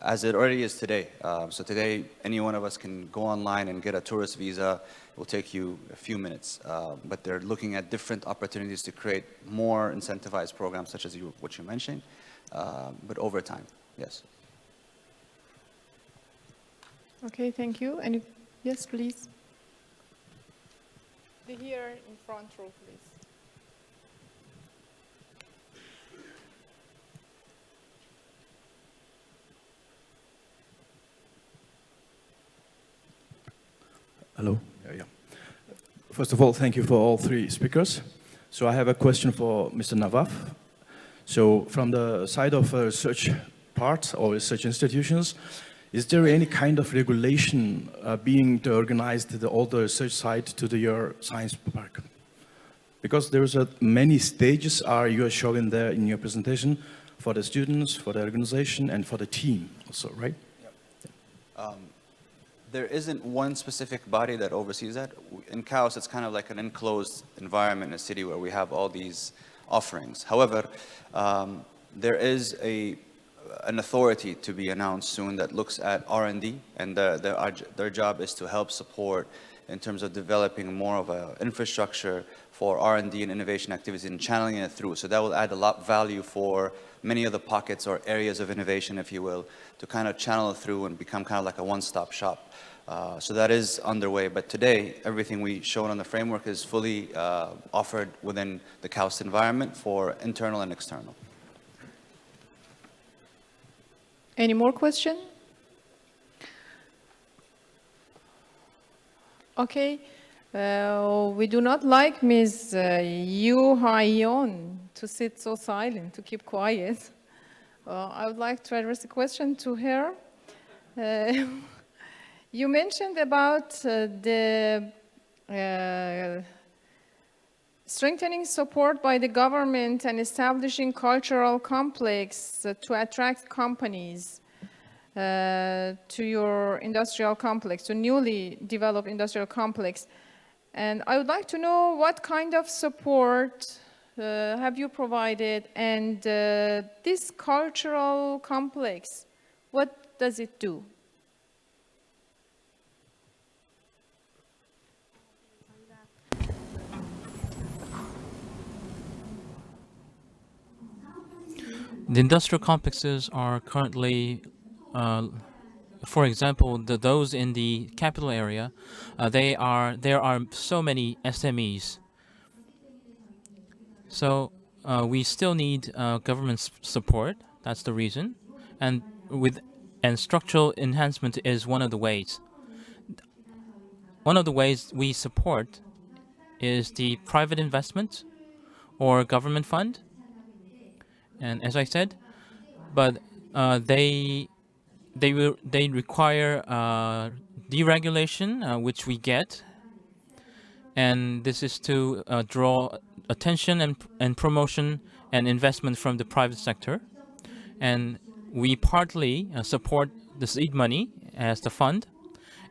as it already is today. So today, any one of us can go online and get a tourist visa. It will take you a few minutes. But they're looking at different opportunities to create more incentivized programs, such as what you mentioned, but over time, yes. Okay, thank you. And yes, please. Here in front row, please. Hello. Yeah. First of all, thank you for all three speakers. So I have a question for Mr. Nawaf. So from the side of research part or research institutions, is there any kind of regulation being organized all the research side to your science park? Because there's many stages you are showing there in your presentation for the students, for the organization, and for the team also, right? Yep. there isn't one specific body that oversees that. In KAUST, it's kind of like an enclosed environment in a city where we have all these offerings. However, there is an authority to be announced soon that looks at R&D, and their job is to help support in terms of developing more of an infrastructure for R&D and innovation activities and channeling it through. So that will add a lot of value for many of the pockets or areas of innovation, if you will, to kind of channel it through and become kind of like a one-stop shop. So that is underway, but today, everything we showed on the framework is fully offered within the KAUST environment for internal and external. Any more questions? Okay. We do not like Ms. Yoo Ha-yeon to sit so silent, to keep quiet. I would like to address a question to her. You mentioned about the strengthening support by the government and establishing cultural complex to attract companies to your industrial complex, to newly developed industrial complex. And I would like to know what kind of support have you provided, and this cultural complex, what does it do? The industrial complexes are currently, for example, those in the capital area. There are so many SMEs. So we still need government support. That's the reason, and structural enhancement is one of the ways. One of the ways we support is the private investment or government fund. And as I said, but they require deregulation, which we get, and this is to draw attention and promotion and investment from the private sector, and we partly support the seed money as the fund,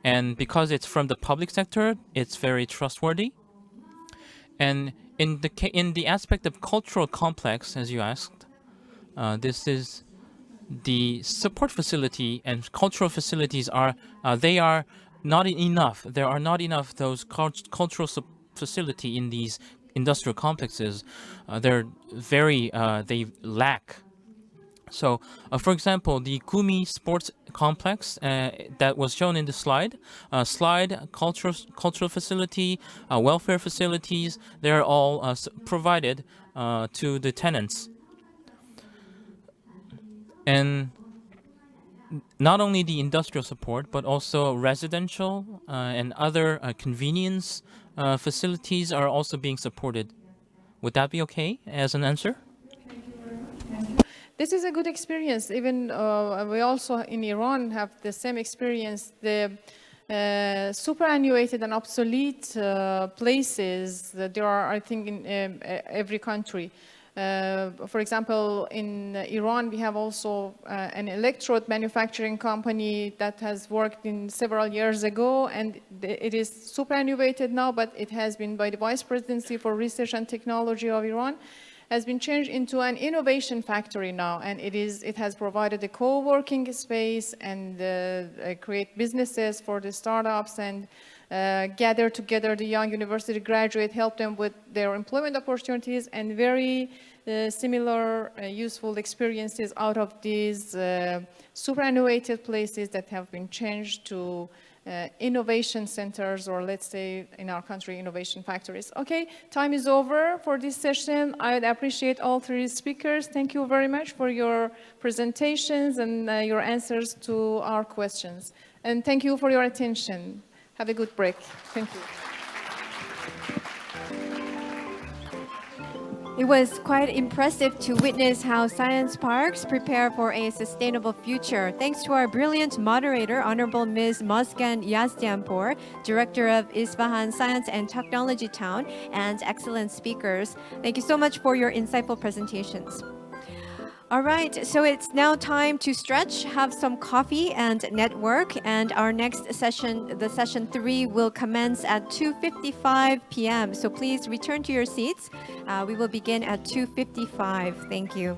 and because it's from the public sector, it's very trustworthy. And in the aspect of cultural complex, as you asked. This is the support facility, and cultural facilities are they are not enough. There are not enough those cultural facility in these industrial complexes. They're very they lack. So, for example, the Gumi Sports Complex that was shown in the slide, cultural facility, welfare facilities, they're all provided to the tenants. And not only the industrial support, but also residential and other convenience facilities are also being supported. Would that be okay as an answer? This is a good experience. Even we also in Iran have the same experience. The superannuated and obsolete places that there are, I think, in every country. For example, in Iran, we have also an electrode manufacturing company that has worked in several years ago, and it is superannuated now, but it has been by the Vice Presidency for Research and Technology of Iran, has been changed into an innovation factory now, and it has provided a co-working space and create businesses for the startups and gather together the young university graduate, help them with their employment opportunities, and very similar useful experiences out of these superannuated places that have been changed to innovation centers, or let's say in our country, innovation factories. Okay, time is over for this session. I would appreciate all three speakers. Thank you very much for your presentations and your answers to our questions. And thank you for your attention. Have a good break. Thank you. It was quite impressive to witness how science parks prepare for a sustainable future. Thanks to our brilliant moderator, Honorable Ms. Mosgan Yazdianpour, Director of Isfahan Science and Technology Town, and excellent speakers. Thank you so much for your insightful presentations. All right, so it's now time to stretch, have some coffee, and network. And our next session, the session 3, will commence at 2:55 p.m. So please return to your seats. We will begin at 2:55. Thank you.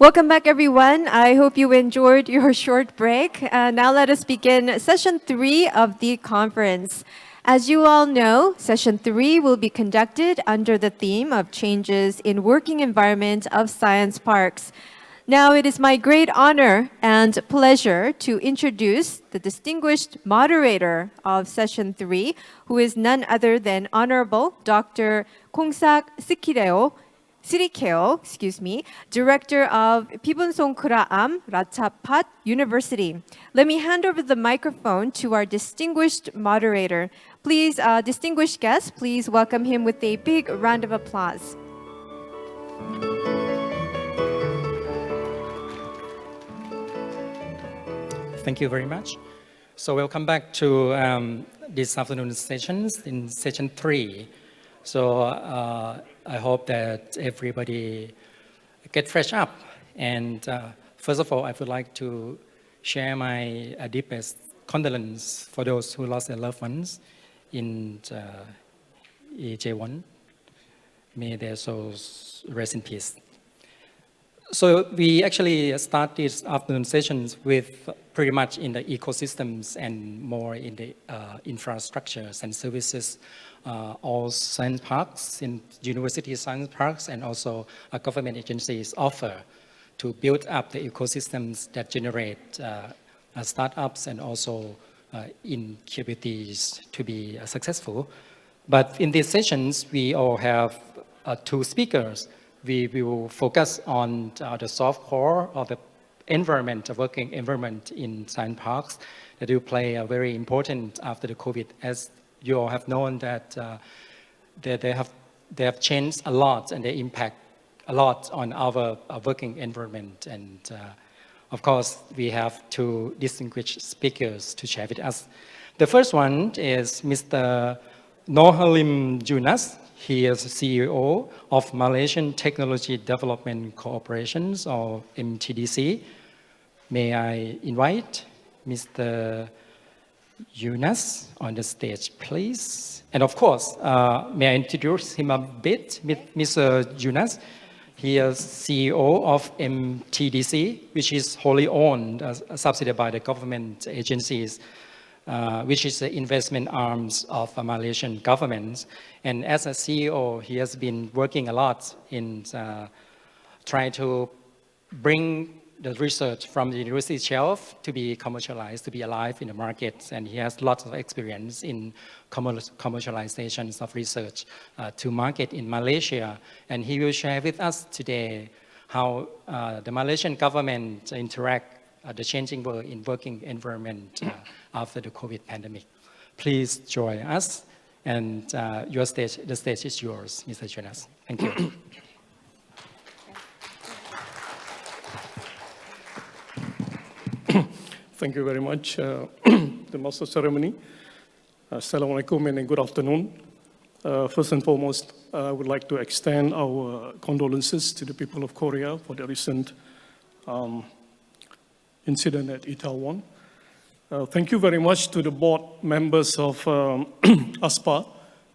Welcome back, everyone. I hope you enjoyed your short break. Now let us begin session 3 of the conference. As you all know, session 3 will be conducted under the theme of changes in working environment of science parks. Now it is my great honor and pleasure to introduce the distinguished moderator of session 3, who is none other than Honorable Dr. Kongsak Sirikeo, Director of Pibunson-Kuraam Ratchapat University. Let me hand over the microphone to our distinguished moderator. Please, distinguished guests, please welcome him with a big round of applause. Thank you very much. So welcome back to this afternoon's sessions in session 3. So I hope that everybody get fresh up. And first of all, I would like to share my deepest condolence for those who lost their loved ones in Itaewon. May their souls rest in peace. So we actually start these afternoon sessions with pretty much in the ecosystems and more in the infrastructures and services. All science parks, in university science parks, and also government agencies offer to build up the ecosystems that generate startups and also incubators to be successful. But in these sessions, we all have 2 speakers. We will focus on the soft core of the environment, the working environment in science parks that will play a very important after the COVID. As you all have known that they have changed a lot and they impact a lot on our working environment. And of course, we have 2 distinguished speakers to share with us. The first one is Mr. Nohalim Junas. He is CEO of Malaysian Technology Development Corporations, or MTDC. May I invite Mr. Yunas on the stage, please? And of course, may I introduce him a bit? Mr. Yunas, he is CEO of MTDC, which is wholly owned, subsidized by the government agencies, which is the investment arms of the Malaysian government. And as a CEO, he has been working a lot in trying to bring the research from the university shelf to be commercialized, to be alive in the market. And he has lots of experience in commercializations of research to market in Malaysia. And he will share with us today how the Malaysian government interact the changing world in working environment after the COVID pandemic. Please join us, and the stage is yours, Mr. Jonas. Thank you. Thank you very much, the Master of Ceremony. Assalamu alaikum and good afternoon. First and foremost, I would like to extend our condolences to the people of Korea for the recent incident at Itaewon. Thank you very much to the board members of ASPA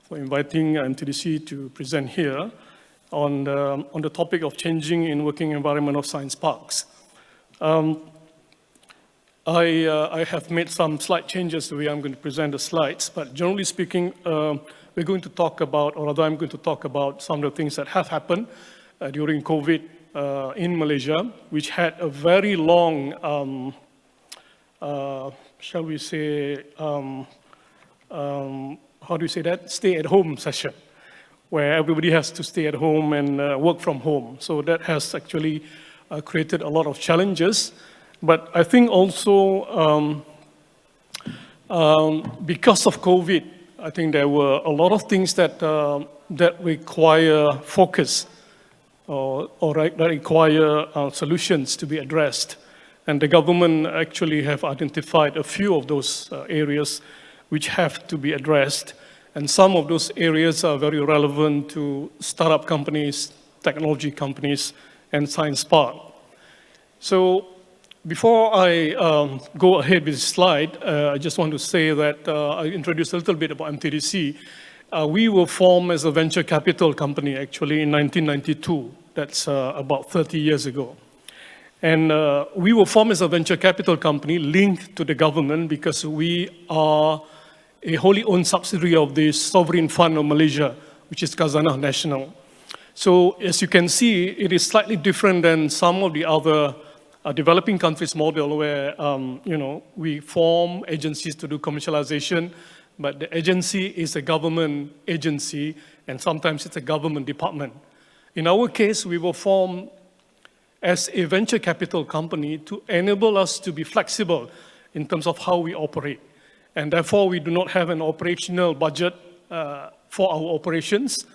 for inviting MTDC to present here on the topic of changing in working environment of science parks. I have made some slight changes to the way I'm going to present the slides, but generally speaking, we're going to talk about, or rather I'm going to talk about some of the things that have happened during COVID in Malaysia, which had a very long, shall we say, how do you say that? Stay at home session, where everybody has to stay at home and work from home. So that has actually created a lot of challenges. But I think also because of COVID, I think there were a lot of things that require focus or that require solutions to be addressed. And the government actually have identified a few of those areas which have to be addressed. And some of those areas are very relevant to startup companies, technology companies, and science park. So before I go ahead with the slide, I just want to say that I introduced a little bit about MTDC. We were formed as a venture capital company actually in 1992. That's about 30 years ago. And we were formed as a venture capital company linked to the government because we are a wholly owned subsidiary of the Sovereign Fund of Malaysia, which is Khazanah National. So as you can see, it is slightly different than some of the other developing countries model where we form agencies to do commercialization, but the agency is a government agency and sometimes it's a government department. In our case, we were formed as a venture capital company to enable us to be flexible in terms of how we operate. And therefore, we do not have an operational budget for our operations.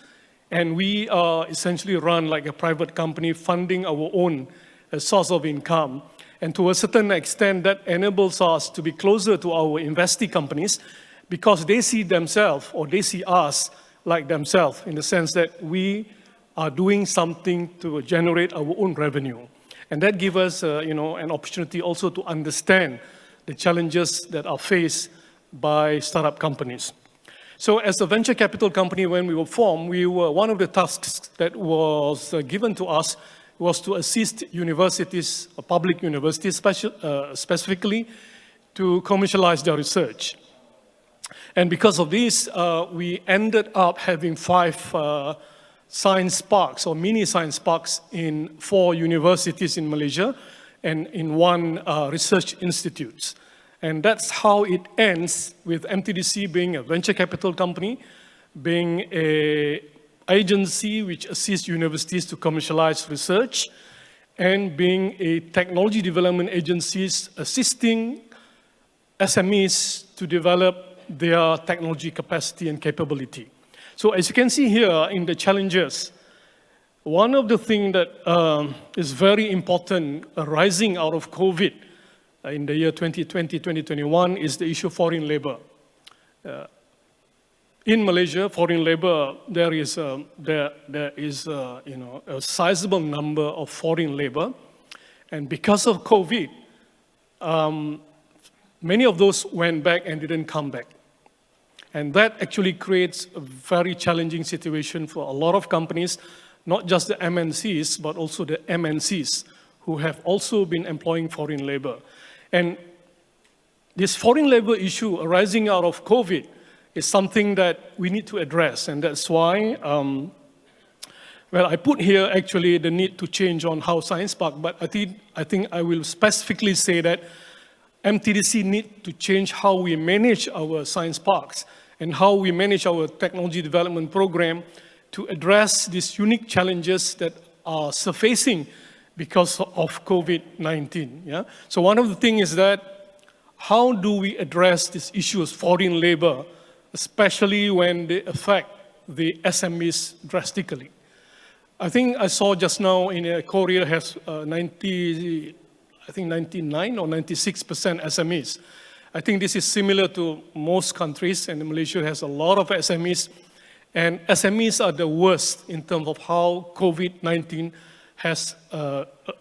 And we essentially run like a private company funding our own source of income. And to a certain extent, that enables us to be closer to our investee companies because they see themselves or they see us like themselves in the sense that we are doing something to generate our own revenue. And that gives us an opportunity also to understand the challenges that are faced by startup companies. So as a venture capital company, when we were formed, one of the tasks that was given to us was to assist universities, public universities specifically, to commercialize their research. And because of this, we ended up having 5 science parks or mini science parks in 4 universities in Malaysia and in 1 research institute. And that's how it ends with MTDC being a venture capital company, being an agency which assists universities to commercialize research, and being a technology development agency assisting SMEs to develop their technology capacity and capability. So as you can see here in the challenges, one of the things that is very important arising out of COVID in the year 2020, 2021 is the issue of foreign labor. In Malaysia, foreign labor, there is a sizable number of foreign labor. And because of COVID, many of those went back and didn't come back. And that actually creates a very challenging situation for a lot of companies, not just the MNCs, but also the MNCs, who have also been employing foreign labor. And this foreign labor issue arising out of COVID is something that we need to address. And that's why, I put here actually the need to change on how Science Park, but I think I will specifically say that MTDC need to change how we manage our science parks and how we manage our technology development program to address these unique challenges that are surfacing because of COVID-19. Yeah? So one of the things is that how do we address these issues, foreign labor, especially when they affect the SMEs drastically? I think I saw just now in Korea has 99 or 96% SMEs. I think this is similar to most countries, and Malaysia has a lot of SMEs. And SMEs are the worst in terms of how COVID-19 has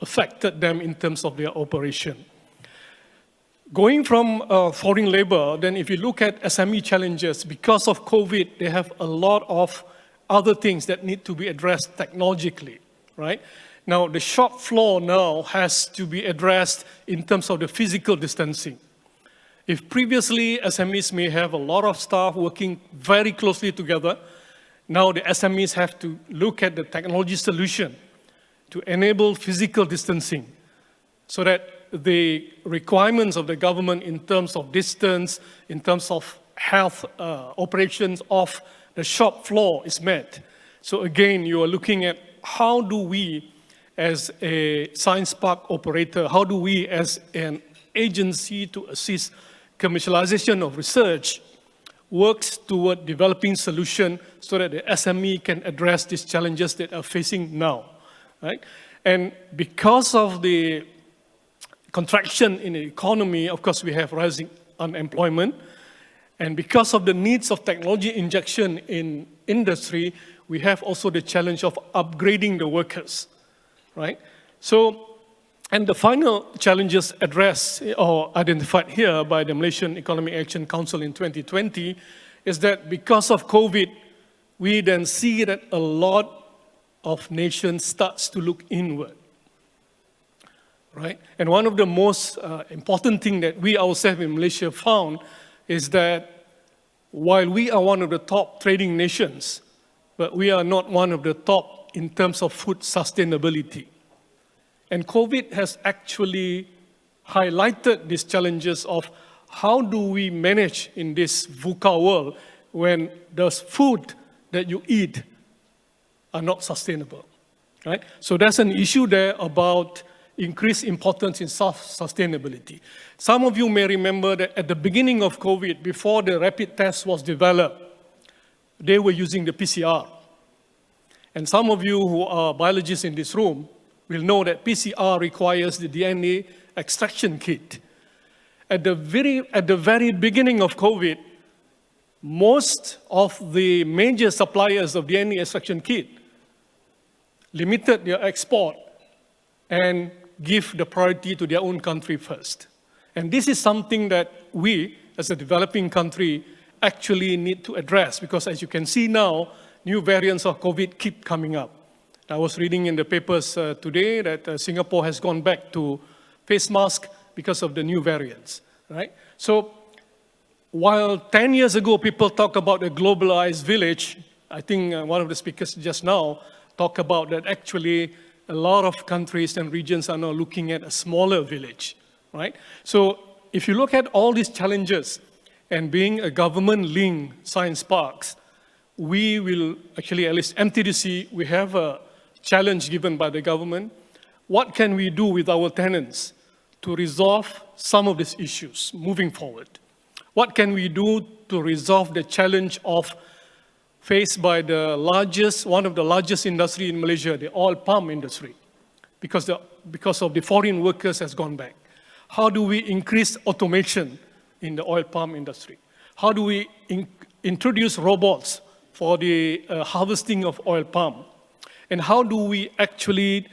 affected them in terms of their operation. Going from foreign labor, then if you look at SME challenges, because of COVID, they have a lot of other things that need to be addressed technologically, right? Now, the shop floor now has to be addressed in terms of the physical distancing. If previously SMEs may have a lot of staff working very closely together, now the SMEs have to look at the technology solution to enable physical distancing so that the requirements of the government in terms of distance, in terms of health operations of the shop floor is met. So again, you are looking at how do we as a science park operator, how do we as an agency to assist commercialization of research works toward developing solutions so that the SME can address these challenges that are facing now, right? And because of the contraction in the economy, of course, we have rising unemployment. And because of the needs of technology injection in industry, we have also the challenge of upgrading the workers, right? So, and the final challenges addressed or identified here by the Malaysian Economic Action Council in 2020 is that because of COVID, we then see that a lot of nations starts to look inward, right? And one of the most important thing that we ourselves in Malaysia found is that while we are one of the top trading nations, but we are not one of the top in terms of food sustainability. And COVID has actually highlighted these challenges of how do we manage in this VUCA world when the food that you eat are not sustainable, right? So there's an issue there about increased importance in sustainability. Some of you may remember that at the beginning of COVID, before the rapid test was developed, they were using the PCR. And some of you who are biologists in this room will know that PCR requires the DNA extraction kit. At the very beginning of COVID, most of the major suppliers of DNA extraction kit limited their export and give the priority to their own country first. And this is something that we, as a developing country, actually need to address because as you can see now, new variants of COVID keep coming up. I was reading in the papers today that Singapore has gone back to face mask because of the new variants, right? So while 10 years ago people talk about a globalized village, I think one of the speakers just now talked about that actually a lot of countries and regions are now looking at a smaller village, right? So if you look at all these challenges and being a government-linked science parks, we will actually, at least MTDC, we have a challenge given by the government. What can we do with our tenants to resolve some of these issues moving forward? What can we do to resolve the challenge of faced by the largest, one of the largest industry in Malaysia, the oil palm industry, because of the foreign workers has gone back. How do we increase automation in the oil palm industry? How do we introduce robots for the harvesting of oil palm? And how do we actually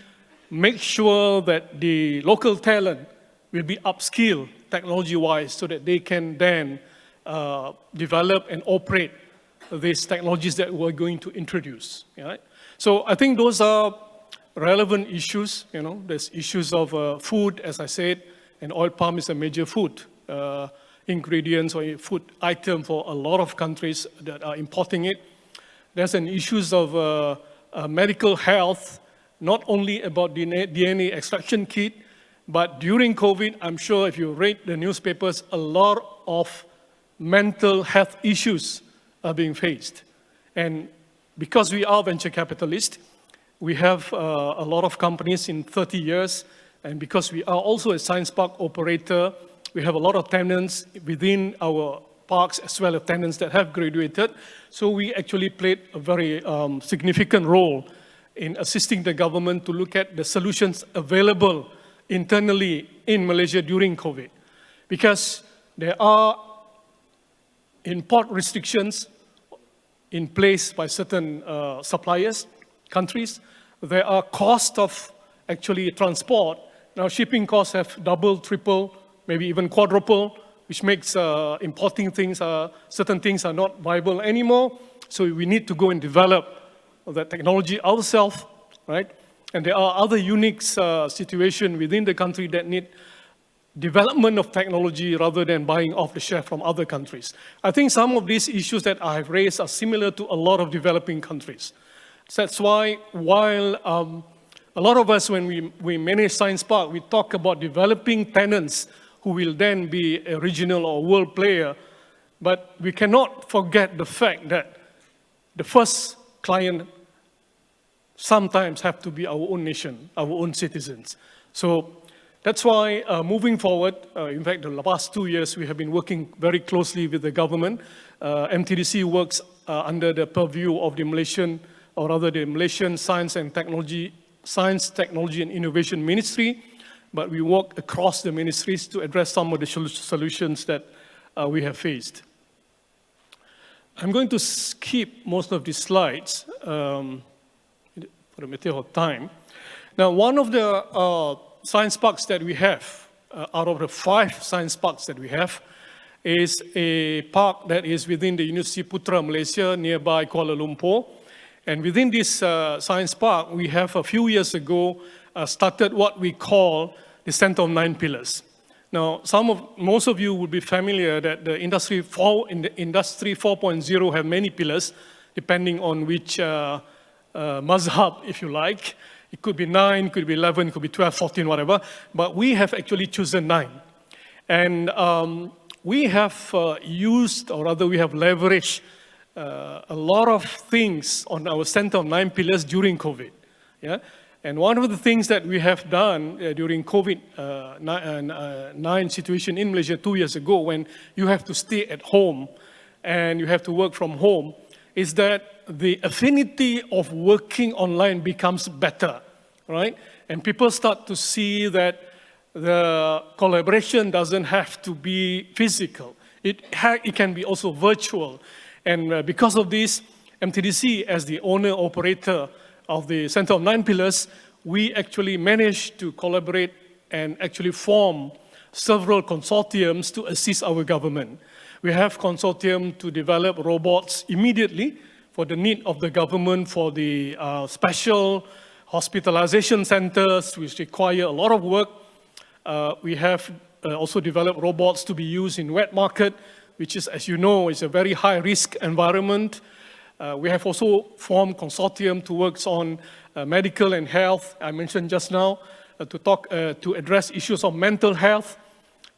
make sure that the local talent will be upskilled technology-wise so that they can then develop and operate these technologies that we're going to introduce, right? So I think those are relevant issues, you know, there's issues of food, as I said, and oil palm is a major food ingredients or food item for a lot of countries that are importing it. There's an issues of medical health, not only about DNA extraction kit, but during COVID, I'm sure if you read the newspapers, a lot of mental health issues are being faced. And because we are venture capitalists, we have a lot of companies in 30 years, and because we are also a science park operator, we have a lot of tenants within our parks as well as tenants that have graduated. So we actually played a very significant role in assisting the government to look at the solutions available internally in Malaysia during COVID. Because there are import restrictions in place by certain suppliers, countries. There are costs of actually transport. Now shipping costs have doubled, tripled, maybe even quadrupled, which makes importing things, certain things are not viable anymore. So we need to go and develop that technology ourselves, right? And there are other unique situations within the country that need development of technology rather than buying off the shelf from other countries. I think some of these issues that I have raised are similar to a lot of developing countries. So that's why while a lot of us, when we manage Science Park, we talk about developing tenants who will then be a regional or world player, but we cannot forget the fact that the first client sometimes have to be our own nation, our own citizens. So that's why moving forward, in fact, the past 2 years, we have been working very closely with the government. MTDC works under the purview of the Malaysian, or rather the Malaysian Science, Technology and Innovation Ministry. but we work across the ministries to address some of the solutions that we have faced. I'm going to skip most of these slides for the matter of time. Now, one of the science parks that we have, out of the 5 science parks that we have, is a park that is within the University Putra, Malaysia, nearby Kuala Lumpur. And within this science park, we have a few years ago started what we call the Center of 9 Pillars. Now, most of you would be familiar that the Industry 4.0 have many pillars, depending on which mazhab, if you like. It could be 9, could be 11, could be 12, 14, whatever. But we have actually chosen 9. And we have used, or rather we have leveraged a lot of things on our Center of 9 Pillars during COVID. Yeah? And one of the things that we have done during COVID-19 situation in Malaysia 2 years ago, when you have to stay at home and you have to work from home, is that the affinity of working online becomes better, right? And people start to see that the collaboration doesn't have to be physical. It can be also virtual. And because of this, MTDC, as the owner-operator of the Center of 9 Pillars, we actually managed to collaborate and actually form several consortiums to assist our government. We have consortium to develop robots immediately for the need of the government for the special hospitalization centers, which require a lot of work. We have also developed robots to be used in wet market, which is, as you know, is a very high-risk environment. We have also formed consortium to work on medical and health. I mentioned just now to address issues of mental health,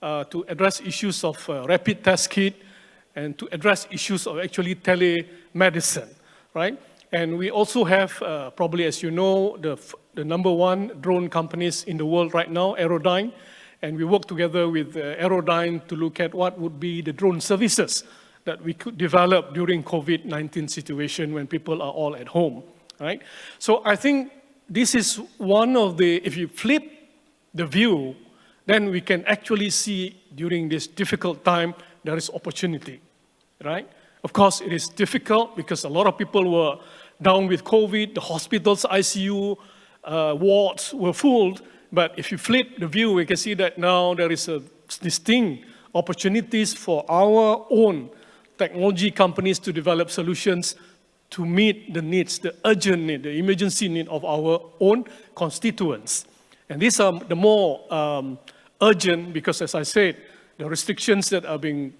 to address issues of rapid test kit, and to address issues of actually telemedicine, right? And we also have, probably as you know, the #1 drone companies in the world right now, Aerodyne, and we work together with Aerodyne to look at what would be the drone services that we could develop during COVID-19 situation when people are all at home, right? So I think this is one of the, if you flip the view, then we can actually see during this difficult time, there is opportunity, right? Of course, it is difficult because a lot of people were down with COVID, the hospitals, ICU, wards were full, but if you flip the view, we can see that now there is a distinct opportunities for our own technology companies to develop solutions to meet the needs, the urgent need, the emergency need of our own constituents. And these are the more urgent because, as I said, the restrictions that are being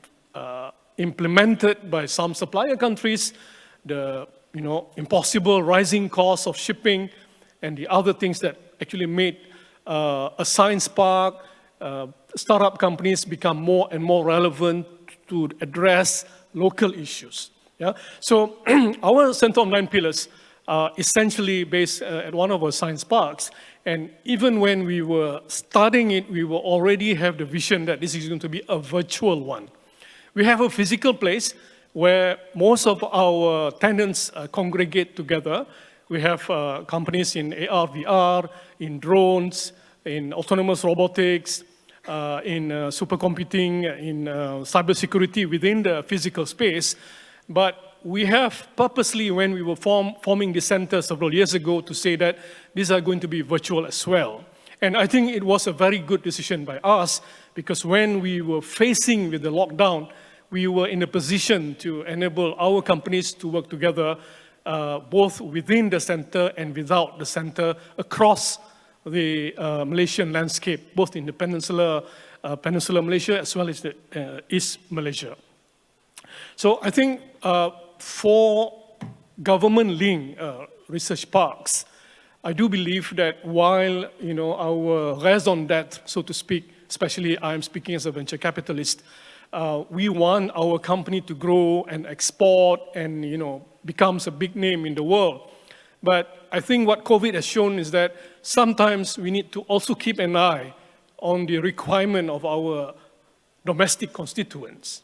implemented by some supplier countries, the impossible rising costs of shipping, and the other things that actually made a science park, startup companies become more and more relevant to address local issues. Yeah? So our Center of 9 Pillars are essentially based at one of our science parks. And even when we were starting it, we will already have the vision that this is going to be a virtual one. We have a physical place where most of our tenants congregate together. We have companies in AR, VR, in drones, in autonomous robotics, in supercomputing, in cybersecurity within the physical space. But we have purposely, when we were forming the center several years ago, to say that these are going to be virtual as well. And I think it was a very good decision by us, because when we were facing with the lockdown, we were in a position to enable our companies to work together, both within the center and without the center, across the Malaysian landscape, both in the Peninsular Malaysia as well as the East Malaysia. So I think for government-linked research parks, I do believe that while our raison d'etre, so to speak, especially I'm speaking as a venture capitalist, we want our company to grow and export and becomes a big name in the world. But I think what COVID has shown is that sometimes we need to also keep an eye on the requirement of our domestic constituents.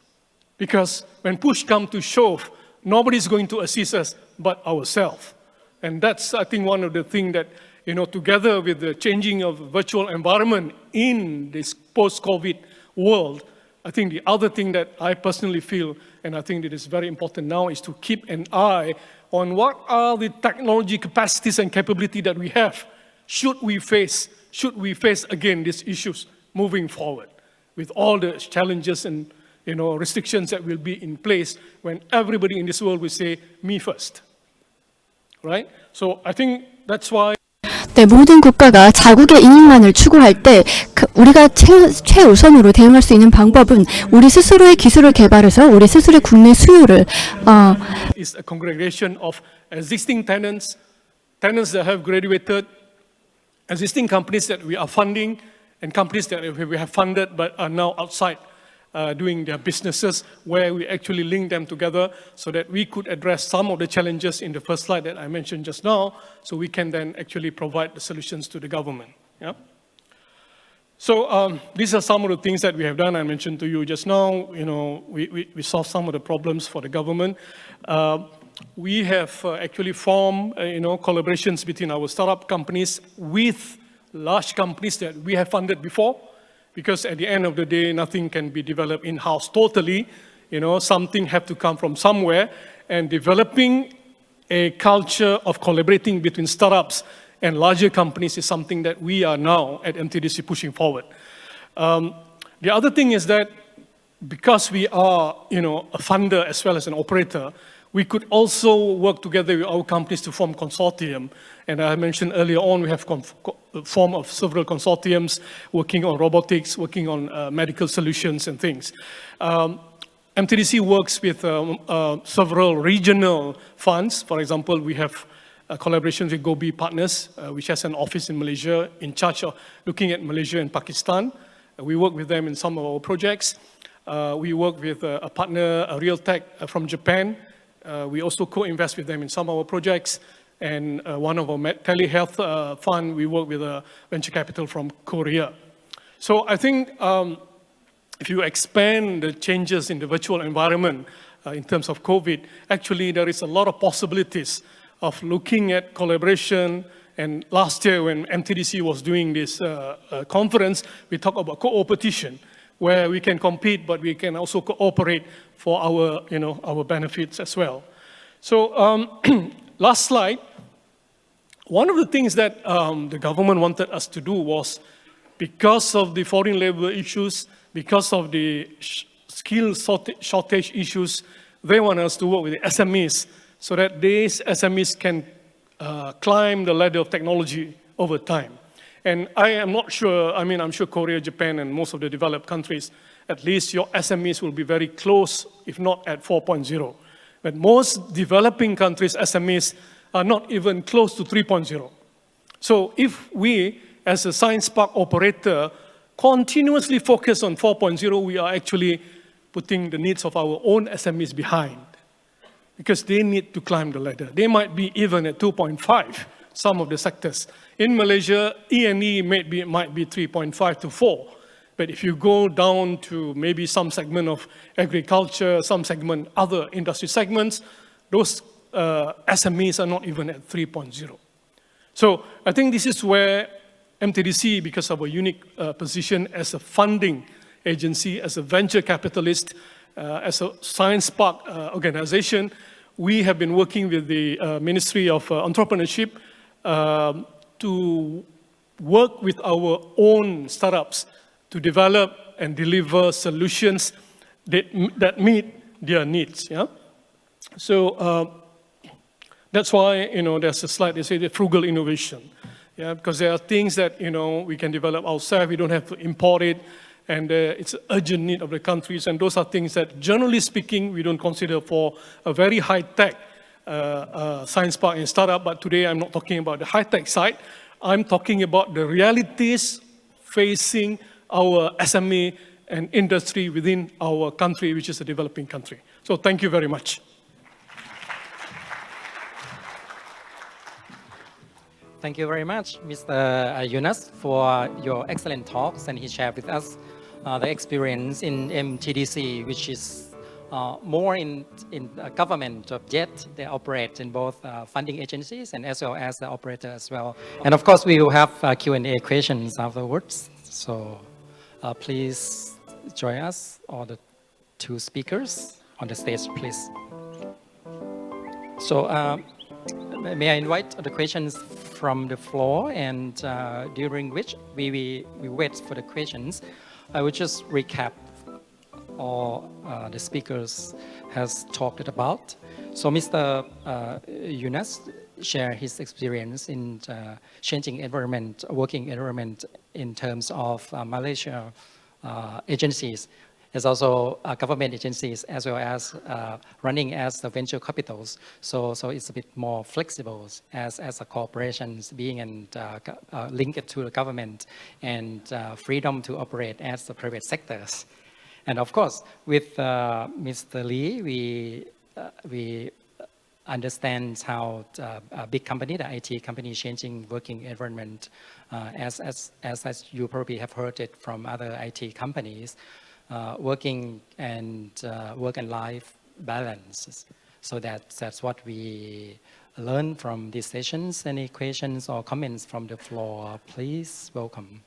Because when push comes to shove, nobody's going to assist us but ourselves. And that's, I think, one of the things that, together with the changing of virtual environment in this post-COVID world, I think the other thing that I personally feel, and I think that is very important now, is to keep an eye on what are the technology capacities and capability that we have. Should we face again these issues moving forward with all the challenges and restrictions that will be in place when everybody in this world will say, me first, right? So I think that's why 네, 모든 국가가 자국의 이익만을 추구할 때 우리가 최우선으로 대응할 수 있는 방법은 우리 스스로의 기술을 개발해서 우리 스스로의 국내 수요를 is a congregation of existing tenants that have graduated, existing companies that we are funding, and companies that we have funded but are now outside doing their businesses, where we actually link them together so that we could address some of the challenges in the first slide that I mentioned just now, so we can then actually provide the solutions to the government. Yeah? So these are some of the things that we have done. I mentioned to you just now, we solved some of the problems for the government. We have actually formed, collaborations between our startup companies with large companies that we have funded before. Because at the end of the day, nothing can be developed in-house totally. Something have to come from somewhere. And developing a culture of collaborating between startups and larger companies is something that we are now at MTDC pushing forward. The other thing is that because we are, a funder as well as an operator, we could also work together with our companies to form consortium. And I mentioned earlier on, we have formed of several consortiums working on robotics, working on medical solutions and things. MTDC works with several regional funds. For example, we have a collaboration with Gobi Partners, which has an office in Malaysia, in charge of looking at Malaysia and Pakistan. We work with them in some of our projects. We work with a partner, a Realtek from Japan. We also co-invest with them in some of our projects. And one of our telehealth fund, we work with a venture capital from Korea. So I think if you expand the changes in the virtual environment in terms of COVID, actually there is a lot of possibilities of looking at collaboration. And last year when MTDC was doing this conference, we talked about co-opetition, where we can compete, but we can also cooperate for our, our benefits as well. So last slide. One of the things that the government wanted us to do was, because of the foreign labor issues, because of the skill shortage issues, they want us to work with the SMEs so that these SMEs can climb the ladder of technology over time. And I am not sure, I'm sure Korea, Japan, and most of the developed countries, at least your SMEs will be very close, if not at 4.0. But most developing countries' SMEs are not even close to 3.0. So if we, as a science park operator, continuously focus on 4.0, we are actually putting the needs of our own SMEs behind, because they need to climb the ladder. They might be even at 2.5, some of the sectors. In Malaysia, E&E might be 3.5 to 4. But if you go down to maybe some segment of agriculture, some segment, other industry segments, those SMEs are not even at 3.0. So I think this is where MTDC, because of a unique position as a funding agency, as a venture capitalist, as a science park organization, we have been working with the Ministry of Entrepreneurship to work with our own startups to develop and deliver solutions that meet their needs. Yeah? So that's why, there's a slide that says the frugal innovation. Yeah, because there are things that, we can develop ourselves. We don't have to import it. And it's an urgent need of the countries. And those are things that, generally speaking, we don't consider for a very high-tech science park and startup. But today, I'm not talking about the high-tech side. I'm talking about the realities facing our SME and industry within our country, which is a developing country. So thank you very much. Thank you very much, Mr. Yunus, for your excellent talks, and he shared with us the experience in MTDC, which is more in government of JET. They operate in both funding agencies and as well as the operator as well. And of course, we will have Q&A questions afterwards. So please join us, all the two speakers on the stage, please. So may I invite the questions from the floor, and during which we wait for the questions. I will just recap all the speakers has talked about. So Mr. Yunus shared his experience in changing environment, working environment in terms of Malaysia agencies. There's also government agencies as well as running as the venture capitals. So it's a bit more flexible as a corporations being linked to the government and freedom to operate as the private sectors. And of course, with Mr. Lee, we understand how a big company, the IT company, changing working environment, as you probably have heard it from other IT companies, working and work and life balance. So that's what we learned from these sessions. Any questions or comments from the floor, please? Welcome.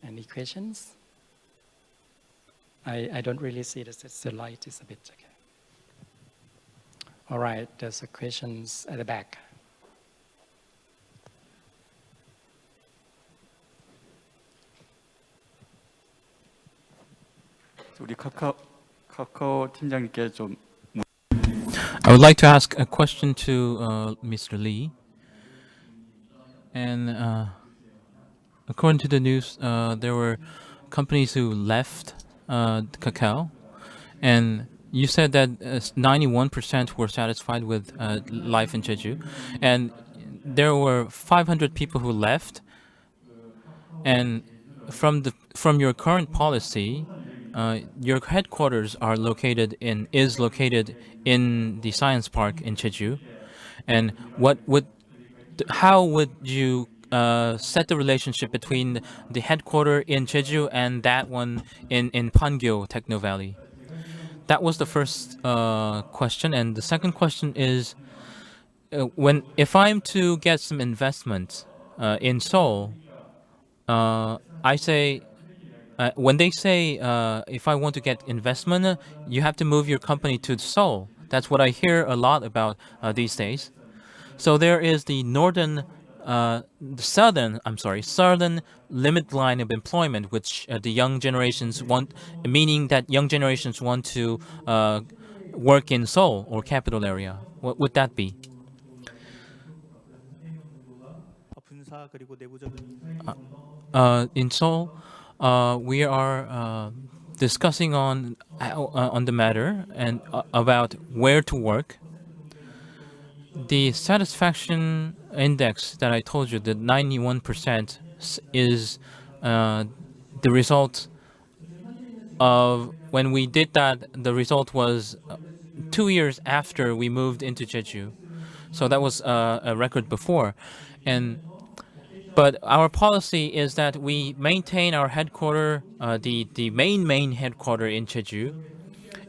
Any questions? I don't really see this. The light is a bit okay. All right, there's a questions at the back. 우리 카카오 팀장님께 좀. I would like to ask a question to Mr. Lee. And according to the news, there were companies who left Kakao, and you said that 91% were satisfied with life in Jeju, and there were 500 people who left. And from your current policy, your headquarters is located in the science park in Jeju, and how would you set the relationship between the headquarters in Jeju and that one in Pangyo Techno Valley? That was the first question, and the second question is, if I'm to get some investment in Seoul, I say. When they say, if I want to get investment, you have to move your company to Seoul. That's what I hear a lot about these days. So there is the southern limit line of employment, which the young generations want, meaning that young generations want to work in Seoul or capital area. What would that be? In Seoul, we are discussing on the matter and about where to work. The satisfaction index that I told you, the 91%, is the result of when we did that. The result was 2 years after we moved into Jeju, so that was a record before, But our policy is that we maintain our headquarters, the main headquarters in Jeju,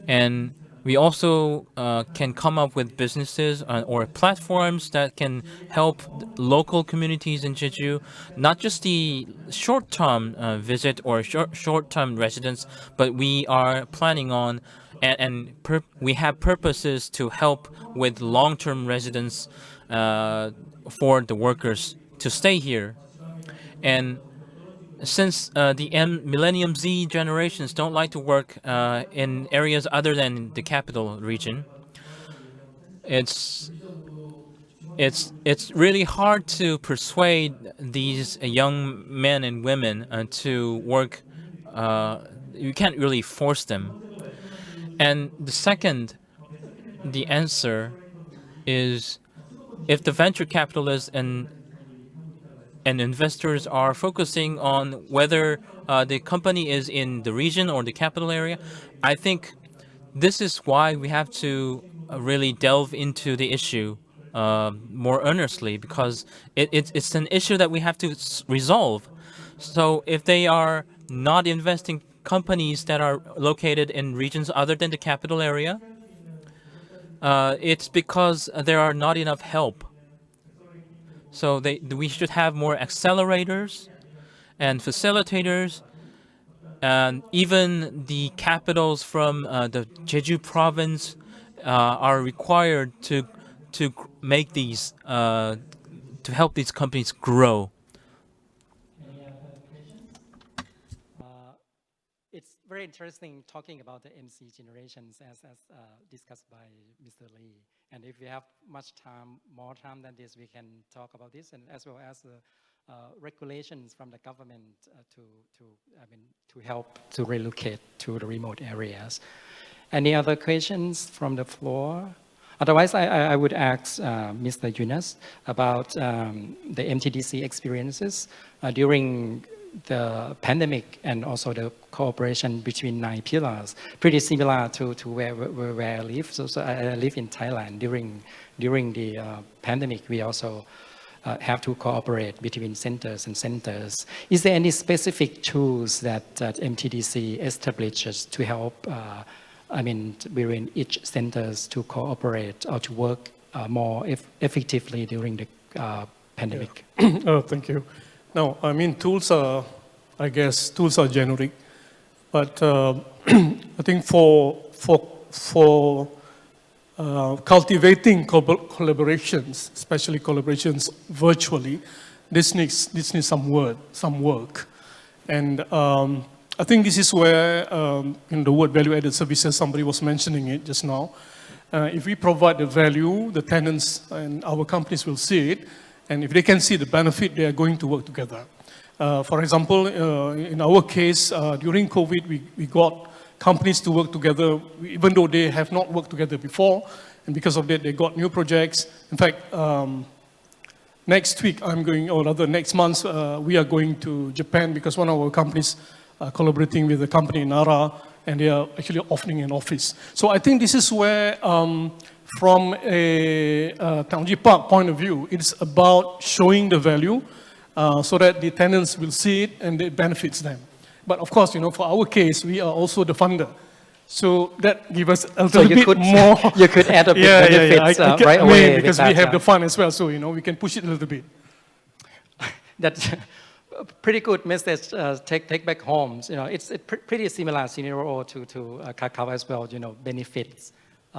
and we also can come up with businesses or platforms that can help local communities in Jeju, not just the short-term visit or short-term residents, but we are planning on we have purposes to help with long-term residents for the workers to stay here. And since the Millennium Z generations don't like to work in areas other than the capital region, it's really hard to persuade these young men and women to work. You can't really force them. And the answer is, if the venture capitalists and investors are focusing on whether the company is in the region or the capital area, I think this is why we have to really delve into the issue more earnestly, because it's an issue that we have to resolve. So if they are not investing companies that are located in regions other than the capital area? It's because there are not enough help. So we should have more accelerators and facilitators, and even the capitals from the Jeju province are required to make these to help these companies grow. It's very interesting talking about the MC generations as discussed by Mr. Lee. And if we have more time than this, we can talk about this, and as well as the regulations from the government to help to relocate to the remote areas. Any other questions from the floor? Otherwise, I would ask Mr. Yunus about the MTDC experiences during the pandemic and also the cooperation between 9 pillars, pretty similar to where I live. So I live in Thailand. During the pandemic, we also have to cooperate between centers and centers. Is there any specific tools that MTDC establishes to help between each centers to cooperate or to work more effectively during the pandemic? Oh, thank you. No, I mean, tools are generic, but I think for cultivating collaborations, especially collaborations virtually, this needs some work. And I think this is where in the word value-added services, somebody was mentioning it just now. If we provide the value, the tenants and our companies will see it, and if they can see the benefit, they are going to work together. For example, in our case, during COVID, we got companies to work together, even though they have not worked together before, and because of that, they got new projects. In fact, next week, next month, we are going to Japan because one of our companies are collaborating with a company in Nara, and they are actually opening an office. So I think this is where, from a Technology Park point of view, it's about showing the value so that the tenants will see it and it benefits them. But of course, for our case, we are also the funder. So that gives us a little bit more. You could add a bit benefits right away. Because we have the fund as well, so we can push it a little bit. That's a pretty good message. Take back home. It's a pretty similar scenario to Kakao as well. Benefits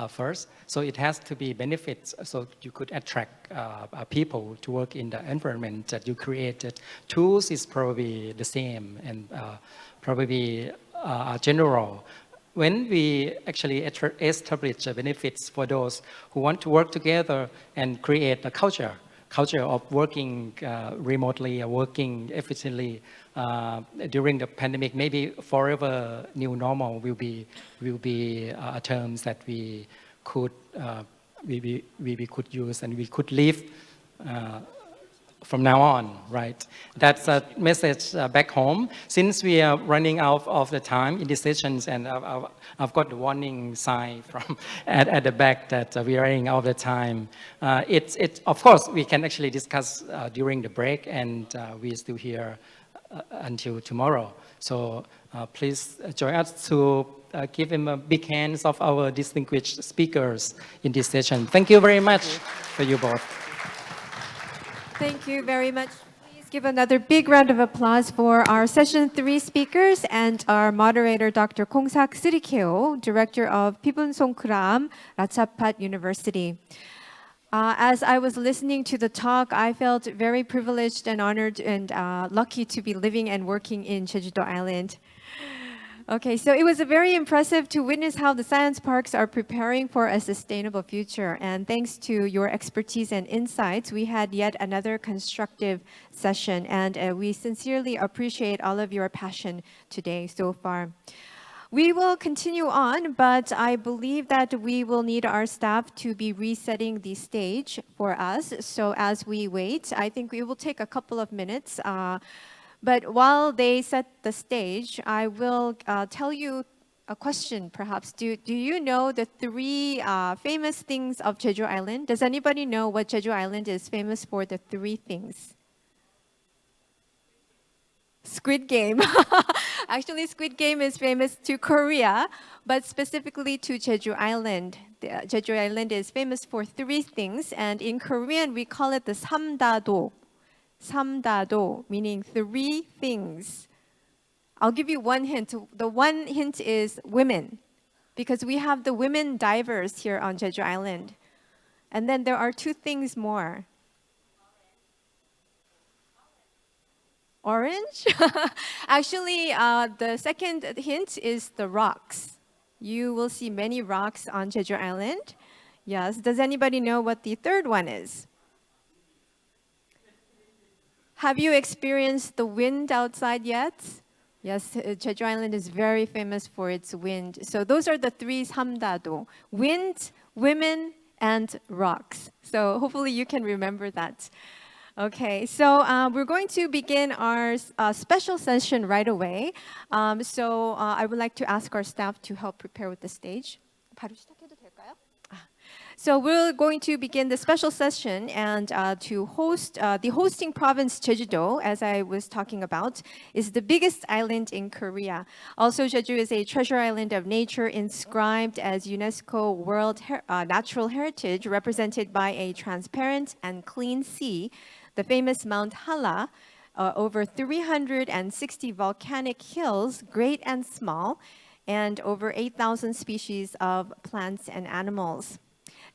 first. So it has to be benefits. So you could attract people to work in the environment that you created. Tools is probably the same and probably general. When we actually establish benefits for those who want to work together and create a culture of working remotely or working efficiently during the pandemic, maybe forever new normal will be terms that we could use and we could live from now on, right? That's a message back home. Since we are running out of the time in these sessions, and I've got the warning sign from at the back that we are running out of the time. Of course, we can actually discuss during the break, and we're still here until tomorrow. So please join us to give him a big hands of our distinguished speakers in this session. Thank you very much for you both. Thank you very much. Please give another big round of applause for our session 3 speakers and our moderator, Dr. Kongsak Sirikeo, Director of Pibun-Songkram, Ratchapat University. As I was listening to the talk, I felt very privileged and honored and lucky to be living and working in Jeju-do Island. Okay, so it was very impressive to witness how the science parks are preparing for a sustainable future. And thanks to your expertise and insights, we had yet another constructive session. And we sincerely appreciate all of your passion today so far. We will continue on, but I believe that we will need our staff to be resetting the stage for us. So as we wait, I think we will take a couple of minutes. But while they set the stage, I will tell you a question, perhaps. Do you know the 3 famous things of Jeju Island? Does anybody know what Jeju Island is famous for, the 3 things? Squid Game. Actually, Squid Game is famous to Korea, but specifically to Jeju Island. Jeju Island is famous for three things, and in Korean we call it the 삼다도. 삼다도, meaning three things. I'll give you one hint. The one hint is women, because we have the women divers here on Jeju Island. And then there are two things more. Orange? Actually, the second hint is the rocks. You will see many rocks on Jeju Island. Yes. Does anybody know what the third one is? Have you experienced the wind outside yet? Yes, Jeju Island is very famous for its wind. So those are the three 삼다도: wind, women, and rocks. So hopefully you can remember that. Okay, so we're going to begin our special session right away. I would like to ask our staff to help prepare with the stage. 바로 시작해도 될까요? So we're going to begin the special session, and to host the hosting province Jeju-do, as I was talking about, is the biggest island in Korea. Also, Jeju is a treasure island of nature inscribed as UNESCO World Natural Heritage, represented by a transparent and clean sea, the famous Mount Halla, over 360 volcanic hills, great and small, and over 8,000 species of plants and animals.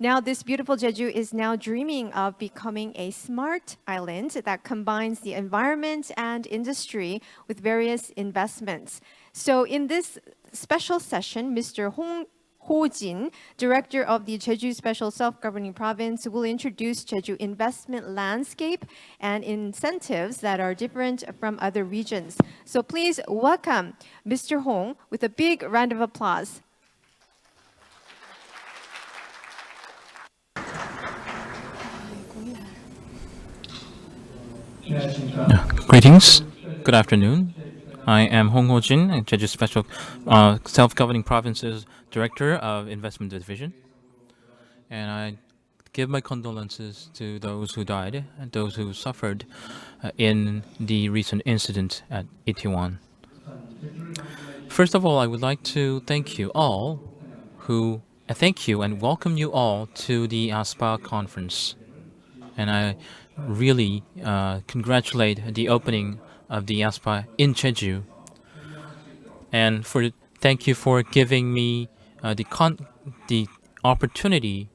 Now, this beautiful Jeju is now dreaming of becoming a smart island that combines the environment and industry with various investments. So in this special session, Mr. Hong Ho-jin, director of the Jeju Special Self-Governing Province, will introduce Jeju investment landscape and incentives that are different from other regions. So please welcome Mr. Hong with a big round of applause. Greetings. Good afternoon. I am Hong Ho-jin, Jeju Special Self-Governing Province's Director of Investment Division. And I give my condolences to those who died and those who suffered in the recent incident at Itaewon. First of all, I would like to thank you and welcome you all to the ASPA conference. And I really congratulate the opening of the ASPA in Jeju. And thank you for giving me the opportunity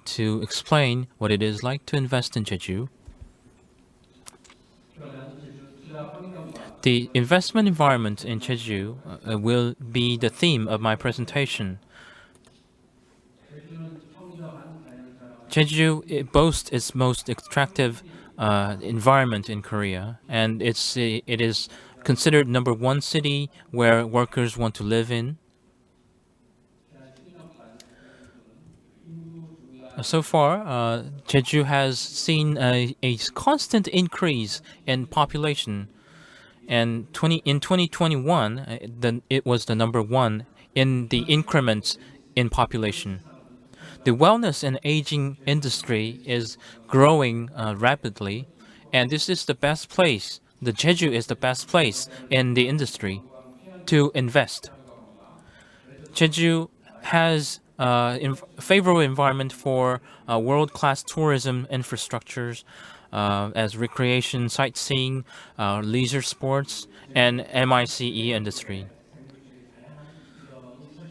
to explain what it is like to invest in Jeju. The investment environment in Jeju will be the theme of my presentation. Jeju boasts its most attractive environment in Korea, and it is considered #1 city where workers want to live in. So far, Jeju has seen a constant increase in population, and in 2021, it was the #1 in the increments in population. The wellness and aging industry is growing rapidly, and this is the best place. The Jeju is the best place in the industry to invest. Jeju has a favorable environment for world-class tourism infrastructures, as recreation, sightseeing, leisure sports, and MICE industry.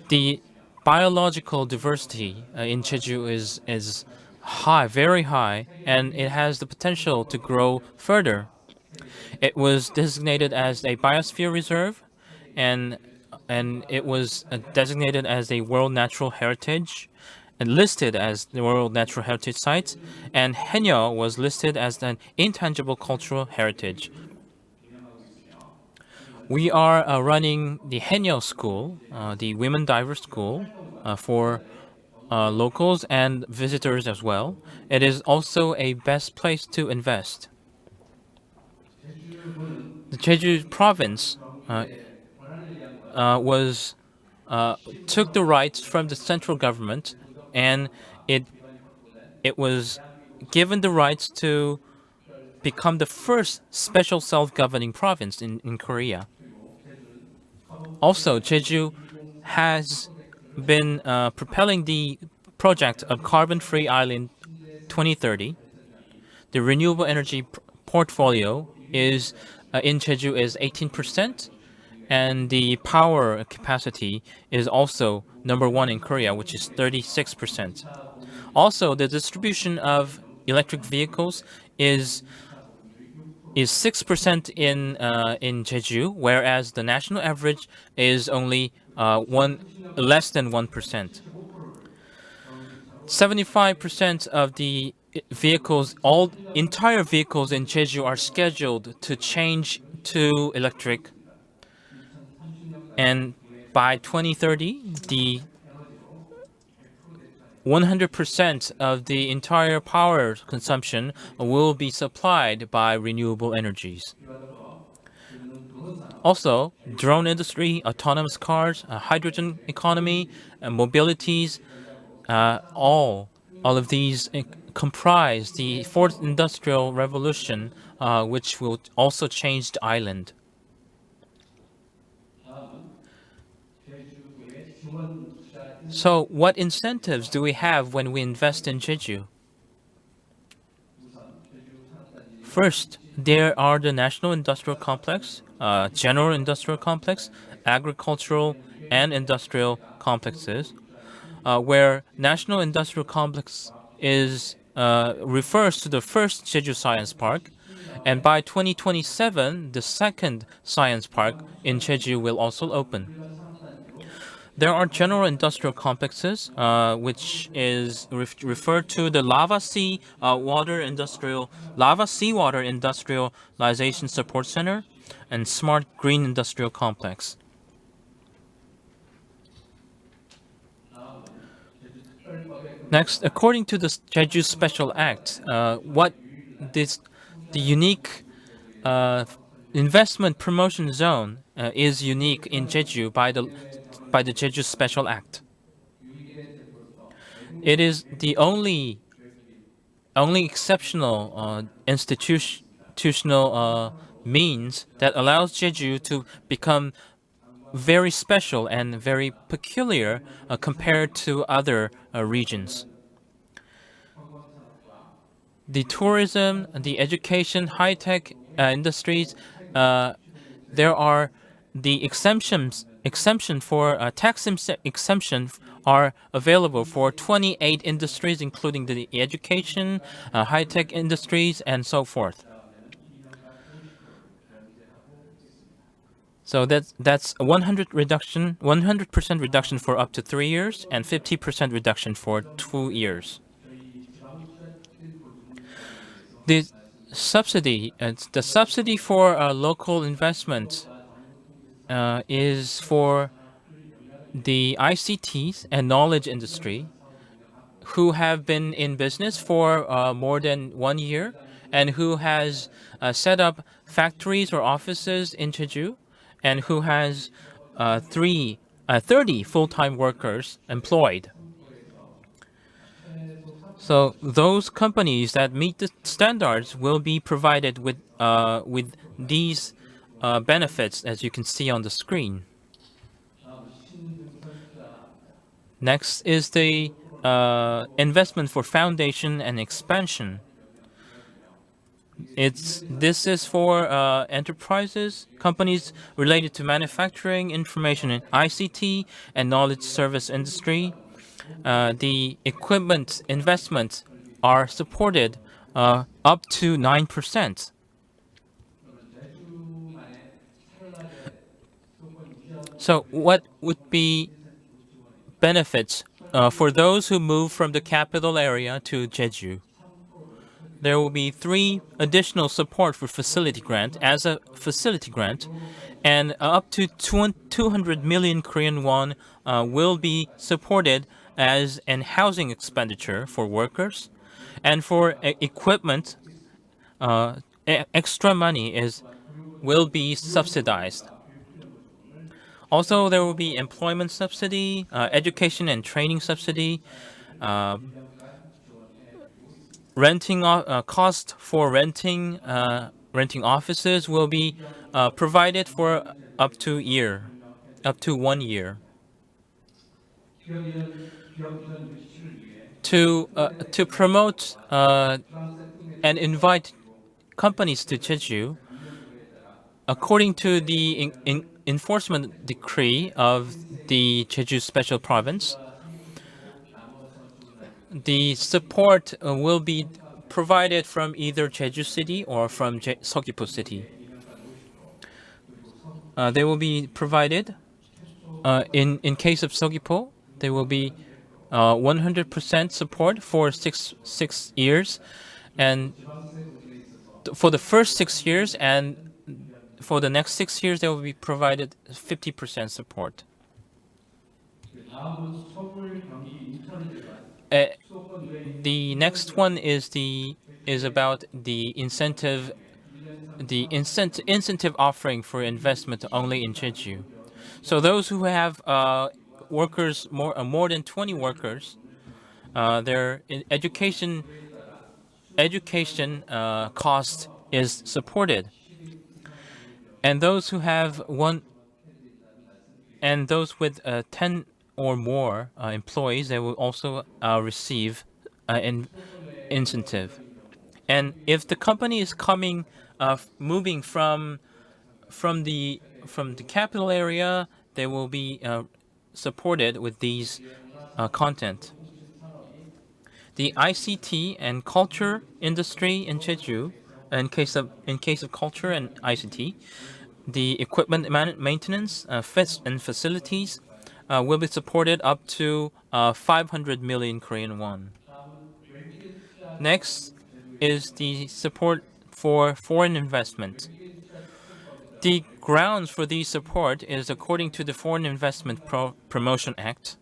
The biological diversity in Jeju is high, very high, and it has the potential to grow further. It was designated as a biosphere reserve, and it was designated as a World Natural Heritage, and listed as the World Natural Heritage Site, and Haenyeo was listed as an intangible cultural heritage. We are running the Haenyeo School, the Women Diver School, for locals and visitors as well. It is also a best place to invest. The Jeju province took the rights from the central government, and it was given the rights to become the first special self-governing province in Korea. Also, Jeju has been propelling the project of carbon-free island 2030. The renewable energy portfolio is in Jeju is 18%, and the power capacity is also #1 in Korea, which is 36%. Also, the distribution of electric vehicles is 6% in Jeju, whereas the national average is only less than 1%. 75% of the vehicles, all entire vehicles in Jeju are scheduled to change to electric. And by 2030, the 100% of the entire power consumption will be supplied by renewable energies. Also, drone industry, autonomous cars, hydrogen economy, mobilities, all of these comprise the fourth industrial revolution, which will also change the island. So, what incentives do we have when we invest in Jeju? First, there are the National Industrial Complex, General Industrial Complex, agricultural and industrial complexes, where National Industrial Complex refers to the first Jeju Science Park, and by 2027, the second science park in Jeju will also open. There are general industrial complexes, which is referred to the seawater industrialization support center, and smart green industrial complex. Next, according to the Jeju Special Act, the unique investment promotion zone is unique in Jeju by the Jeju Special Act. It is the only exceptional institutional means that allows Jeju to become very special and very peculiar compared to other regions. The tourism, the education, high-tech industries, there are the exemption for tax exemption are available for 28 industries, including the education, high-tech industries, and so forth. So that's 100% reduction for up to 3 years, and 50% reduction for 2 years. The subsidy for local investment is for the ICTs and knowledge industry who have been in business for more than 1 year and who has set up factories or offices in Jeju and who has 30 full-time workers employed. So those companies that meet the standards will be provided with these benefits, as you can see on the screen. Next is the investment for foundation and expansion. This is for enterprises, companies related to manufacturing, information and ICT, and knowledge service industry. The equipment investments are supported up to 9%. So what would be benefits for those who move from the capital area to Jeju? There will be 3 additional support for facility grant as a facility grant, and up to 200 million Korean won will be supported as an housing expenditure for workers, and for equipment, extra money will be subsidized. Also, there will be employment subsidy, education and training subsidy, renting cost for renting offices will be provided for up to a year. up to 1 year. To promote and invite companies to Jeju, according to the enforcement decree of the Jeju Special Province, the support will be provided from either Jeju City or from Seogwipo City. They will be provided in case of Seogwipo. They will be 100% support for six years, and for the first 6 years, and for the next 6 years, they will be provided 50% support. The next one is about the incentive offering for investment only in Jeju. So those who have workers more than 20 workers, their education cost is supported, and those who have those with 10 or more employees, they will also receive an incentive. And if the company is moving from the capital area, they will be supported with these content. The ICT and culture industry in Jeju, in case of culture and ICT, the equipment maintenance and facilities will be supported up to 500 million Korean won. Next is the support for foreign investment. The grounds for the support is according to the Foreign Investment Promotion Act,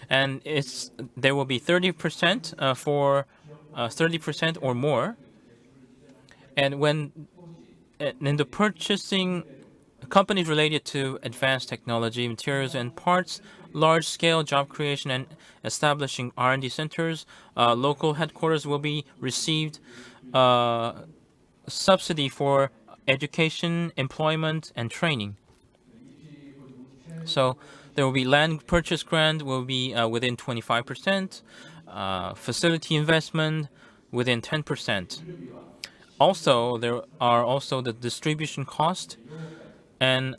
and there will be 30% for 30% or more. And when in the purchasing companies related to advanced technology, materials and parts, large-scale job creation, and establishing R&D centers, local headquarters will be received subsidy for education, employment, and training. So there will be land purchase grant will be within 25%, facility investment within 10%. Also, there are also the distribution cost and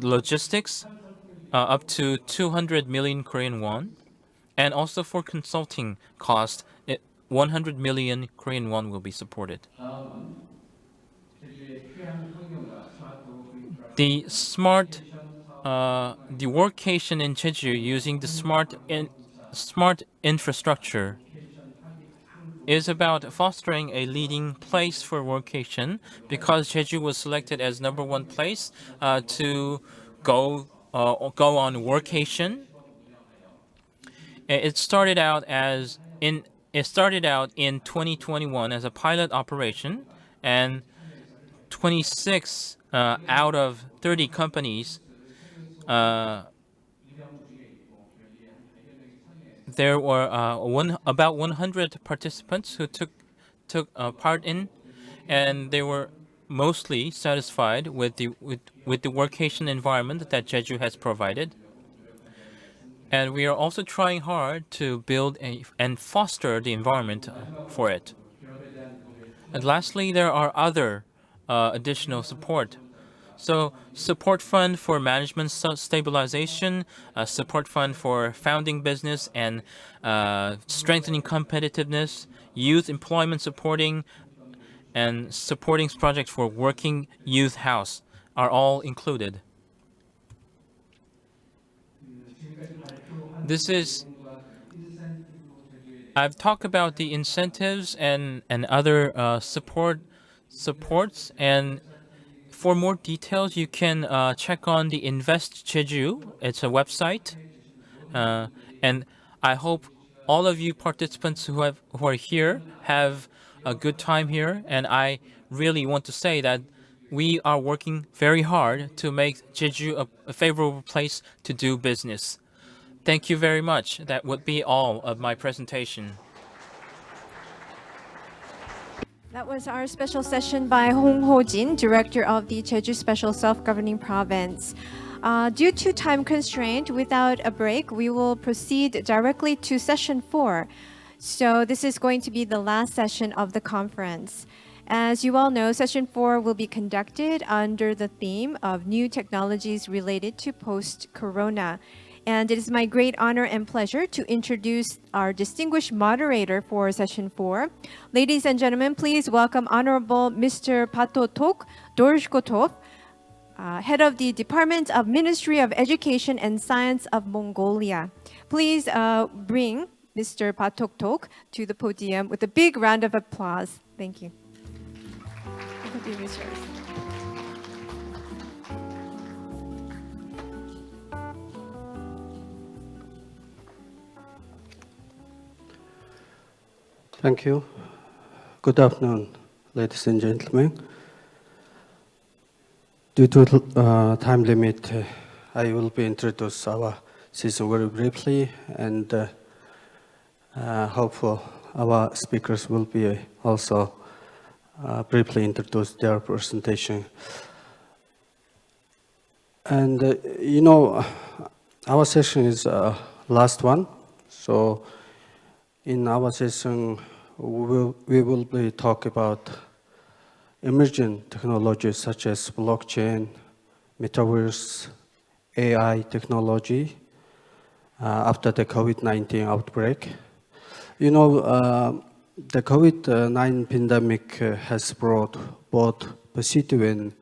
logistics up to 200 million Korean won, and also for consulting cost, 100 million Korean won will be supported. The workation in Jeju using the smart infrastructure is about fostering a leading place for workation, because Jeju was selected as #1 place to go on workation. It started out in 2021 as a pilot operation, and 26 out of 30 companies, there were about 100 participants who took part in, and they were mostly satisfied with the workation environment that Jeju has provided. And we are also trying hard to build and foster the environment for it. And lastly, there are other additional support. So support fund for management stabilization, support fund for founding business and strengthening competitiveness, youth employment supporting, and supporting projects for working youth house are all included. I've talked about the incentives and other supports, and for more details, you can check on the Invest Jeju. It's a website, and I hope all of you participants who are here have a good time here. And I really want to say that we are working very hard to make Jeju a favorable place to do business. Thank you very much. That would be all of my presentation. That was our special session by Hong Ho-jin, Director of the Jeju Special Self-Governing Province. Due to time constraint, without a break, we will proceed directly to session 4. So this is going to be the last session of the conference. As you all know, session 4 will be conducted under the theme of new technologies related to post-corona. And it is my great honor and pleasure to introduce our distinguished moderator for session 4. Ladies and gentlemen, please welcome Honorable Mr. Patotok Dorshkotov, Head of the Department of Ministry of Education and Science of Mongolia. Please bring Mr. Patoktok to the podium with a big round of applause. Thank you. The podium is yours. Thank you. Good afternoon, ladies and gentlemen. Due to time limit, I will be introduce our session very briefly, and hopefully our speakers will be also briefly introduce their presentation. And you know, our session is last one, so in our session we will be talk about emerging technologies such as blockchain, metaverse, AI technology after the COVID-19 outbreak. You know, the COVID-19 pandemic has brought both positive and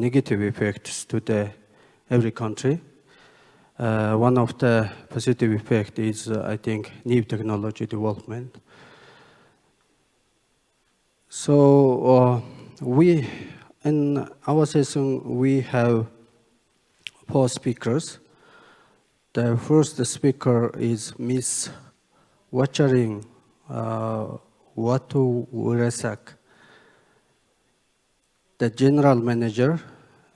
negative effects to every country. One of the positive effects is, I think, new technology development. So in our session, we have 4 speakers. The first speaker is Ms. Wacharing Watu Wurasak, the General Manager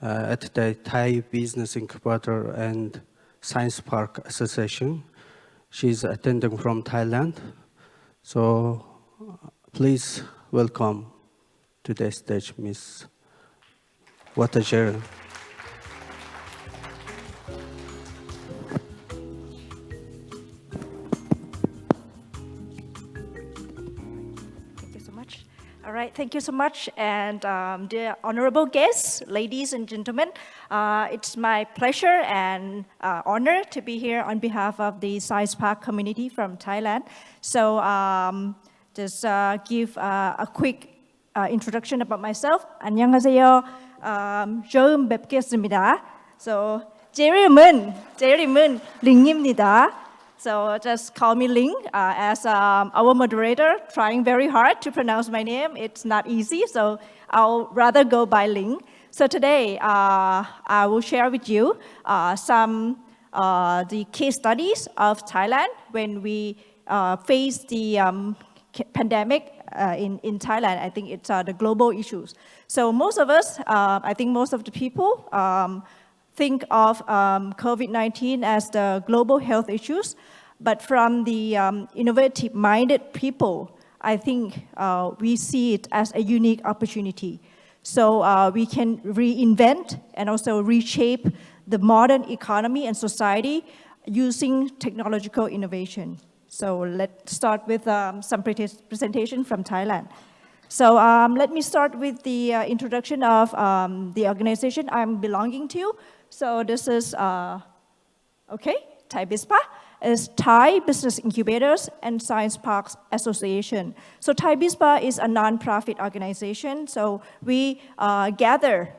at the Thai Business Incubator and Science Park Association. She's attending from Thailand. So please welcome to the stage, Ms. Wacharing. All right, thank you so much. And dear honorable guests, ladies and gentlemen, it's my pleasure and honor to be here on behalf of the Science Park community from Thailand. So just give a quick introduction about myself. 안녕하세요. 저음 뵙겠습니다. So 제리문 링입니다. So just call me Ling as our moderator, trying very hard to pronounce my name. It's not easy, so I'll rather go by Ling. So today, I will share with you some the case studies of Thailand when we face the pandemic in Thailand. I think it's the global issues. So most of us, I think most of the people think of COVID-19 as the global health issues, but from the innovative-minded people, I think we see it as a unique opportunity. So we can reinvent and also reshape the modern economy and society using technological innovation. So let's start with some presentation from Thailand. So let me start with the introduction of the organization I'm belonging to. So this is, okay, Thai BISPA is Thai Business Incubators and Science Parks Association. So Thai BISPA is a non-profit organization. So we gather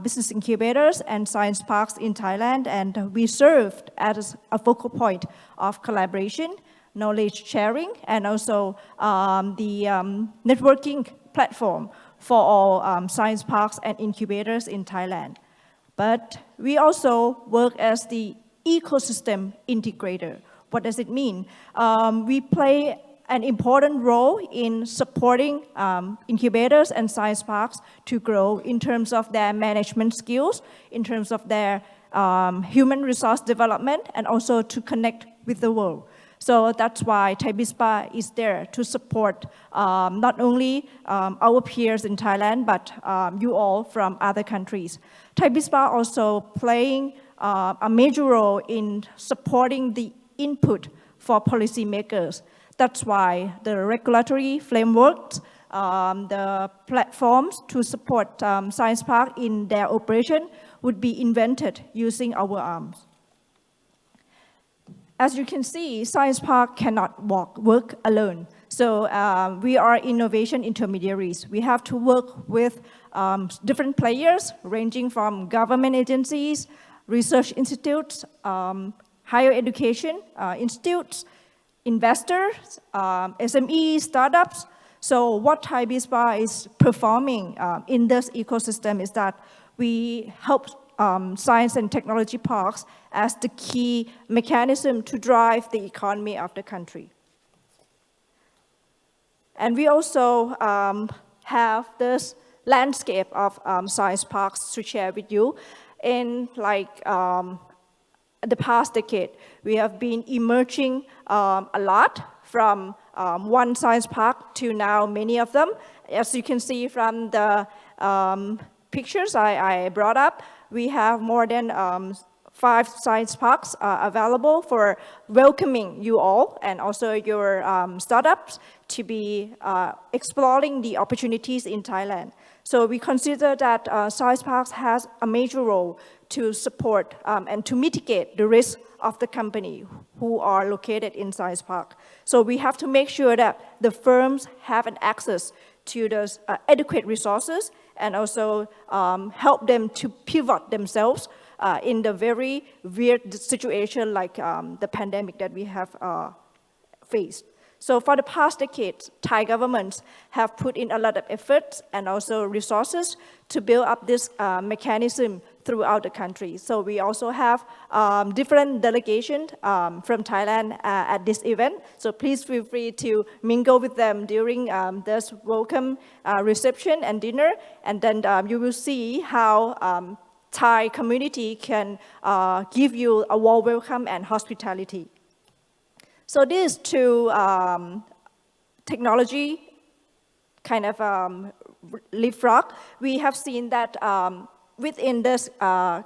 business incubators and science parks in Thailand, and we served as a focal point of collaboration, knowledge sharing, and also the networking platform for all science parks and incubators in Thailand. But we also work as the ecosystem integrator. What does it mean? We play an important role in supporting incubators and science parks to grow in terms of their management skills, in terms of their human resource development, and also to connect with the world. So that's why Thai BISPA is there to support not only our peers in Thailand, but you all from other countries. Thai BISPA also playing a major role in supporting the input for policymakers. That's why the regulatory frameworks, the platforms to support Science Park in their operation would be invented using our arms. As you can see, Science Park cannot work alone. So we are innovation intermediaries. We have to work with different players, ranging from government agencies, research institutes, higher education institutes, investors, SMEs, startups. So what Thai BISPA is performing in this ecosystem is that we help science and technology parks as the key mechanism to drive the economy of the country. And we also have this landscape of science parks to share with you. In the past decade, we have been emerging a lot from one science park to now many of them. As you can see from the pictures I brought up, we have more than 5 science parks available for welcoming you all and also your startups to be exploring the opportunities in Thailand. So we consider that science parks has a major role to support and to mitigate the risk of the company who are located in science park. So we have to make sure that the firms have an access to those adequate resources and also help them to pivot themselves in the very weird situation like the pandemic that we have faced. So for the past decades, Thai governments have put in a lot of efforts and also resources to build up this mechanism throughout the country. So we also have different delegations from Thailand at this event. So please feel free to mingle with them during this welcome reception and dinner. And then you will see how Thai community can give you a warm welcome and hospitality. So these two technology kind of leapfrog, we have seen that within this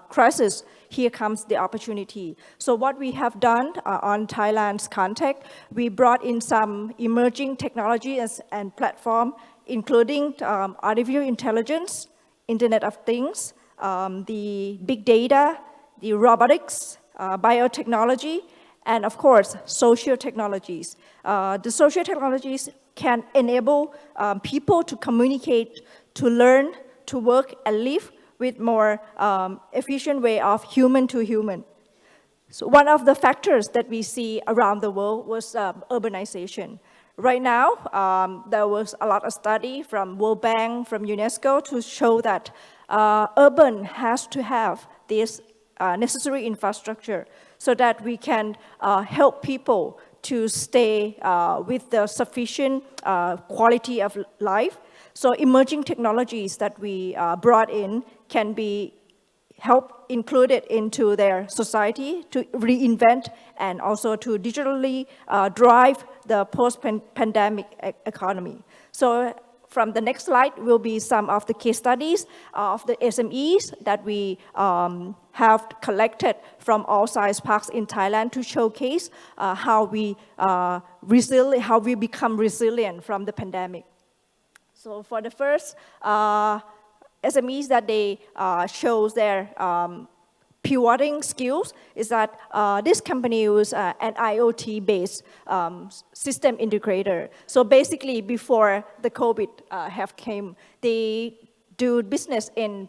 crisis, here comes the opportunity. So what we have done on Thailand's context, we brought in some emerging technologies and platform, including artificial intelligence, Internet of Things, the big data, the robotics, biotechnology, and of course, social technologies. The social technologies can enable people to communicate, to learn, to work and live with more efficient way of human to human. So one of the factors that we see around the world was urbanization. Right now, there was a lot of study from World Bank, from UNESCO to show that urban has to have this necessary infrastructure so that we can help people to stay with the sufficient quality of life. So emerging technologies that we brought in can be included into their society to reinvent and also to digitally drive the post-pandemic economy. So from the next slide will be some of the case studies of the SMEs that we have collected from all science parks in Thailand to showcase how we become resilient from the pandemic. So for the first SMEs that they shows their pivoting skills is that this company was an IoT-based system integrator. So basically, before the COVID have came, they do business in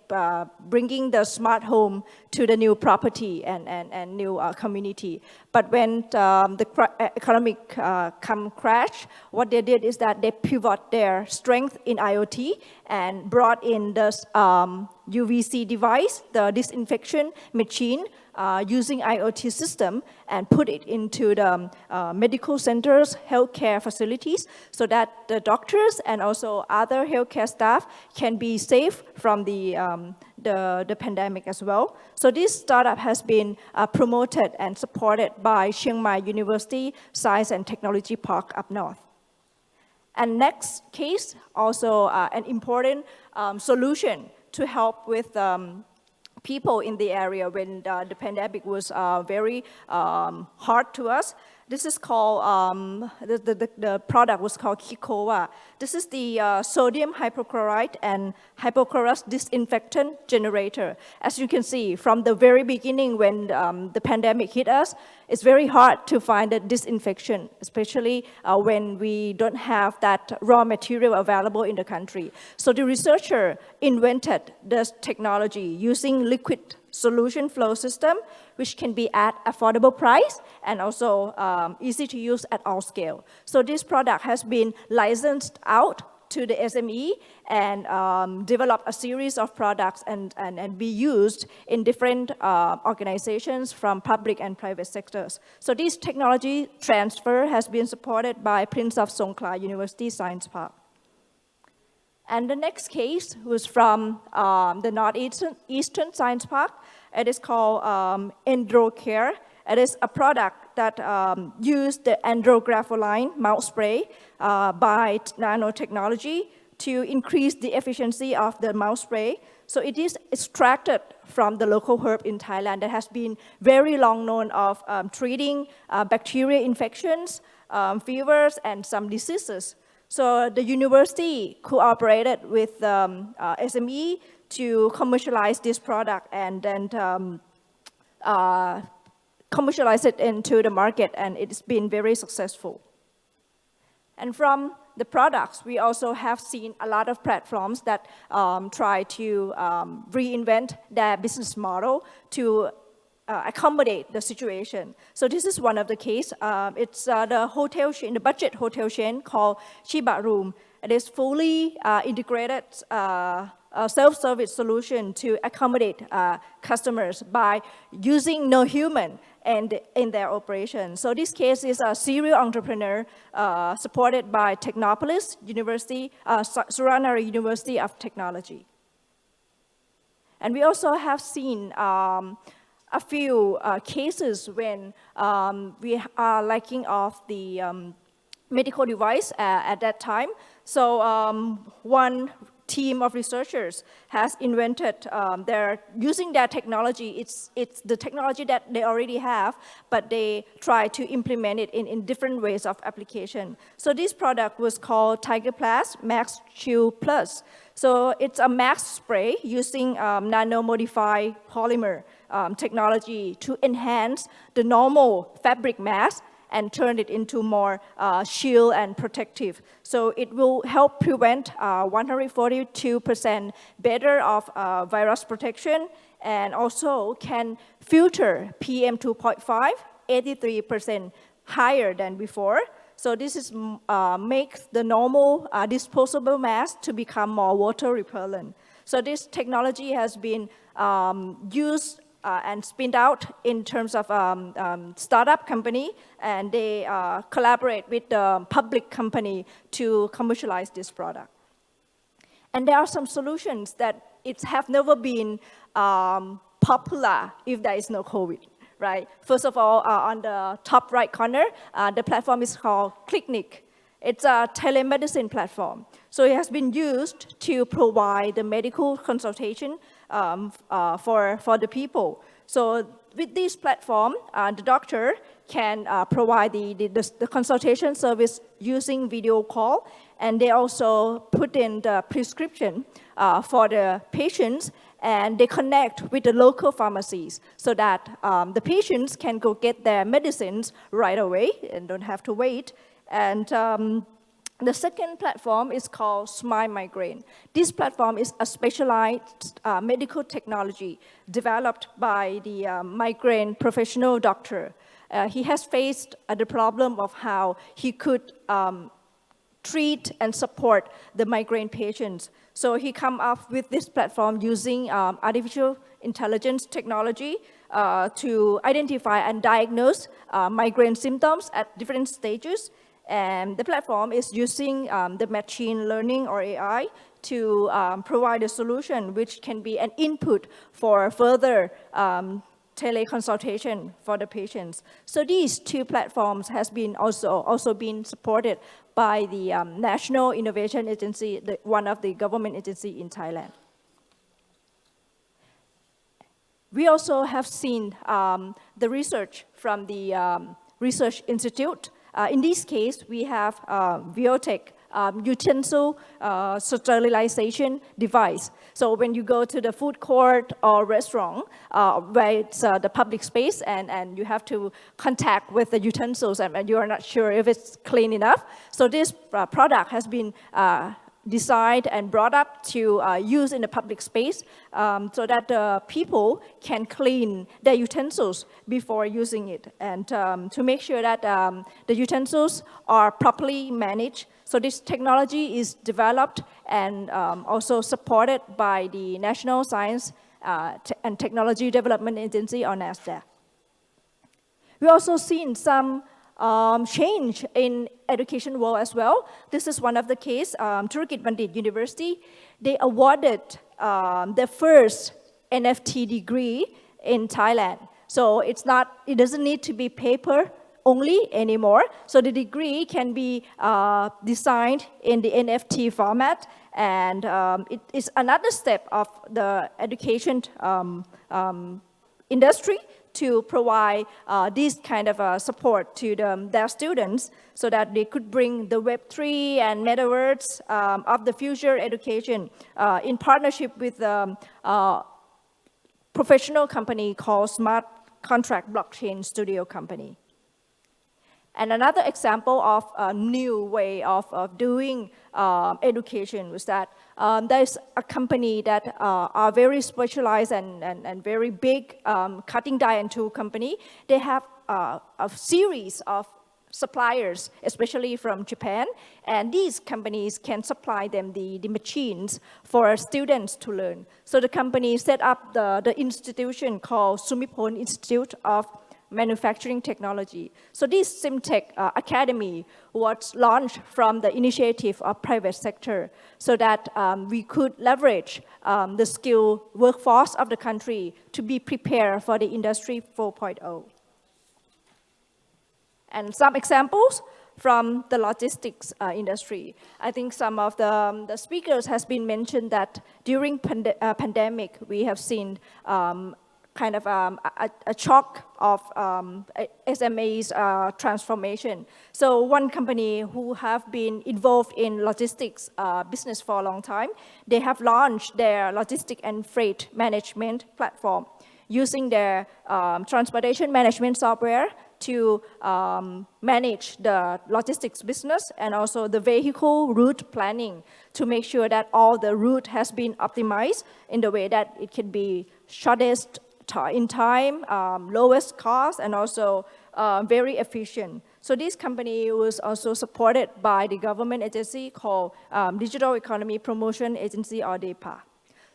bringing the smart home to the new property and new community. But when the economic crash, what they did is that they pivot their strength in IoT and brought in this UVC device, the disinfection machine, using IoT system and put it into the medical centers, healthcare facilities, so that the doctors and also other healthcare staff can be safe from the pandemic as well. So this startup has been promoted and supported by Chiang Mai University Science and Technology Park up north. And next case, also an important solution to help with people in the area when the pandemic was very hard to us. This is called, the product was called Kikoa. This is the sodium hypochlorite and hypochlorous disinfectant generator. As you can see, from the very beginning when the pandemic hit us, it's very hard to find a disinfection, especially when we don't have that raw material available in the country. So the researcher invented this technology using liquid solution flow system, which can be at affordable price and also easy to use at all scale. So this product has been licensed out to the SME and develop a series of products and be used in different organizations from public and private sectors. So this technology transfer has been supported by Prince of Songkla University Science Park. And the next case was from the Northeastern Science Park. It is called EndroCare. It is a product that uses the andrographoline mouth spray by nanotechnology to increase the efficiency of the mouth spray. So it is extracted from the local herb in Thailand that has been very long known of treating bacterial infections, fevers, and some diseases. So the university cooperated with SME to commercialize this product and then commercialize it into the market, and it's been very successful. And from the products, we also have seen a lot of platforms that try to reinvent their business model to accommodate the situation. So this is one of the case. It's the hotel chain, the budget hotel chain called Chiba Room. It is fully integrated self-service solution to accommodate customers by using no human and in their operation. So this case is a serial entrepreneur supported by Technopolis University, Suranare University of Technology. And we also have seen a few cases when we are lacking of the medical device at that time. So one team of researchers has invented, using their technology, it's the technology that they already have, but they try to implement it in different ways of application. So this product was called TigerPlast Max Chill Plus. So it's a mask spray using nano-modified polymer technology to enhance the normal fabric mask and turn it into more shield and protective. So it will help prevent 142% better of virus protection, and also can filter PM 2.5, 83% higher than before. So this is makes the normal disposable mask to become more water repellent. So this technology has been used and spinned out in terms of startup company, and they collaborate with the public company to commercialize this product. And there are some solutions that have never been popular if there is no COVID, right? First of all, on the top right corner, the platform is called Clinic. It's a telemedicine platform. So it has been used to provide the medical consultation for the people. So with this platform, the doctor can provide the consultation service using video call, and they also put in the prescription for the patients, and they connect with the local pharmacies so that the patients can go get their medicines right away and don't have to wait. And the second platform is called Smile Migraine. This platform is a specialized medical technology developed by the migraine professional doctor. He has faced the problem of how he could treat and support the migraine patients. So he come up with this platform using artificial intelligence technology to identify and diagnose migraine symptoms at different stages. And the platform is using the machine learning or AI to provide a solution which can be an input for further teleconsultation for the patients. So these two platforms has been also been supported by the National Innovation Agency, one of the government agency in Thailand. We also have seen the research from the Research Institute. In this case, we have biotech utensil sterilization device. So when you go to the food court or restaurant where it's the public space and you have to contact with the utensils and you are not sure if it's clean enough. So this product has been designed and brought up to use in the public space so that people can clean their utensils before using it and to make sure that the utensils are properly managed. So this technology is developed and also supported by the National Science and Technology Development Agency, or NASDAQ. We also seen some change in education world as well. This is one of the case, Thurukit Bandit University, they awarded the first NFT degree in Thailand. So it doesn't need to be paper only anymore. So the degree can be designed in the NFT format, and it is another step of the education industry to provide this kind of support to their students so that they could bring the Web3 and metaverse of the future education in partnership with a professional company called Smart Contract Blockchain Studio Company. And another example of a new way of doing education was that there's a company that are very specialized and very big cutting die and tool company. They have a series of suppliers, especially from Japan, and these companies can supply them the machines for students to learn. So the company set up the institution called Sumipon Institute of Manufacturing Technology. So this SimTech Academy was launched from the initiative of private sector so that we could leverage the skilled workforce of the country to be prepared for the Industry 4.0. And some examples from the logistics industry. I think some of the speakers has been mentioned that during pandemic, we have seen kind of a shock of SME's transformation. So one company who have been involved in logistics business for a long time, they have launched their logistic and freight management platform using their transportation management software to manage the logistics business and also the vehicle route planning to make sure that all the route has been optimized in the way that it can be shortest in time, lowest cost, and also very efficient. So this company was also supported by the government agency called Digital Economy Promotion Agency, or DEPA.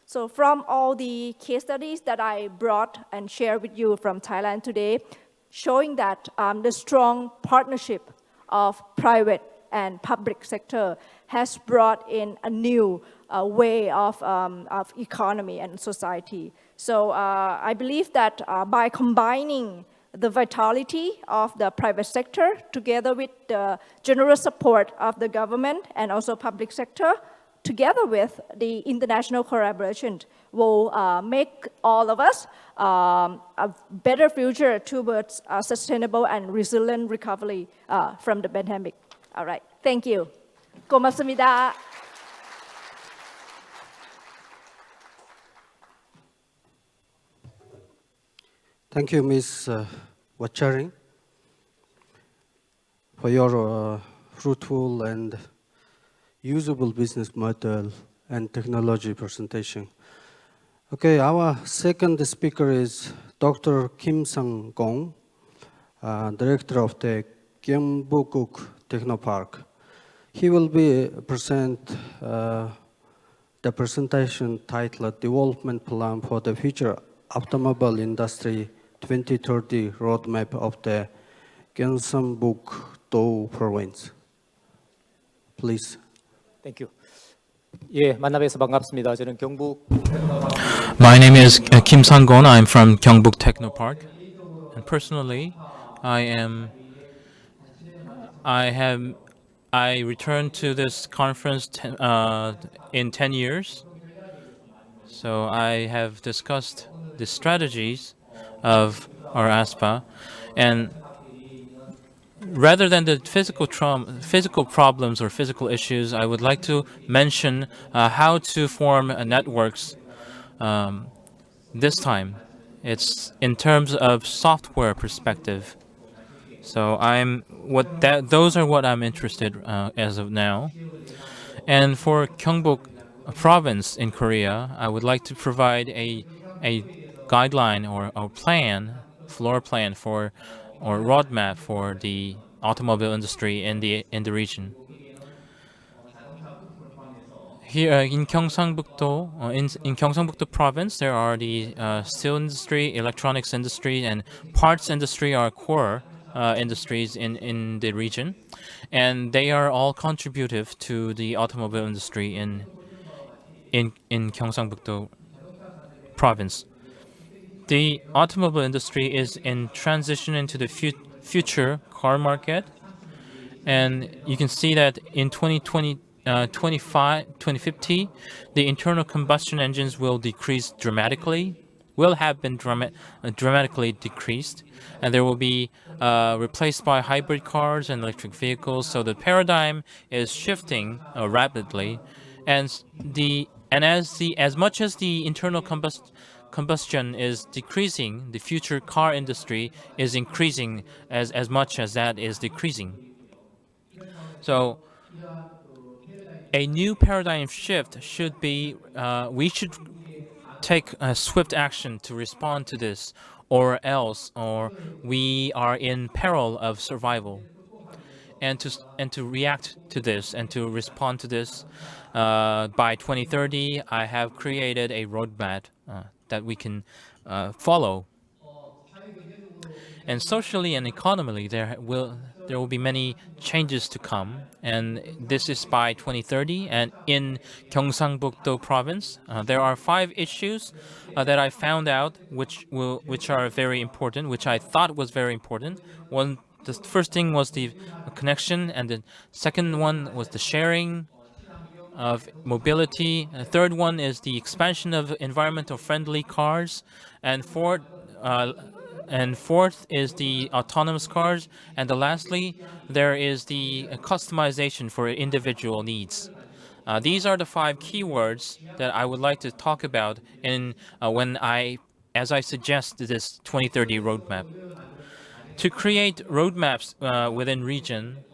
So from all the case studies that I brought and shared with you from Thailand today, showing that the strong partnership of private and public sector has brought in a new way of economy and society. So I believe that by combining the vitality of the private sector together with the generous support of the government and also public sector, together with the international collaboration, will make all of us a better future towards a sustainable and resilient recovery from the pandemic. All right, thank you. 고맙습니다. Thank you, Ms. Wacharing, for your fruitful and usable business model and technology presentation. Okay, our second speaker is Dr. Kim Sang-gong, Director of the Gyeongbuk Technopark. He will be present the presentation titled Development Plan for the Future Automobile Industry 2030 Roadmap of the Gyeongbuk-do Province. Please. Thank you. 예, 만나뵈서 반갑습니다. 저는 경북. My name is Kim Sang-gon. I'm from Gyeongbuk Technopark, and personally, I returned to this conference in 10 years, So I have discussed the strategies of our ASPA, and rather than the physical problems or physical issues, I would like to mention how to form networks. This time, it's in terms of software perspective. So those are what I'm interested as of now. And for Gyeongbok province in Korea, I would like to provide a guideline or a plan, floor plan for or roadmap for the automobile industry in the region. Here in Gyeongsangbuk-do, in Gyeongsangbuk-do province, there are the steel industry, electronics industry, and parts industry are core industries in the region, and they are all contributive to the automobile industry in Gyeongsangbuk-do province. The automobile industry is in transition into the future car market, and you can see that in 2050, the internal combustion engines will decrease dramatically, will have been dramatically decreased, and there will be replaced by hybrid cars and electric vehicles. So the paradigm is shifting rapidly, and as much as the internal combustion is decreasing, the future car industry is increasing as much as that is decreasing. So a new paradigm shift should be, we should take swift action to respond to this, or we are in peril of survival. And to react to this and to respond to this, by 2030, I have created a roadmap that we can follow. And socially and economically, there will be many changes to come, and this is by 2030. And in Gyeongsangbuk-do province, there are 5 issues that I found out which are very important, which I thought was very important. The first thing was the connection, and the second one was the sharing of mobility. The third one is the expansion of environmental friendly cars, and fourth is the autonomous cars, and lastly, there is the customization for individual needs. These are the 5 keywords that I would like to talk about as I suggest this 2030 roadmap. To create roadmaps within region,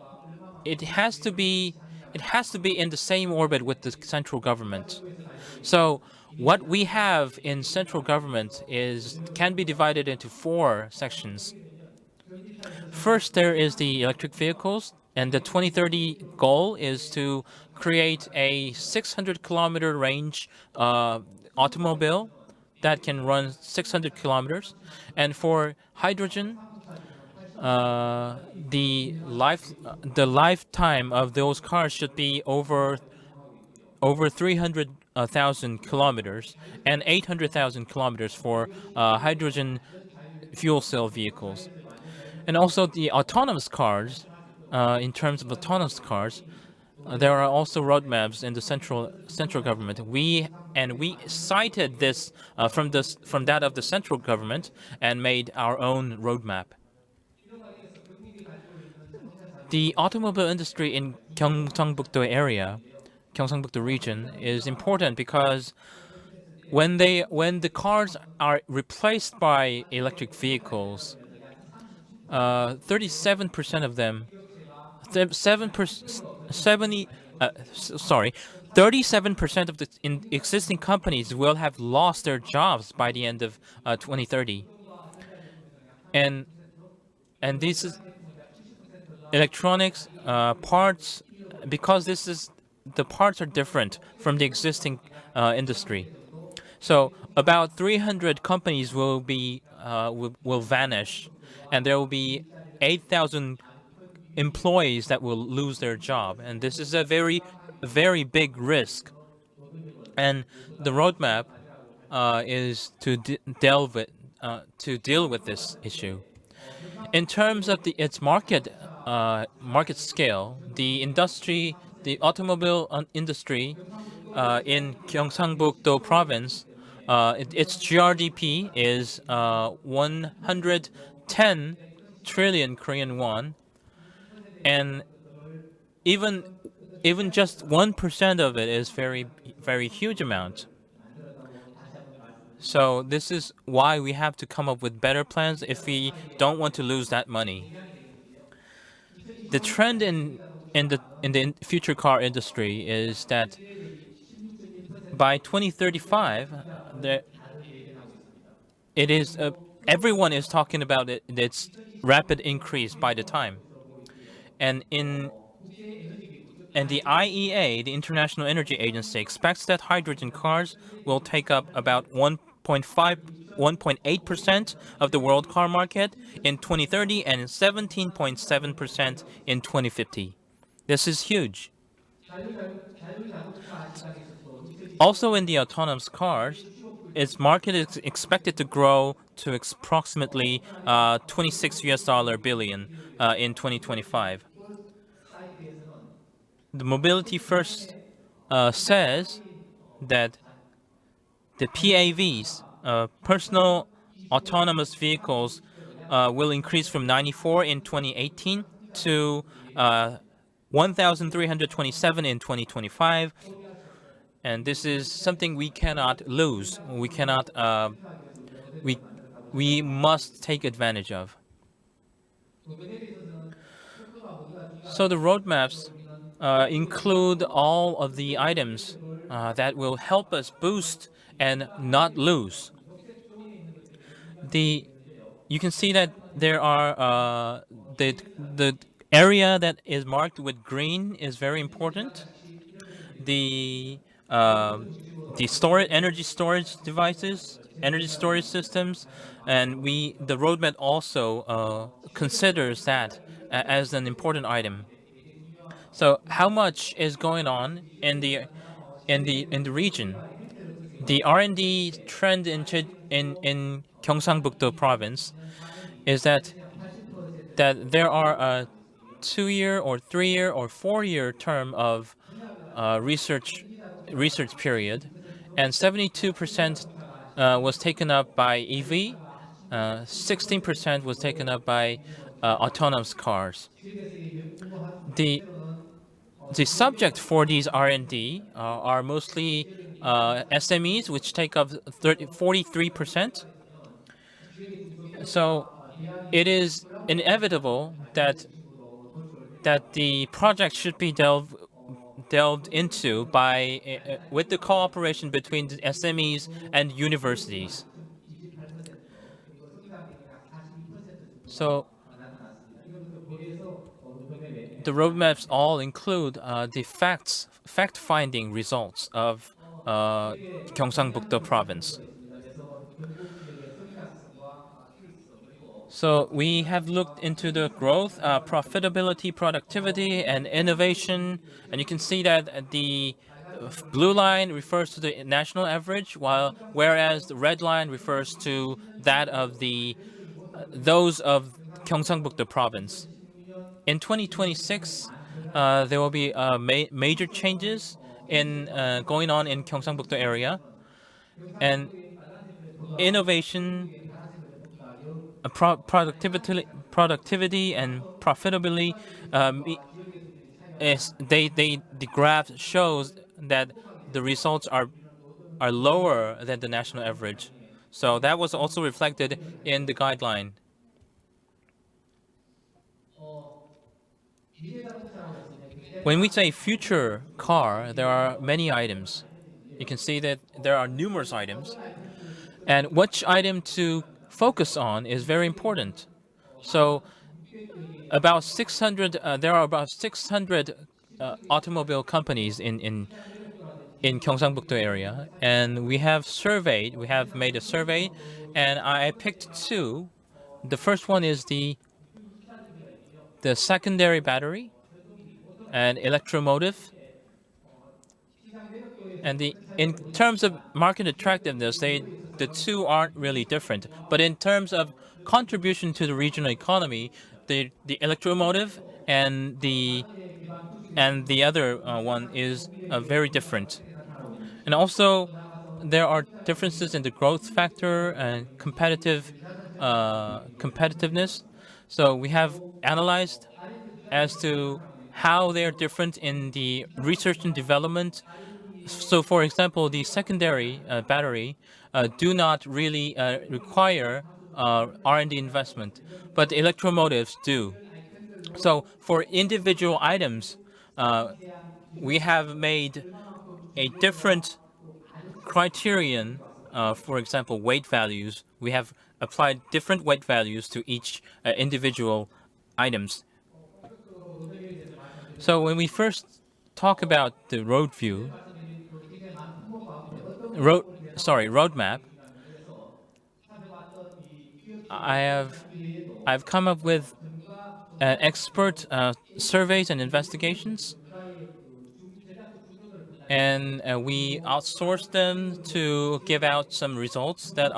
it has to be in the same orbit with the central government. So what we have in central government can be divided into 4 sections. First, there is the electric vehicles, and the 2030 goal is to create a 600-kilometer range automobile that can run 600 kilometers. And for hydrogen, the lifetime of those cars should be over 300,000 kilometers, and 800,000 kilometers for hydrogen fuel cell vehicles. And also the autonomous cars, in terms of autonomous cars, there are also roadmaps in the central government. We cited this from that of the central government and made our own roadmap. The automobile industry in Gyeongsangbuk-do area, Gyeongsangbuk-do region, is important because when the cars are replaced by electric vehicles, 37% of them, 37% of the existing companies will have lost their jobs by the end of 2030. And this is electronics parts, because the parts are different from the existing industry. So about 300 companies will vanish, and there will be 8,000 employees that will lose their job, and this is a very, very big risk. And the roadmap is to deal with this issue. In terms of its market scale, the automobile industry in Gyeongsang-buk-do province, its GRDP is 110 trillion Korean won, and even just 1% of it is very huge amount. So this is why we have to come up with better plans if we don't want to lose that money. The trend in the future car industry is that by 2035, everyone is talking about its rapid increase by the time, and the IEA, the International Energy Agency, expects that hydrogen cars will take up about 1.8% of the world car market in 2030 and 17.7% in 2050. This is huge. Also in the autonomous cars, its market is expected to grow to approximately $26 billion in 2025. The Mobility First says that the PAVs, personal autonomous vehicles, will increase from 94 in 2018 to 1,327 in 2025. And this is something we cannot lose. We must take advantage of. So the roadmaps include all of the items that will help us boost and not lose. You can see that there are the area that is marked with green is very important. The energy storage devices, energy storage systems, and the roadmap also considers that as an important item. So how much is going on in the region? The R&D trend in Gyeongsang-buk-do province is that there are a 2-year or 3-year or 4-year term of research period, and 72% was taken up by EV, 16% was taken up by autonomous cars. The subject for these R&D are mostly SMEs, which take up 43%. So it is inevitable that the project should be delved into with the cooperation between the SMEs and universities. So the roadmaps all include the fact-finding results of Gyeongsang-buk-do province. So we have looked into the growth, profitability, productivity, and innovation, and you can see that the blue line refers to the national average, whereas the red line refers to that of those of Gyeongsang-buk-do province. In 2026, there will be major changes going on in Gyeongsang-buk-do area, and innovation, productivity, and profitability. The graph shows that the results are lower than the national average. So that was also reflected in the guideline. When we say future car, there are many items. You can see that there are numerous items, and which item to focus on is very important. So there are about 600 automobile companies in Gyeongsang-buk-do area, and we have made a survey, and I picked 2. The first one is the secondary battery and electromotive. And in terms of market attractiveness, the two aren't really different. But in terms of contribution to the regional economy, the electromotive and the other one is very different. And also, there are differences in the growth factor and competitiveness. So we have analyzed as to how they are different in the research and development. So, for example, the secondary battery do not really require R&D investment, but the electromotives do. So, for individual items, we have made a different criterion. For example, weight values. We have applied different weight values to each individual items. So when we first talk about the roadmap, I've come up with expert surveys and investigations, and we outsource them to give out some results that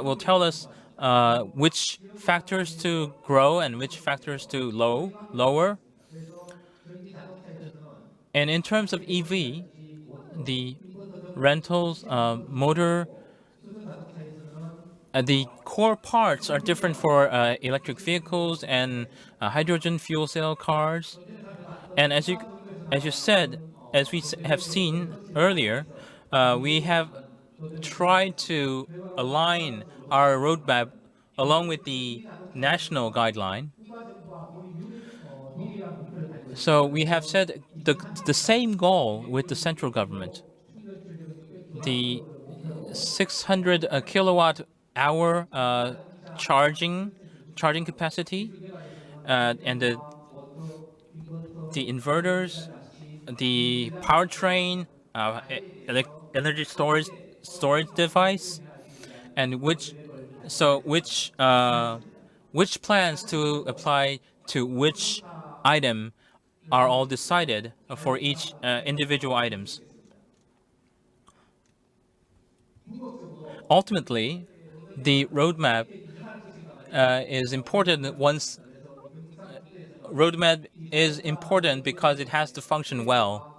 will tell us which factors to grow and which factors to lower. And in terms of EV, the rentals, motor, the core parts are different for electric vehicles and hydrogen fuel cell cars. And as you said, as we have seen earlier, we have tried to align our roadmap along with the national guideline. So we have set the same goal with the central government. The 600 kilowatt hour charging capacity, and the inverters, the powertrain, energy storage device, and which plans to apply to which item are all decided for each individual items. Ultimately, the roadmap is important. Roadmap is important because it has to function well.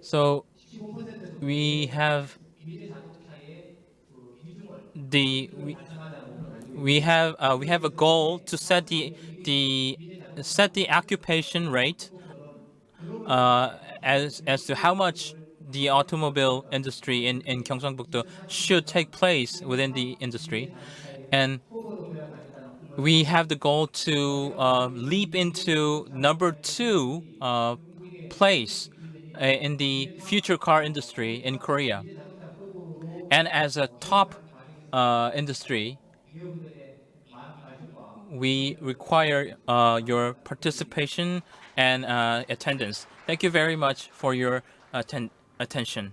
So we have a goal to set the occupation rate as to how much the automobile industry in Gyeongsangbuk-do should take place within the industry, and we have the goal to leap into number 2 place in the future car industry in Korea. And as a top industry, we require your participation and attendance. Thank you very much for your attention.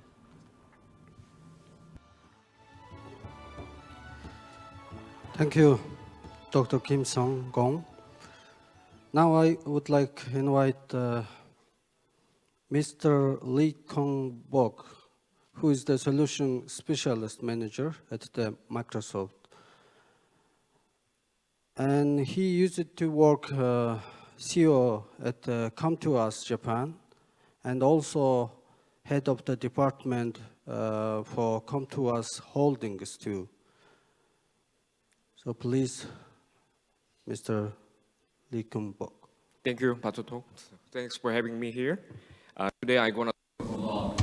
Thank you, Dr. Kim Sung-gong. Now I would like to invite Mr. Lee Kong-bok, who is the Solution Specialist Manager at the Microsoft. And he used to work CEO at Come to Us Japan, and also head of the department for Come to Us Holdings too. So please, Mr. Lee Kong-bok. Thank you, Patoto. Thanks for having me here. Today I'm going to talk about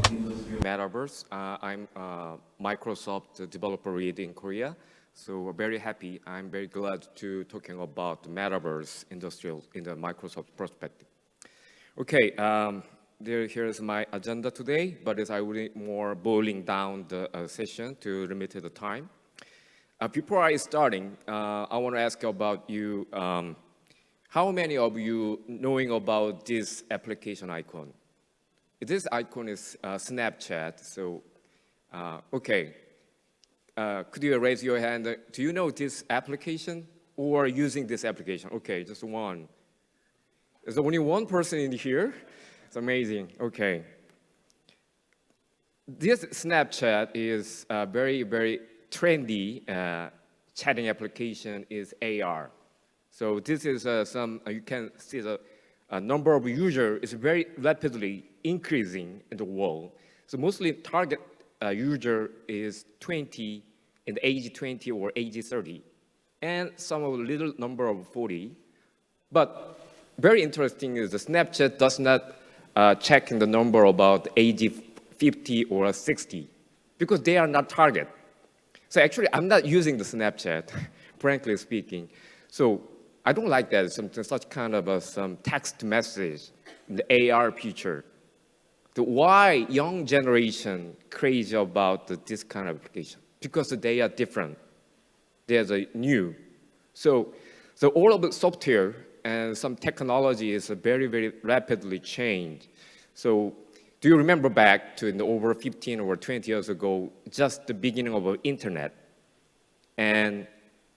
Metaverse. I'm a Microsoft developer lead in Korea. So we're very happy. I'm very glad to talking about the Metaverse industrial in the Microsoft perspective. Okay, here's my agenda today, but I will be more boiling down the session to limited time. Before I starting, I want to ask about you, how many of you knowing about this application icon? This icon is Snapchat, so, okay. Could you raise your hand? Do you know this application or using this application? Okay, just one. There's only one person in here. It's amazing. Okay. This Snapchat is a very, very trendy chatting application is AR. So this is you can see the number of users is very rapidly increasing in the world. So mostly target user is 20, in the age 20 or age 30, and some of a little number of 40. But very interesting is the Snapchat does not check in the number about age 50 or 60, because they are not target. So actually, I'm not using the Snapchat, frankly speaking. So I don't like that, such kind of some text message, the AR feature. Why young generation crazy about this kind of application? Because they are different. They are new. So all of the software and some technology is very, very rapidly changed. So do you remember back to over 15 or 20 years ago, just the beginning of the internet and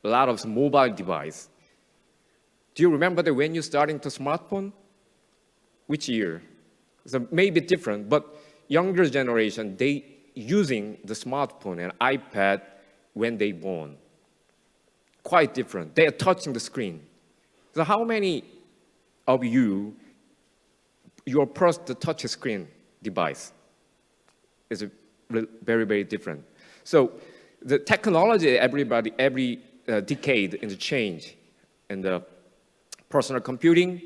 a lot of mobile device? Do you remember that when you starting to smartphone? Which year? So maybe different, but younger generation, they using the smartphone and iPad when they born. Quite different. They are touching the screen. So how many of you, your first touch screen device is very, very different. So the technology, every decade is change in the personal computing,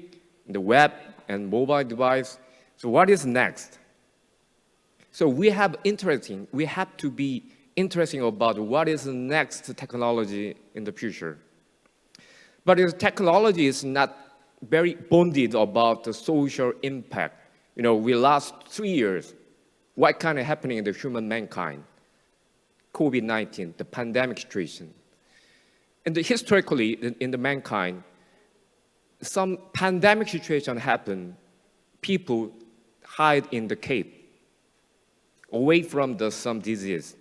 in the web, and mobile device. So what is next? So we have to be interesting about what is the next technology in the future. But the technology is not very bonded about the social impact. We last 3 years, what kind of happening in the human mankind? COVID-19, the pandemic situation. And historically, in the mankind, some pandemic situation happen, people hide in the cave, away from some disease.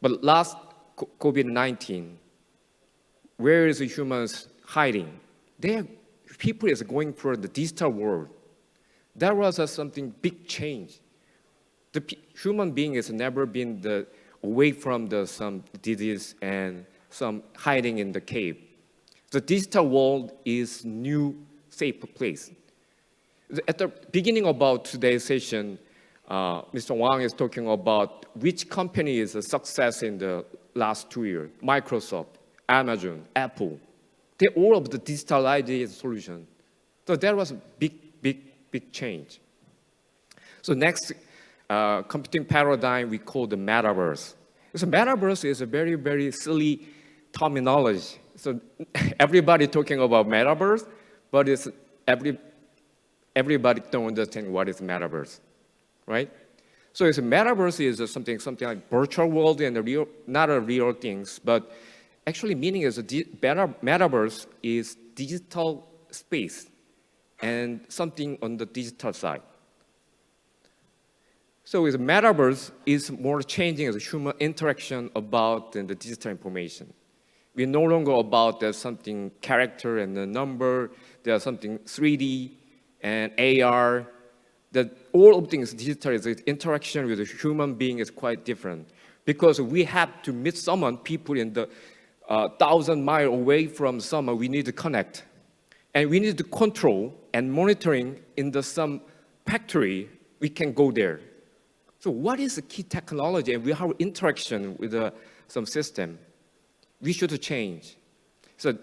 But last COVID-19, where is the humans hiding? People is going for the digital world. That was something big change. The human being has never been away from some disease and some hiding in the cave. The digital world is new, safe place. At the beginning about today's session, Mr. Wang is talking about which company is a success in the last 2 years. Microsoft, Amazon, Apple. They all of the digitalized solution. So there was a big change. So next computing paradigm we call the metaverse. So metaverse is a very, very silly terminology. So everybody talking about metaverse, but it's everybody don't understand what is metaverse, right? So it's a metaverse is something like virtual world and not a real things, but actually meaning is metaverse is digital space and something on the digital side. So the metaverse is more changing as a human interaction about the digital information. We're no longer about there's something character and the number, there's something 3D and AR, that all of things digital is interaction with a human being is quite different. Because we have to meet someone, people in the 1,000 miles away from someone, we need to connect. And we need to control and monitoring in some factory, we can go there. So what is the key technology and we have interaction with some system? We should change. So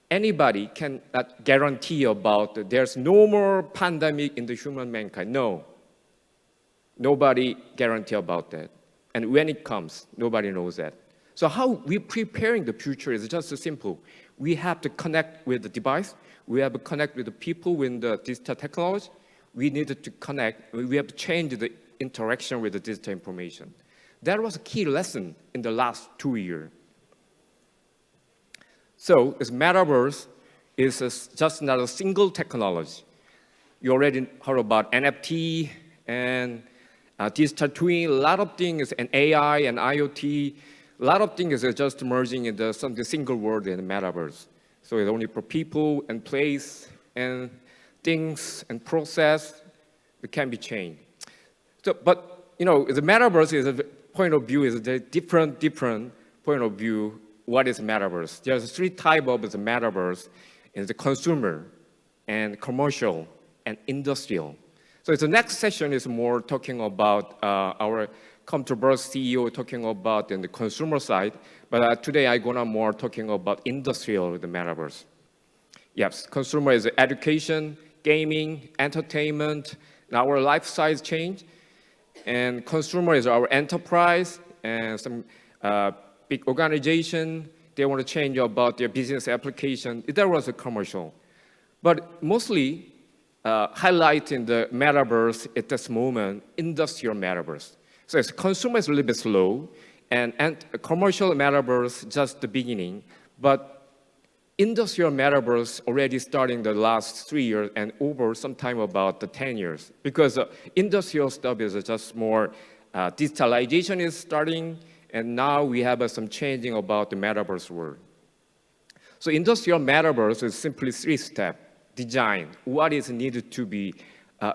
anybody cannot guarantee about there's no more pandemic in the human mankind. No. Nobody guarantee about that. And when it comes, nobody knows that. So how we preparing the future is just simple. We have to connect with the device. We have to connect with the people with the digital technology. We needed to connect. We have to change the interaction with the digital information. That was a key lesson in the last 2 years. So this metaverse is just not a single technology. You already heard about NFT and digital twin, a lot of things, and AI and IoT. A lot of things are just merging into something single word in the metaverse. So it's only for people and place and things and process that can be changed. So, but the metaverse is a point of view is a different point of view. What is metaverse? There's 3 types of the metaverse: is the consumer and commercial and industrial. So the next session is more talking about our controversy CEO talking about in the consumer side, but today I'm gonna more talking about industrial, the metaverse. Yes, consumer is education, gaming, entertainment, and our life size change, and consumer is our enterprise and some big organization. They want to change about their business application. That was a commercial, but mostly highlighting the metaverse at this moment, industrial metaverse. So as consumer is a little bit slow, and commercial metaverse just the beginning, but industrial metaverse already starting the last 3 years and over sometime about the 10 years. Because industrial stuff is just more, digitalization is starting, and now we have some changing about the metaverse world. So industrial metaverse is simply 3-step. Design, what is needed to be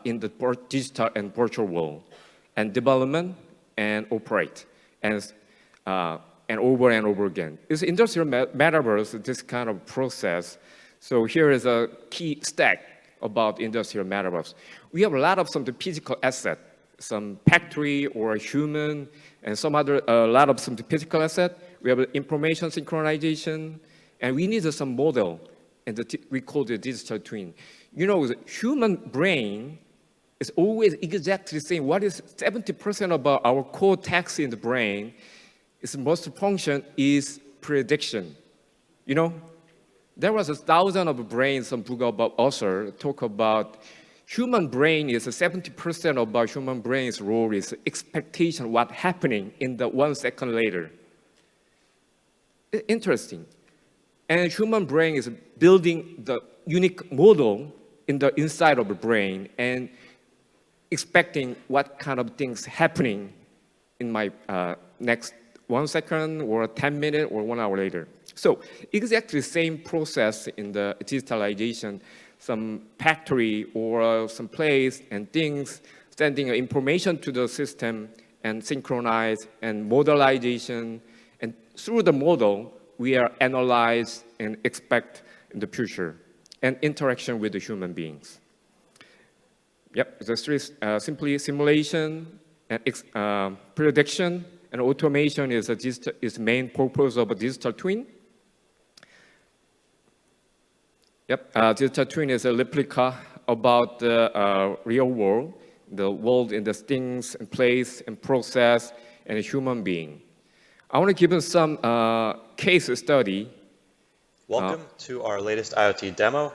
in the digital and virtual world, and development and operate, and over and over again. It's industrial metaverse, this kind of process. So here is a key stack about industrial metaverse. We have a lot of some physical asset, some factory or a human, and some other, a lot of some physical asset. We have information synchronization, and we need some model, and we call it digital twin. You know, the human brain is always exactly the same. What is 70% about our cortex in the brain, its most function is prediction. You know, there was 1,000 of brains, some book about author talk about human brain is 70% of our human brain's role is expectation what happening in the 1 second later. Interesting. And human brain is building the unique model in the inside of the brain and expecting what kind of things happening in my next 1 second or 10 minutes or 1 hour later. So exactly the same process in the digitalization, some factory or some place and things, sending information to the system and synchronize and modelization. And through the model, we are analyzed and expect in the future and interaction with the human beings. Yep, the three, simply simulation and prediction and automation is the main purpose of a digital twin. Yep, digital twin is a replica about the real world, the world in the things and place and process and a human being. I want to give you some case study. Welcome to our latest IoT demo.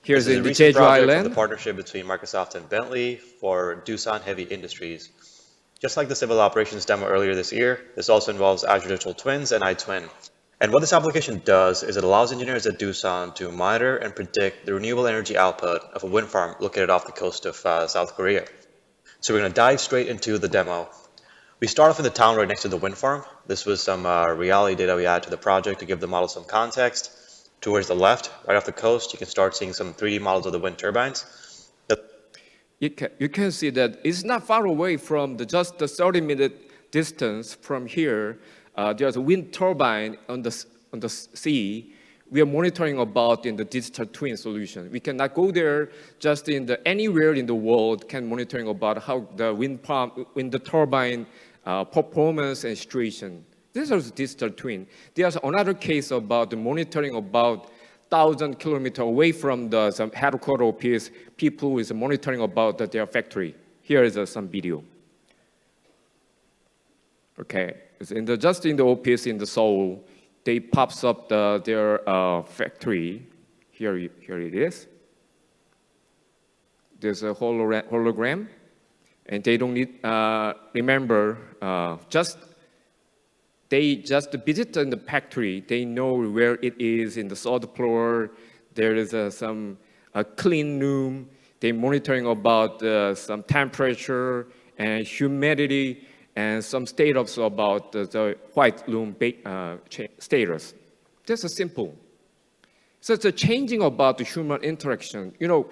Here's this in the recent JEJU project Island. of the partnership between Microsoft and Bentley for Doosan Heavy Industries. Just like the civil operations demo earlier this year, this also involves Azure Digital Twins and iTwin. And what this application does is it allows engineers at Doosan to monitor and predict the renewable energy output of a wind farm located off the coast of South Korea. So we're going to dive straight into the demo. We start off in the town right next to the wind farm. This was some reality data we added to the project to give the model some context. Towards the left, right off the coast, you can start seeing some 3D models of the wind turbines. You can see that it's not far away from just the 30-minute distance from here. There's a wind turbine on the sea. We are monitoring about in the digital twin solution. We cannot go there just in anywhere in the world can monitoring about how the wind turbine performance and situation. This is digital twin. There's another case about the monitoring about 1,000 kilometers away from the headquarters office. People is monitoring about their factory. Here is some video. Okay, it's just in the office in the Seoul. They pops up their factory. Here it is. There's a hologram, and they don't need remember they just visit in the factory. They know where it is in the 3rd floor. There is some clean room. They're monitoring about some temperature and humidity and some status about the white room status. Just simple. So it's a changing about the human interaction. You know,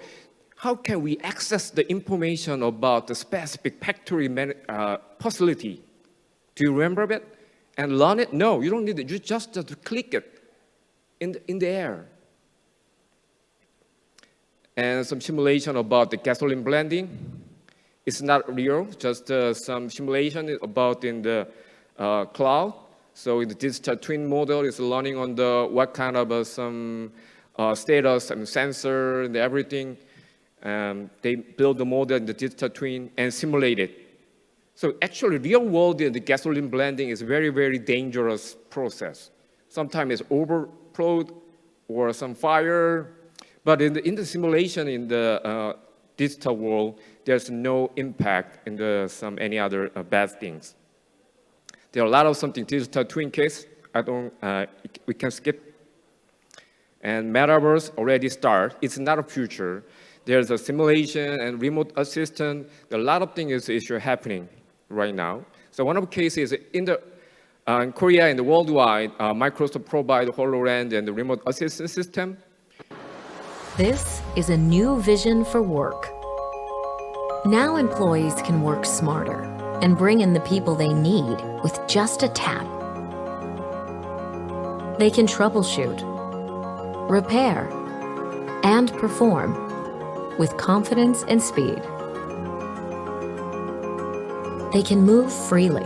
how can we access the information about the specific factory facility? Do you remember it? And learn it? No, you don't need it. You just click it in the air. and some simulation about the gasoline blending. It's not real, just some simulation about in the cloud. So in the digital twin model is learning on the what kind of some status and sensor and everything. They build the model in the digital twin and simulate it. So actually, real world in the gasoline blending is a very, very dangerous process. Sometimes it's overflowed or some fire. But in the simulation in the digital world, there's no impact in any other bad things. There are a lot of something digital twin case. We can skip. And metaverse already start. It's not a future. There's a simulation and remote assistant. There are a lot of things is happening right now. So one of the cases in Korea and worldwide, Microsoft provide HoloLens and the remote assistant system. This is a new vision for work. Now employees can work smarter and bring in the people they need with just a tap. They can troubleshoot, repair, and perform with confidence and speed. They can move freely,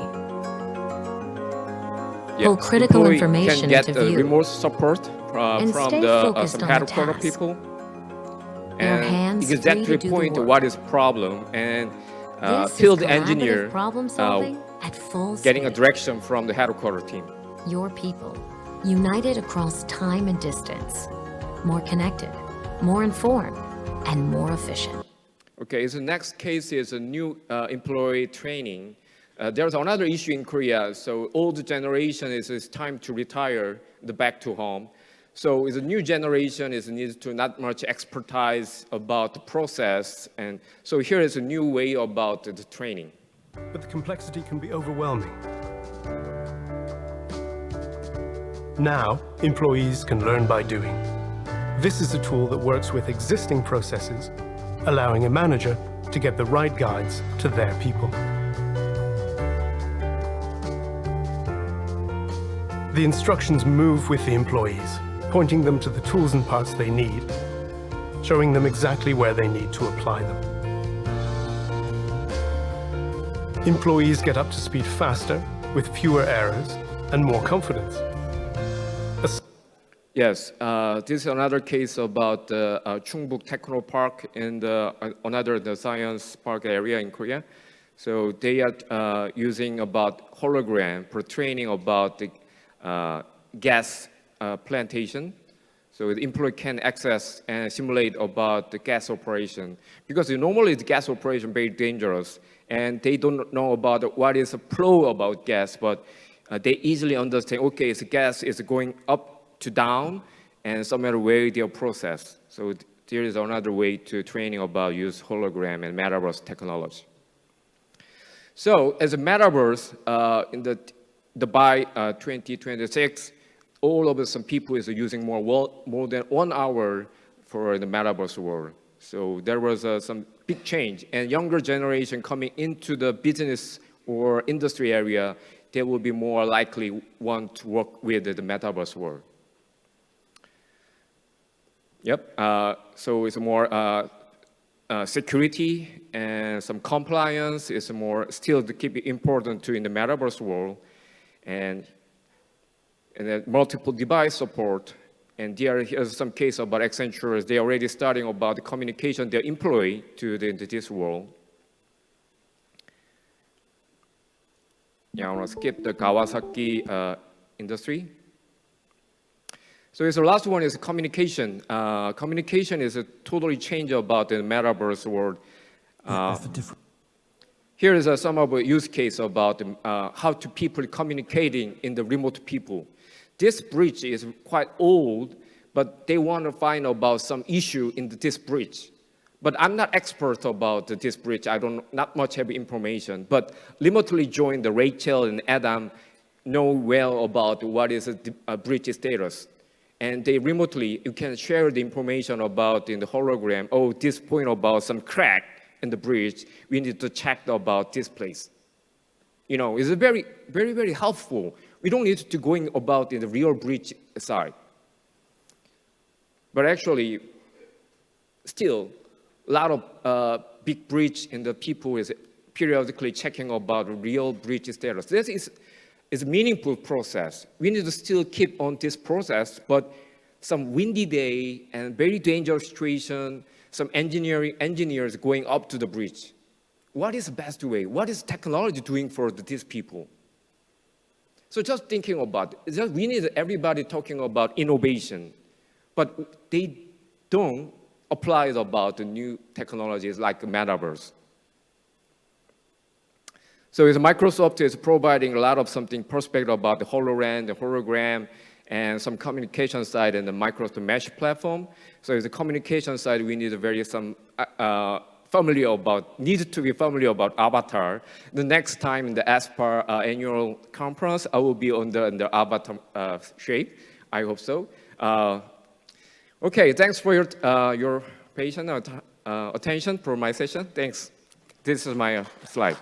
pull critical information can get into view, remote support and from stay the focused some on the headquarter task. people. Their And hands exactly free to do the point to work. what is problem and This is field collaborative engineer problem solving at full getting a speed. direction from the headquarter team. Your people, united across time and distance, more connected, more informed, and more efficient. Okay, so the next case is a new employee training. There's another issue in Korea. So old generation is time to retire, back to home. So it's a new generation needs to not much expertise about the process. And so here is a new way about the training. But the complexity can be overwhelming. Now, employees can learn by doing. This is a tool that works with existing processes, allowing a manager to get the right guides to their people. The instructions move with the employees, pointing them to the tools and parts they need, showing them exactly where they need to apply them. Employees get up to speed faster, with fewer errors, and more confidence. Yes, this is another case about the Chungbuk Techno Park in the science park area in Korea. So they are using about hologram for training about the gas plantation. So the employee can access and simulate about the gas operation. Because normally the gas operation very dangerous and they don't know about what is the flow about gas, but they easily understand, okay, the gas is going up to down and some other way they'll process. So there is another way to training about use hologram and metaverse technology. So as a metaverse, by 2026, all of some people is using more than 1 hour for the metaverse world. So there was some big change, and younger generation coming into the business or industry area, they will be more likely want to work with the metaverse world. Yep. So it's more security and some compliance is more still to keep it important to in the metaverse world, and then multiple device support. And here's some case about Accenture. They already starting about the communication their employee to this world. Yeah, I want to skip the Kawasaki industry. So the last one is communication. Communication is a totally change about the metaverse world. Here is some of the use case about how to people communicating in the remote people. This bridge is quite old, but they want to find about some issue in this bridge. But I'm not expert about this bridge. I not much have information. But remotely join the Rachel and Adam know well about what is a bridge status. And they remotely, you can share the information about in the hologram, oh, this point about some crack in the bridge, we need to check about this place. You know, it's very, very, very helpful. We don't need to going about in the real bridge side. But actually, still a lot of big breach in the people is periodically checking about real breach status. This is a meaningful process. We need to still keep on this process, but some windy day and very dangerous situation, some engineers going up to the breach. What is the best way? What is technology doing for these people? So just thinking about it, we need everybody talking about innovation, but they don't apply about the new technologies like metaverse. So Microsoft is providing a lot of something perspective about the HoloLens, the hologram, and some communication side in the Microsoft Mesh platform. So as a communication side, we need a very need to be familiar about avatar. The next time in the ASPA annual conference, I will be on the avatar shape. I hope so. Okay, thanks for your patient attention for my session. Thanks. This is my slide.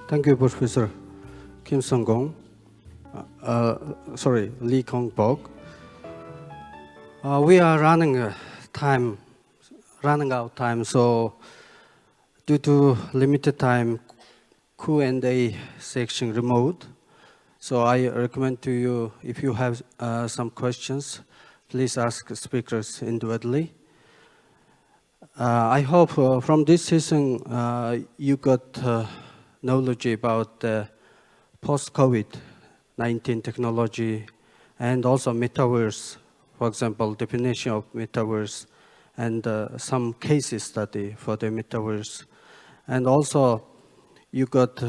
Thank you, Professor Kim Sung-gong. Lee Kong-bok. We are running out of time, so due to limited time, Q&A section remote. So I recommend to you, if you have some questions, please ask speakers individually. I hope from this session you got knowledge about the post-COVID-19 technology and also metaverse, for example, definition of metaverse and some case study for the metaverse. And also you got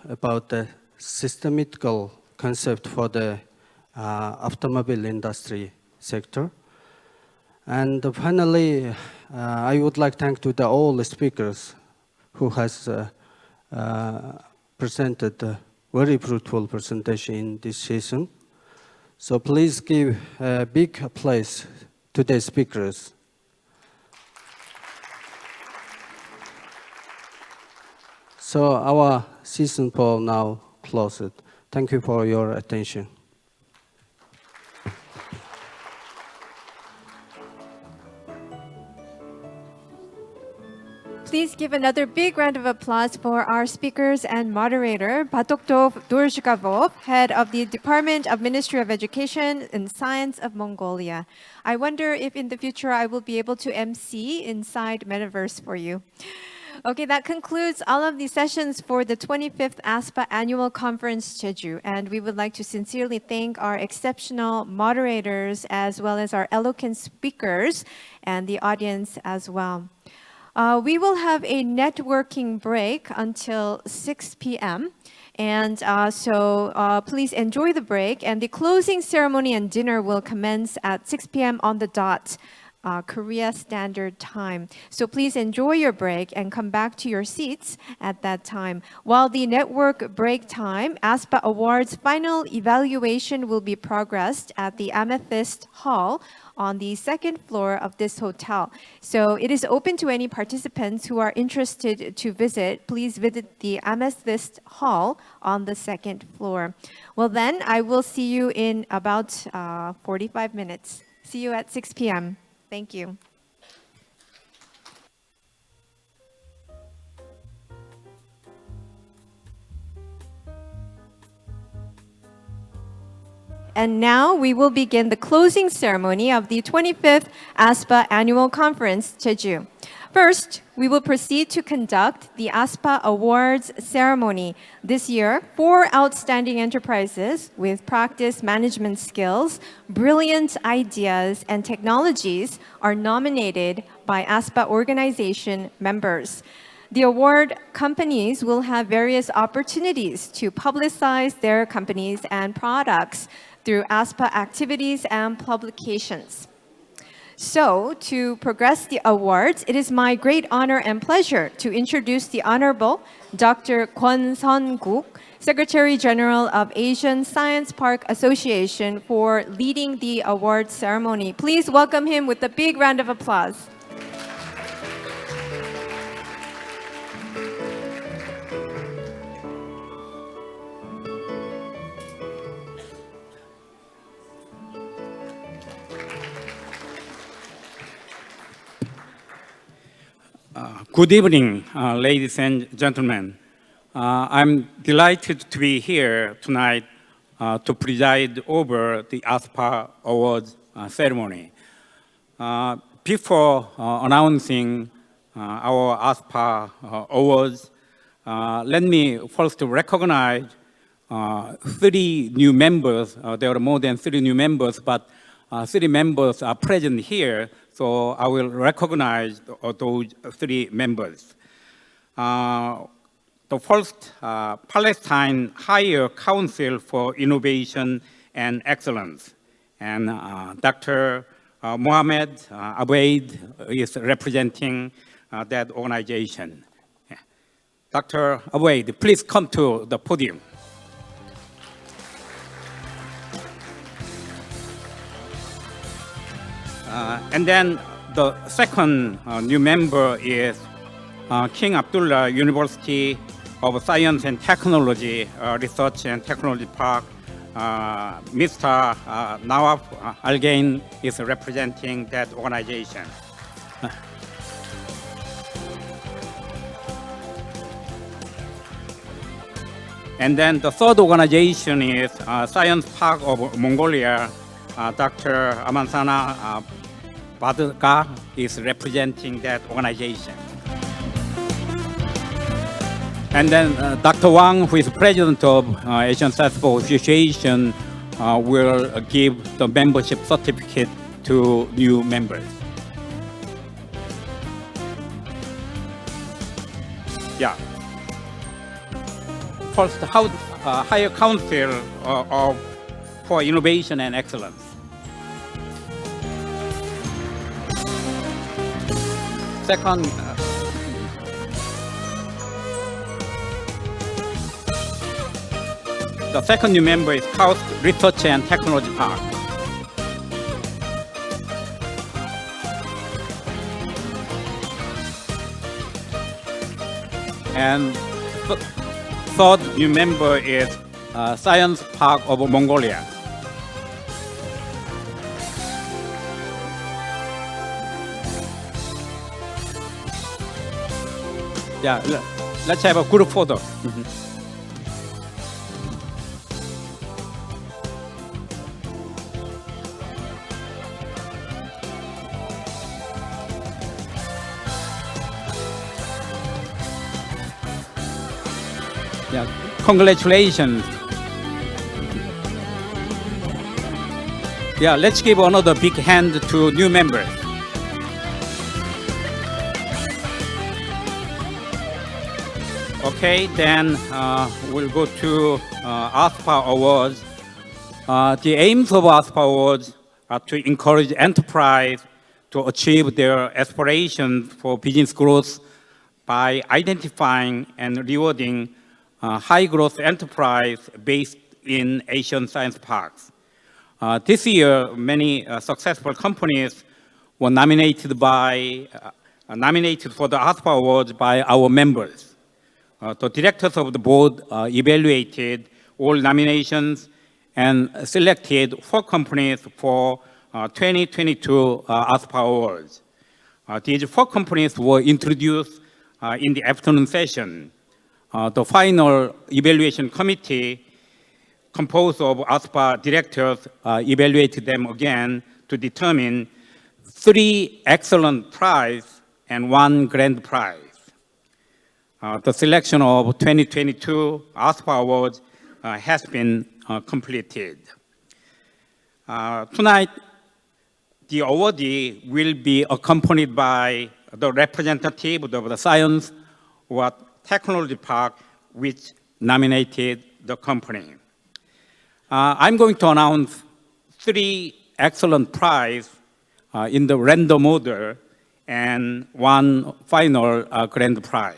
about the systematical concept for the automobile industry sector. And finally, I would like to thank to all the speakers who has presented a very fruitful presentation in this session. So please give a big applause to the speakers. So our session for now closed. Thank you for your attention. Please give another big round of applause for our speakers and moderator, Batokdov Dorjgavov, head of the Department of Ministry of Education and Science of Mongolia. I wonder if in the future I will be able to MC inside Metaverse for you. Okay, that concludes all of the sessions for the 25th ASPA Annual Conference JEJU, and we would like to sincerely thank our exceptional moderators as well as our eloquent speakers and the audience as well. We will have a networking break until 6 p.m. And so please enjoy the break. And the closing ceremony and dinner will commence at 6 p.m. on the dot, Korea Standard Time. So please enjoy your break and come back to your seats at that time. While the network break time, ASPA Awards final evaluation will be progressed at the Amethyst Hall on the second floor of this hotel. So it is open to any participants who are interested to visit. Please visit the Amethyst Hall on the second floor. Well then, I will see you in about 45 minutes. See you at 6 p.m. Thank you. And now we will begin the closing ceremony of the 25th ASPA Annual Conference, JEJU. First, we will proceed to conduct the ASPA Awards ceremony. This year, 4 outstanding enterprises with practice management skills, brilliant ideas, and technologies are nominated by ASPA organization members. The award companies will have various opportunities to publicize their companies and products through ASPA activities and publications. So, to progress the awards, it is my great honor and pleasure to introduce the Honorable Dr. Kwon Sun-guk, Secretary General of Asian Science Park Association, for leading the award ceremony. Please welcome him with a big round of applause. Good evening, ladies and gentlemen. I'm delighted to be here tonight to preside over the ASPA Awards ceremony. Before announcing our ASPA Awards, let me first recognize 30 new members. There are more than 30 new members, but 30 members are present here, so I will recognize those 3 members. The first, Palestine Higher Council for Innovation and Excellence, and Dr. Mohammed Abaid is representing that organization. Dr. Abaid, please come to the podium. And then the second new member is King Abdullah University of Science and Technology Research and Technology Park. Mr. Nawaf Al-Gain is representing that organization. And then the third organization is Science Park of Mongolia. Dr. Amansana Badga is representing that organization. And then Dr. Wang, who is president of Asian Science Park Association, will give the membership certificate to new members. Yeah. First, Higher Council for Innovation and Excellence. Second, the second new member is Coast Research and Technology Park. And third new member is Science Park of Mongolia. Yeah, let's have a group photo. Yeah, congratulations. Yeah, let's give another big hand to new members. Okay, then we'll go to ASPA Awards. The aims of ASPA Awards are to encourage enterprise to achieve their aspirations for business growth by identifying and rewarding high-growth enterprise based in Asian science parks. This year, many successful companies were nominated for the ASPA Awards by our members. The directors of the board evaluated all nominations and selected 4 companies for 2022 ASPA Awards. These 4 companies were introduced in the afternoon session. The final evaluation committee, composed of ASPA directors, evaluated them again to determine 3 excellent prize and 1 grand prize. The selection of 2022 ASPA Awards has been completed. Tonight, the awardee will be accompanied by the representative of the Science or Technology Park, which nominated the company. I'm going to announce 3 excellent prizes in the random order and 1 final grand prize.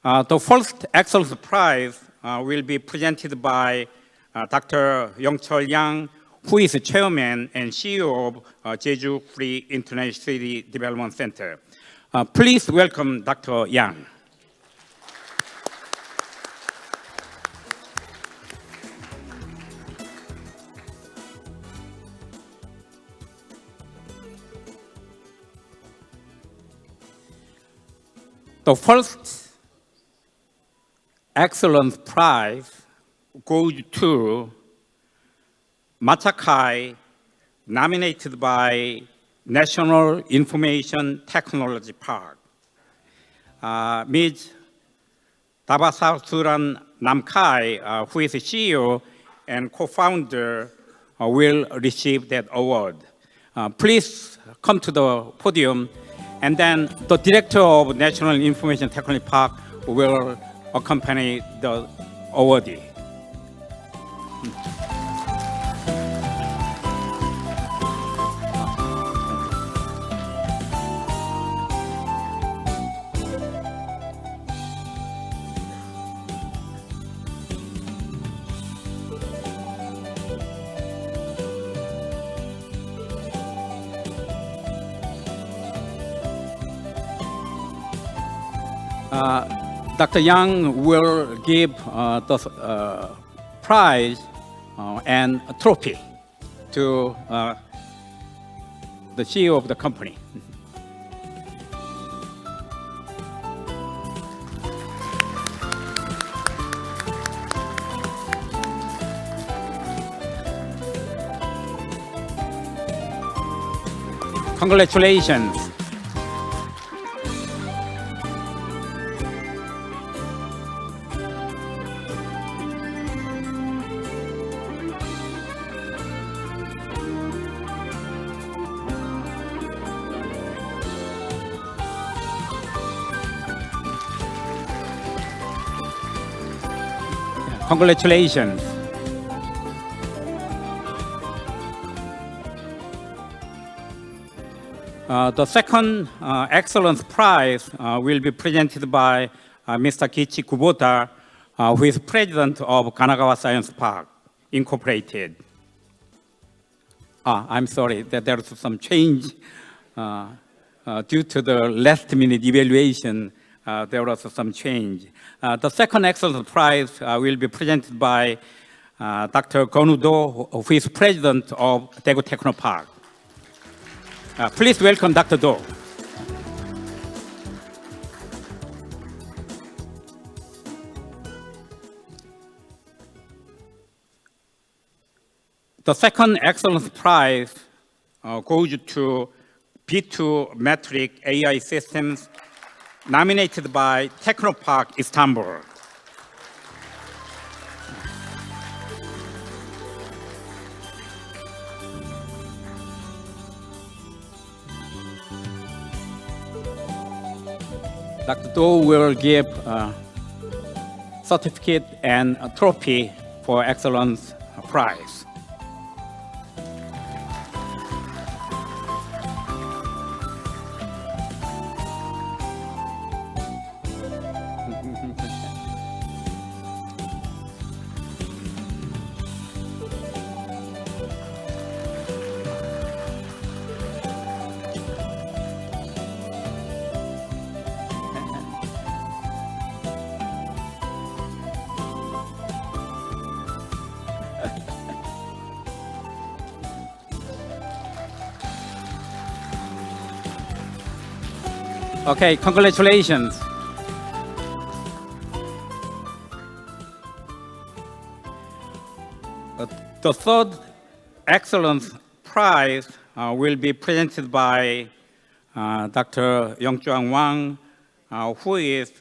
The first excellent prize will be presented by Dr. Young-Cheol Yang, who is the chairman and CEO of JEJU Free International City Development Center. Please welcome Dr. Yang. The first excellence prize goes to Machakai, nominated by National Information Technology Park. Ms. Dabasasuran Namkai, who is the CEO and co-founder, will receive that award. Please come to the podium, and then the director of National Information Technology Park will accompany the awardee. Dr. Yang will give the prize and a trophy to the CEO of the company. Congratulations. Congratulations. The second excellence prize will be presented by Mr. Kiichi Kubota, who is president of Kanagawa Science Park, Incorporated. I'm sorry that there's some change due to the last-minute evaluation. There was some change. The second excellence prize will be presented by Dr. Gonudo, who is president of Daegu Technopark. Please welcome Dr. Do. The second excellence prize goes to B2 Metric AI Systems, nominated by Technopark Istanbul. Dr. Do will give a certificate and a trophy for excellence prize. Okay, congratulations. The third excellence prize will be presented by Dr. Yongchuan Wang, who is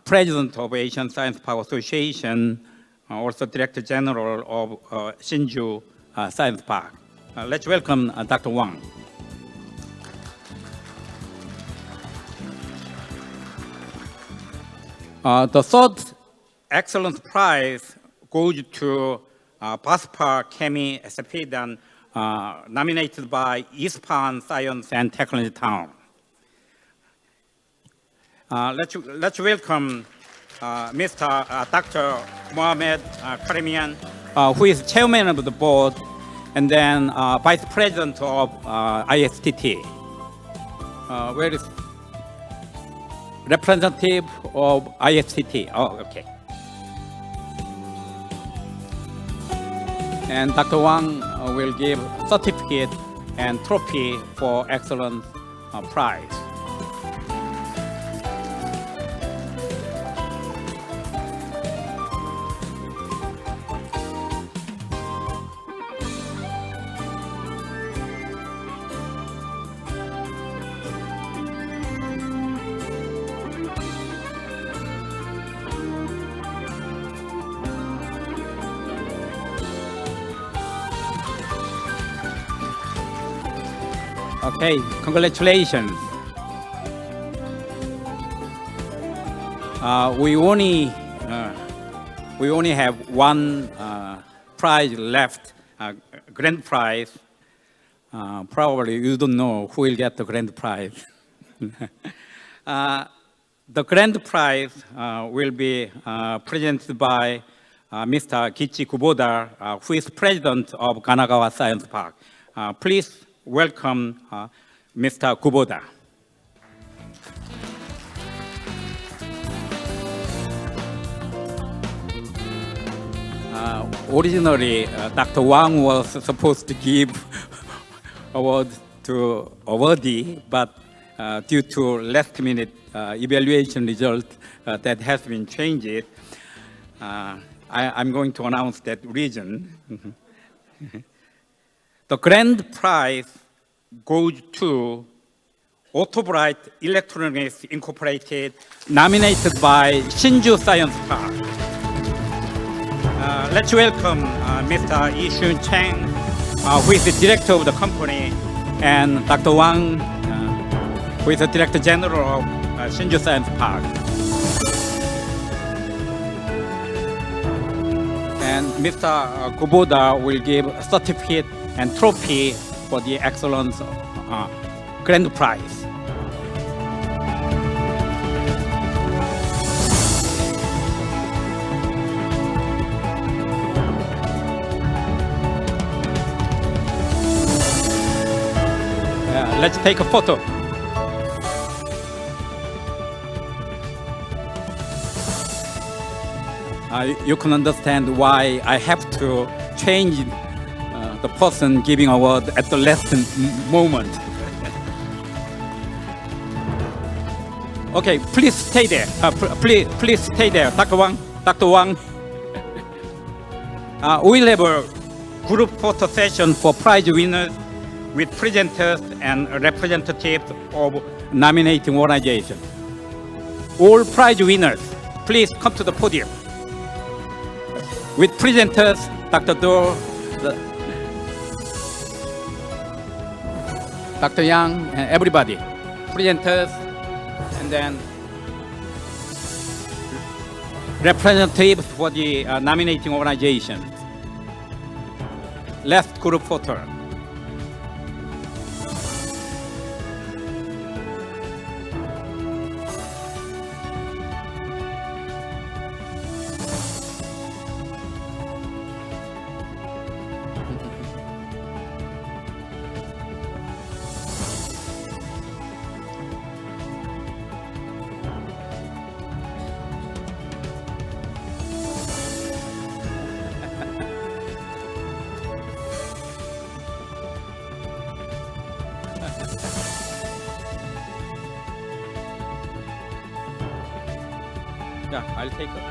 president of Asian Science Park Association, also Director General of Shinju Science Park. Let's welcome Dr. Wang. The third excellence prize goes to ASPA Chemi Sepedan, nominated by Ispan Science and Technology Town. Let's welcome Mr. Dr. Mohamed Karimian, who is chairman of the board and then vice president of ISTT. Where is representative of ISTT? Oh, okay. And Dr. Wang will give certificate and trophy for excellence prize. Okay, congratulations. We only have one prize left, grand prize. Probably you don't know who will get the grand prize. The grand prize will be presented by Mr. Kichi Kuboda, who is president of Kanagawa Science Park. Please welcome Mr. Kuboda. Originally, Dr. Wang was supposed to give award to awardee, but due to last-minute evaluation result that has been changed, I'm going to announce that reason. The grand prize goes to Autobright Electronics Incorporated, nominated by Shinju Science Park. Let's welcome Mr. Yi-Shun Chang, who is the director of the company, and Dr. Wang, who is the Director General of Shinju Science Park. And Mr. Kuboda will give a certificate and trophy for the excellence grand prize. Let's take a photo. You can understand why I have to change the person giving award at the last moment. Okay, please stay there. Please stay there, Dr. Wang. Dr. Wang. We'll have a group photo session for prize winners with presenters and representatives of nominating organization. All prize winners, please come to the podium. With presenters, Dr. Do, Dr. Yang, and everybody. Presenters, and then representatives for the nominating organization. Last group photo. Yeah, I'll take it.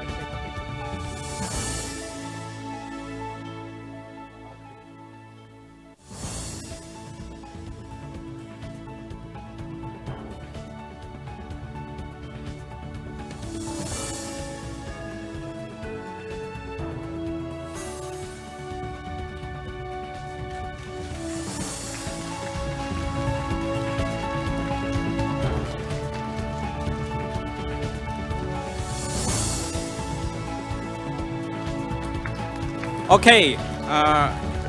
Okay,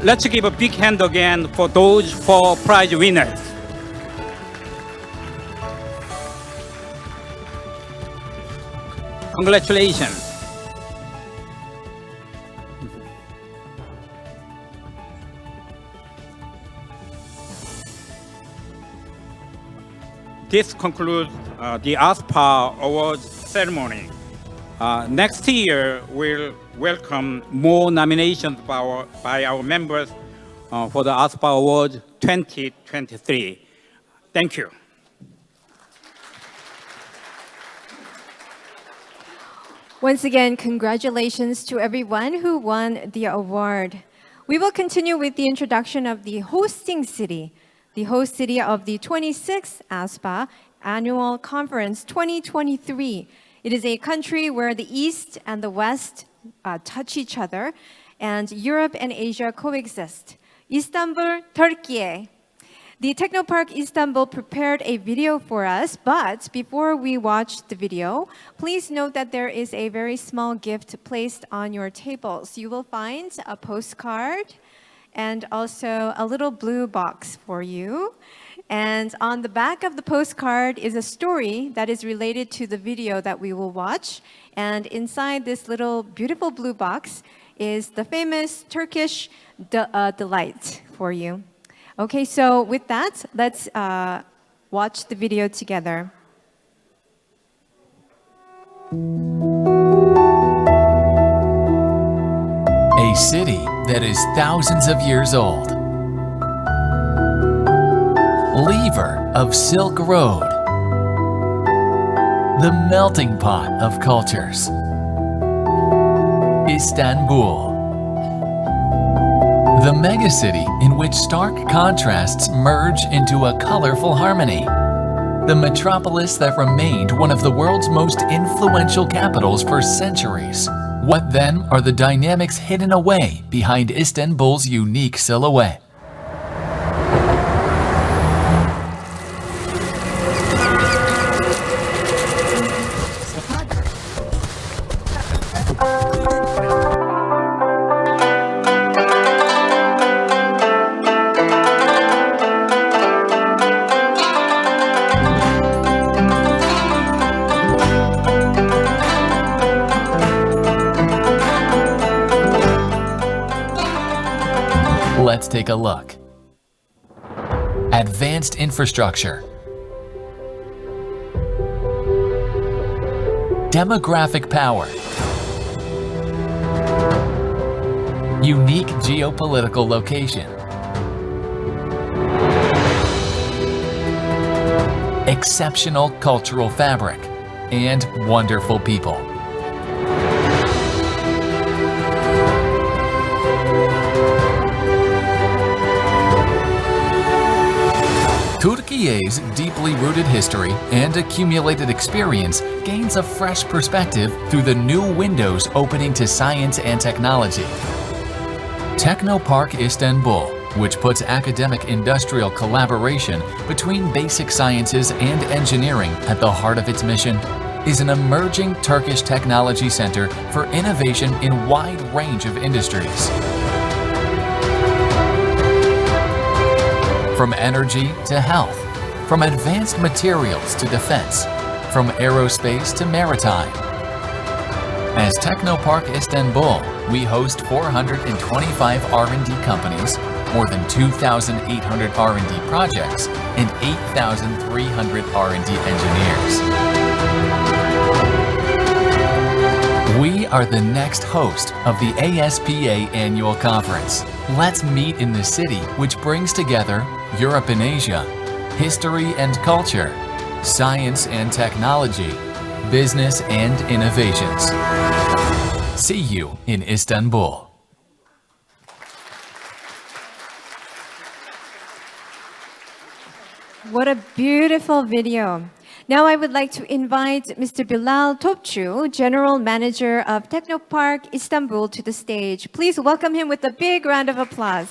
let's give a big hand again for those 4 prize winners. Congratulations. This concludes the ASPA Awards ceremony. Next year, we'll welcome more nominations by our members for the ASPA Awards 2023. Thank you. Once again, congratulations to everyone who won the award. We will continue with the introduction of the hosting city of the 26th ASPA Annual Conference 2023. It is a country where the East and the West touch each other, and Europe and Asia coexist. Istanbul, Turkey. The Technopark Istanbul prepared a video for us, but before we watch the video, please note that there is a very small gift placed on your tables. You will find a postcard and also a little blue box for you. And on the back of the postcard is a story that is related to the video that we will watch. And inside this little beautiful blue box is the famous Turkish delight for you. Okay, so with that, let's watch the video together. A city that is thousands of years old. Lever of Silk Road. The melting pot of cultures. Istanbul. The megacity in which stark contrasts merge into a colorful harmony. The metropolis that remained one of the world's most influential capitals for centuries. What then are the dynamics hidden away behind Istanbul's unique silhouette? Let's take a look. Advanced infrastructure. Demographic power. Unique geopolitical location. Exceptional cultural fabric. And wonderful people. Turkey's deeply rooted history and accumulated experience gains a fresh perspective through the new windows opening to science and technology. Technopark Istanbul, which puts academic-industrial collaboration between basic sciences and engineering at the heart of its mission, is an emerging Turkish technology center for innovation in a wide range of industries. From energy to health, from advanced materials to defense, from aerospace to maritime. As Technopark Istanbul, we host 425 R&D companies, more than 2,800 R&D projects, and 8,300 R&D engineers. We are the next host of the ASPA Annual Conference. Let's meet in the city which brings together Europe and Asia, history and culture, science and technology, business and innovations. See you in Istanbul. What a beautiful video. Now I would like to invite Mr. Bilal Topçu, General Manager of Technopark Istanbul, to the stage. Please welcome him with a big round of applause.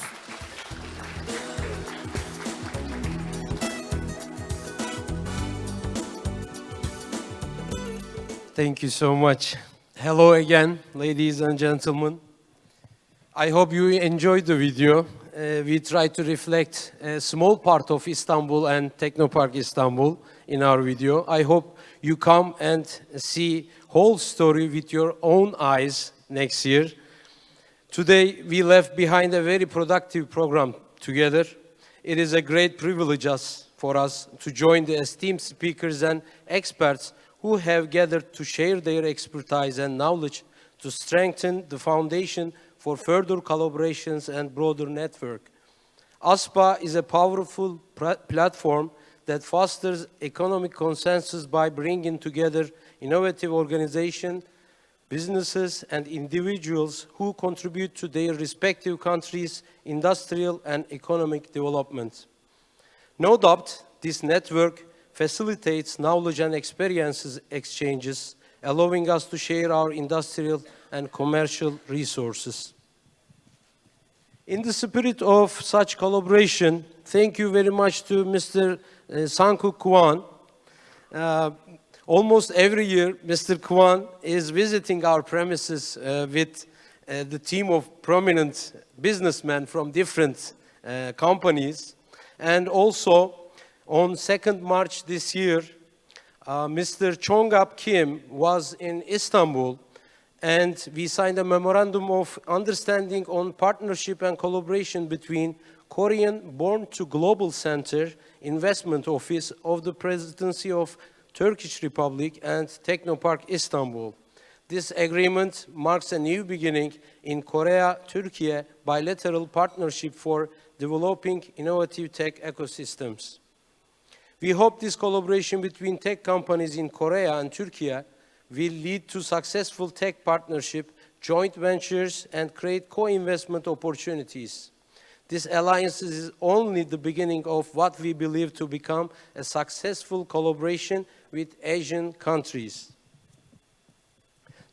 Thank you so much. Hello again, ladies and gentlemen. I hope you enjoyed the video. We tried to reflect a small part of Istanbul and Technopark Istanbul in our video. I hope you come and see whole story with your own eyes next year. Today, we left behind a very productive program together. It is a great privilege for us to join the esteemed speakers and experts who have gathered to share their expertise and knowledge to strengthen the foundation for further collaborations and broader network. ASPA is a powerful platform that fosters economic consensus by bringing together innovative organizations, businesses, and individuals who contribute to their respective countries' industrial and economic development. No doubt, this network facilitates knowledge and experiences exchanges, allowing us to share our industrial and commercial resources. In the spirit of such collaboration, thank you very much to Mr. Sanku Kwan. Almost every year, Mr. Kwan is visiting our premises with the team of prominent businessmen from different companies. And also, on 2nd March this year, Mr. Chongap Kim was in Istanbul, and we signed a memorandum of understanding on partnership and collaboration between Korean Born to Global Center Investment Office of the Presidency of Turkish Republic and Technopark Istanbul. This agreement marks a new beginning in Korea-Turkey bilateral partnership for developing innovative tech ecosystems. We hope this collaboration between tech companies in Korea and Turkey will lead to successful tech partnership, joint ventures, and create co-investment opportunities. This alliance is only the beginning of what we believe to become a successful collaboration with Asian countries.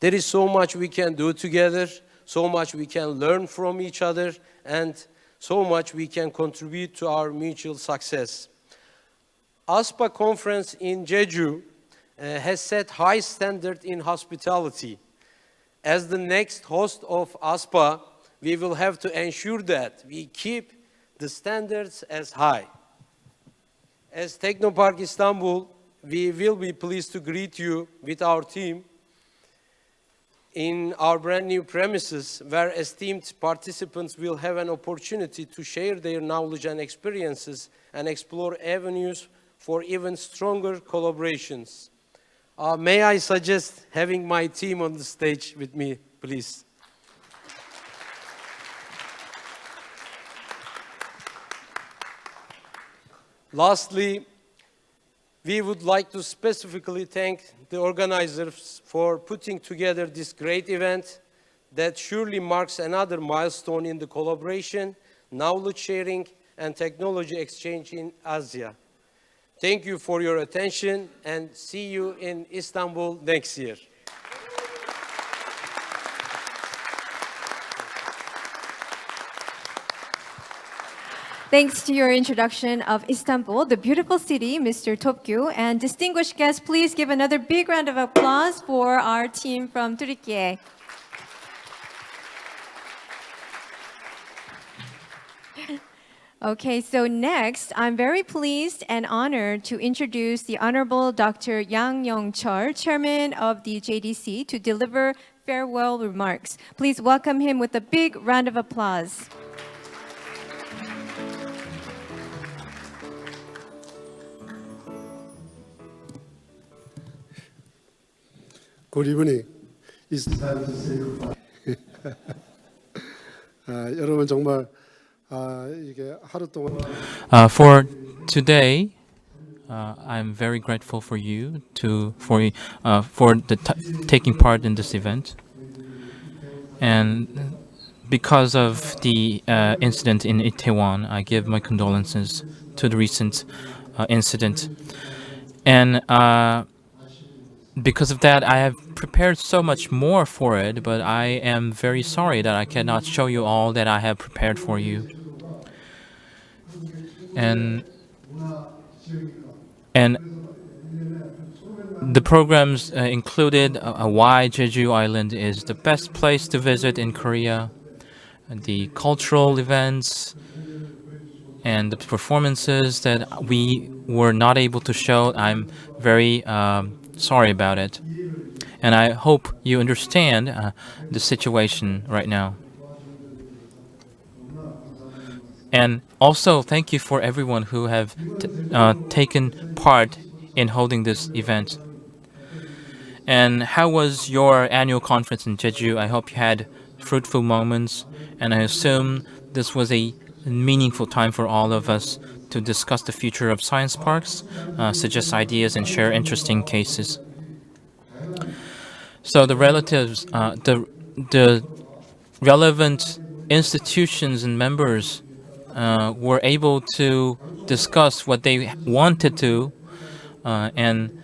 There is so much we can do together, so much we can learn from each other, and so much we can contribute to our mutual success. ASPA conference in JEJU has set high standard in hospitality. As the next host of ASPA, we will have to ensure that we keep the standards as high. As Technopark Istanbul, we will be pleased to greet you with our team in our brand new premises, where esteemed participants will have an opportunity to share their knowledge and experiences and explore avenues for even stronger collaborations. May I suggest having my team on the stage with me, please? Lastly, we would like to specifically thank the organizers for putting together this great event that surely marks another milestone in the collaboration, knowledge sharing, and technology exchange in Asia. Thank you for your attention, and see you in Istanbul next year. Thanks to your introduction of Istanbul, the beautiful city, Mr. Topkyu. And distinguished guests, please give another big round of applause for our team from Turkey. Okay, so next, I'm very pleased and honored to introduce the Honorable Dr. Yang Yong-chul, Chairman of the JDC, to deliver farewell remarks. Please welcome him with a big round of applause. Good evening. It's time to say goodbye. 여러분 정말 이게 하루 동안 For today, I'm very grateful for you for taking part in this event, and because of the incident in Itaewon, I give my condolences to the recent incident, and because of that, I have prepared so much more for it, but I am very sorry that I cannot show you all that I have prepared for you. And the programs included why Jeju Island is the best place to visit in Korea, the cultural events, and the performances that we were not able to show. I'm very sorry about it. And I hope you understand the situation right now. And also, thank you for everyone who have taken part in holding this event. And how was your annual conference in Jeju? I hope you had fruitful moments, and I assume this was a meaningful time for all of us to discuss the future of science parks, suggest ideas, and share interesting cases. So the relevant institutions and members were able to discuss what they wanted to, and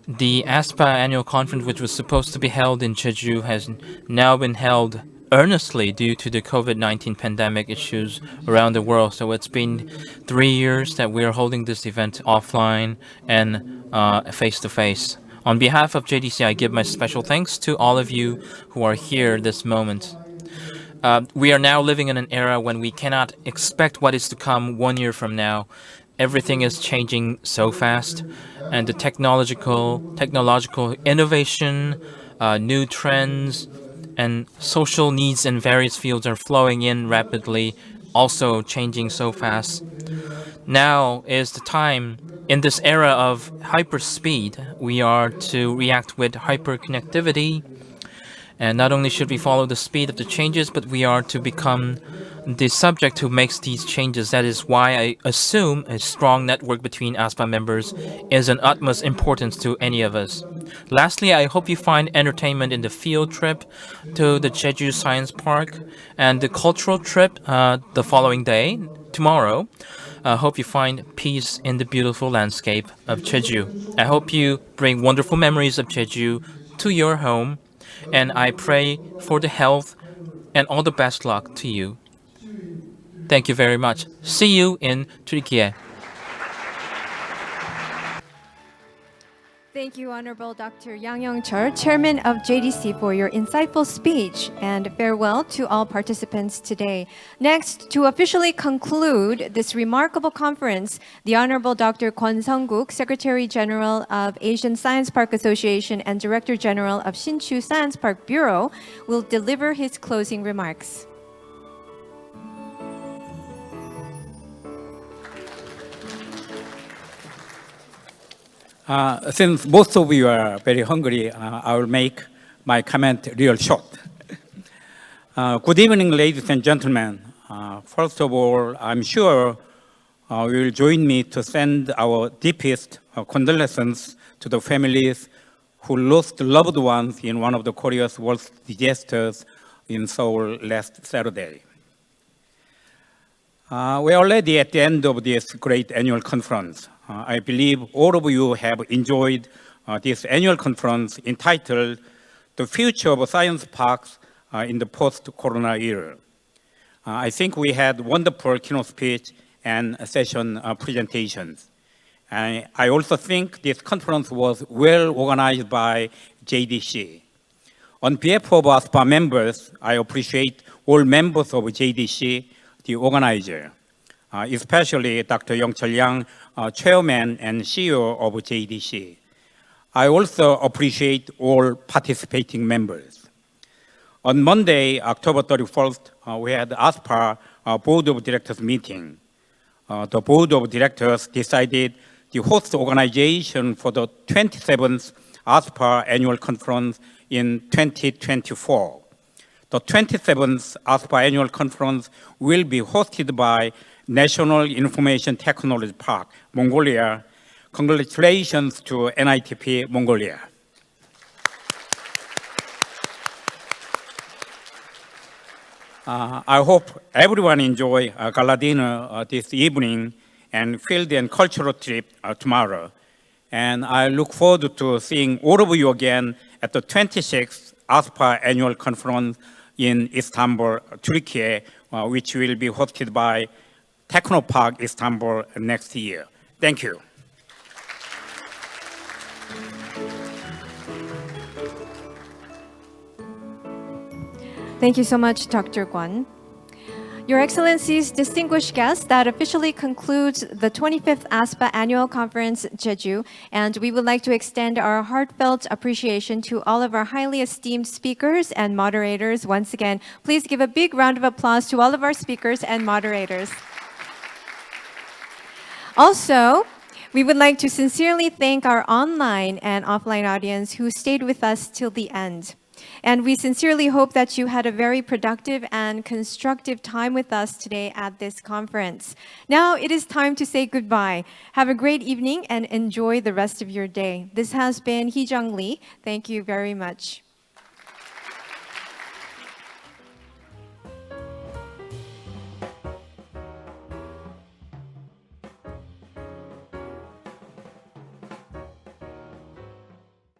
the ASPA annual conference, which was supposed to be held in Jeju, has now been held earnestly due to the COVID-19 pandemic issues around the world. So it's been 3 years that we are holding this event offline and face-to-face. On behalf of JDC, I give my special thanks to all of you who are here this moment. We are now living in an era when we cannot expect what is to come 1 year from now. Everything is changing so fast, and the technological innovation, new trends, and social needs in various fields are flowing in rapidly, also changing so fast. Now is the time, in this era of hyperspeed, we are to react with hyperconnectivity. And not only should we follow the speed of the changes, but we are to become the subject who makes these changes. That is why I assume a strong network between ASPA members is an utmost importance to any of us. Lastly, I hope you find entertainment in the field trip to the JEJU Science Park and the cultural trip the following day, tomorrow. I hope you find peace in the beautiful landscape of JEJU. I hope you bring wonderful memories of JEJU to your home. And I pray for the health and all the best luck to you. Thank you very much. See you in Turkey. Thank you, Honorable Dr. Yang Yong-cheol, Chairman of JDC, for your insightful speech, and farewell to all participants today. Next, to officially conclude this remarkable conference, the Honorable Dr. Kwon Sung-guk, Secretary General of Asian Science Park Association and Director General of Sinchu Science Park Bureau, will deliver his closing remarks. Since most of you are very hungry, I will make my comment real short. Good evening, ladies and gentlemen. First of all, I'm sure you will join me to send our deepest condolences to the families who lost loved ones in one of the Korea's worst disasters in Seoul last Saturday. We're already at the end of this great annual conference. I believe all of you have enjoyed this annual conference entitled The Future of Science Parks in the Post-Corona Era. I think we had wonderful keynote speech and session presentations. I also think this conference was well organized by JDC. On behalf of ASPA members, I appreciate all members of JDC, the organizer, especially Dr. Yong-cheol Yang, Chairman and CEO of JDC. I also appreciate all participating members. On Monday, October 31st, we had the ASPA Board of Directors meeting. The Board of Directors decided the host organization for the 27th ASPA Annual Conference in 2024. The 27th ASPA Annual Conference will be hosted by National Information Technology Park, Mongolia. Congratulations to NITP Mongolia. I hope everyone enjoy gala dinner this evening and field and cultural trip tomorrow. And I look forward to seeing all of you again at the 26th ASPA Annual Conference in Istanbul, Turkey, which will be hosted by Technopark Istanbul next year. Thank you. Thank you so much, Dr. Kwon. Your Excellencies, distinguished guests, that officially concludes the 25th ASPA Annual Conference, JEJU, and we would like to extend our heartfelt appreciation to all of our highly esteemed speakers and moderators. Once again, please give a big round of applause to all of our speakers and moderators. Also, we would like to sincerely thank our online and offline audience who stayed with us till the end. And we sincerely hope that you had a very productive and constructive time with us today at this conference. Now it is time to say goodbye. Have a great evening and enjoy the rest of your day. This has been Hee-jung Lee. Thank you very much.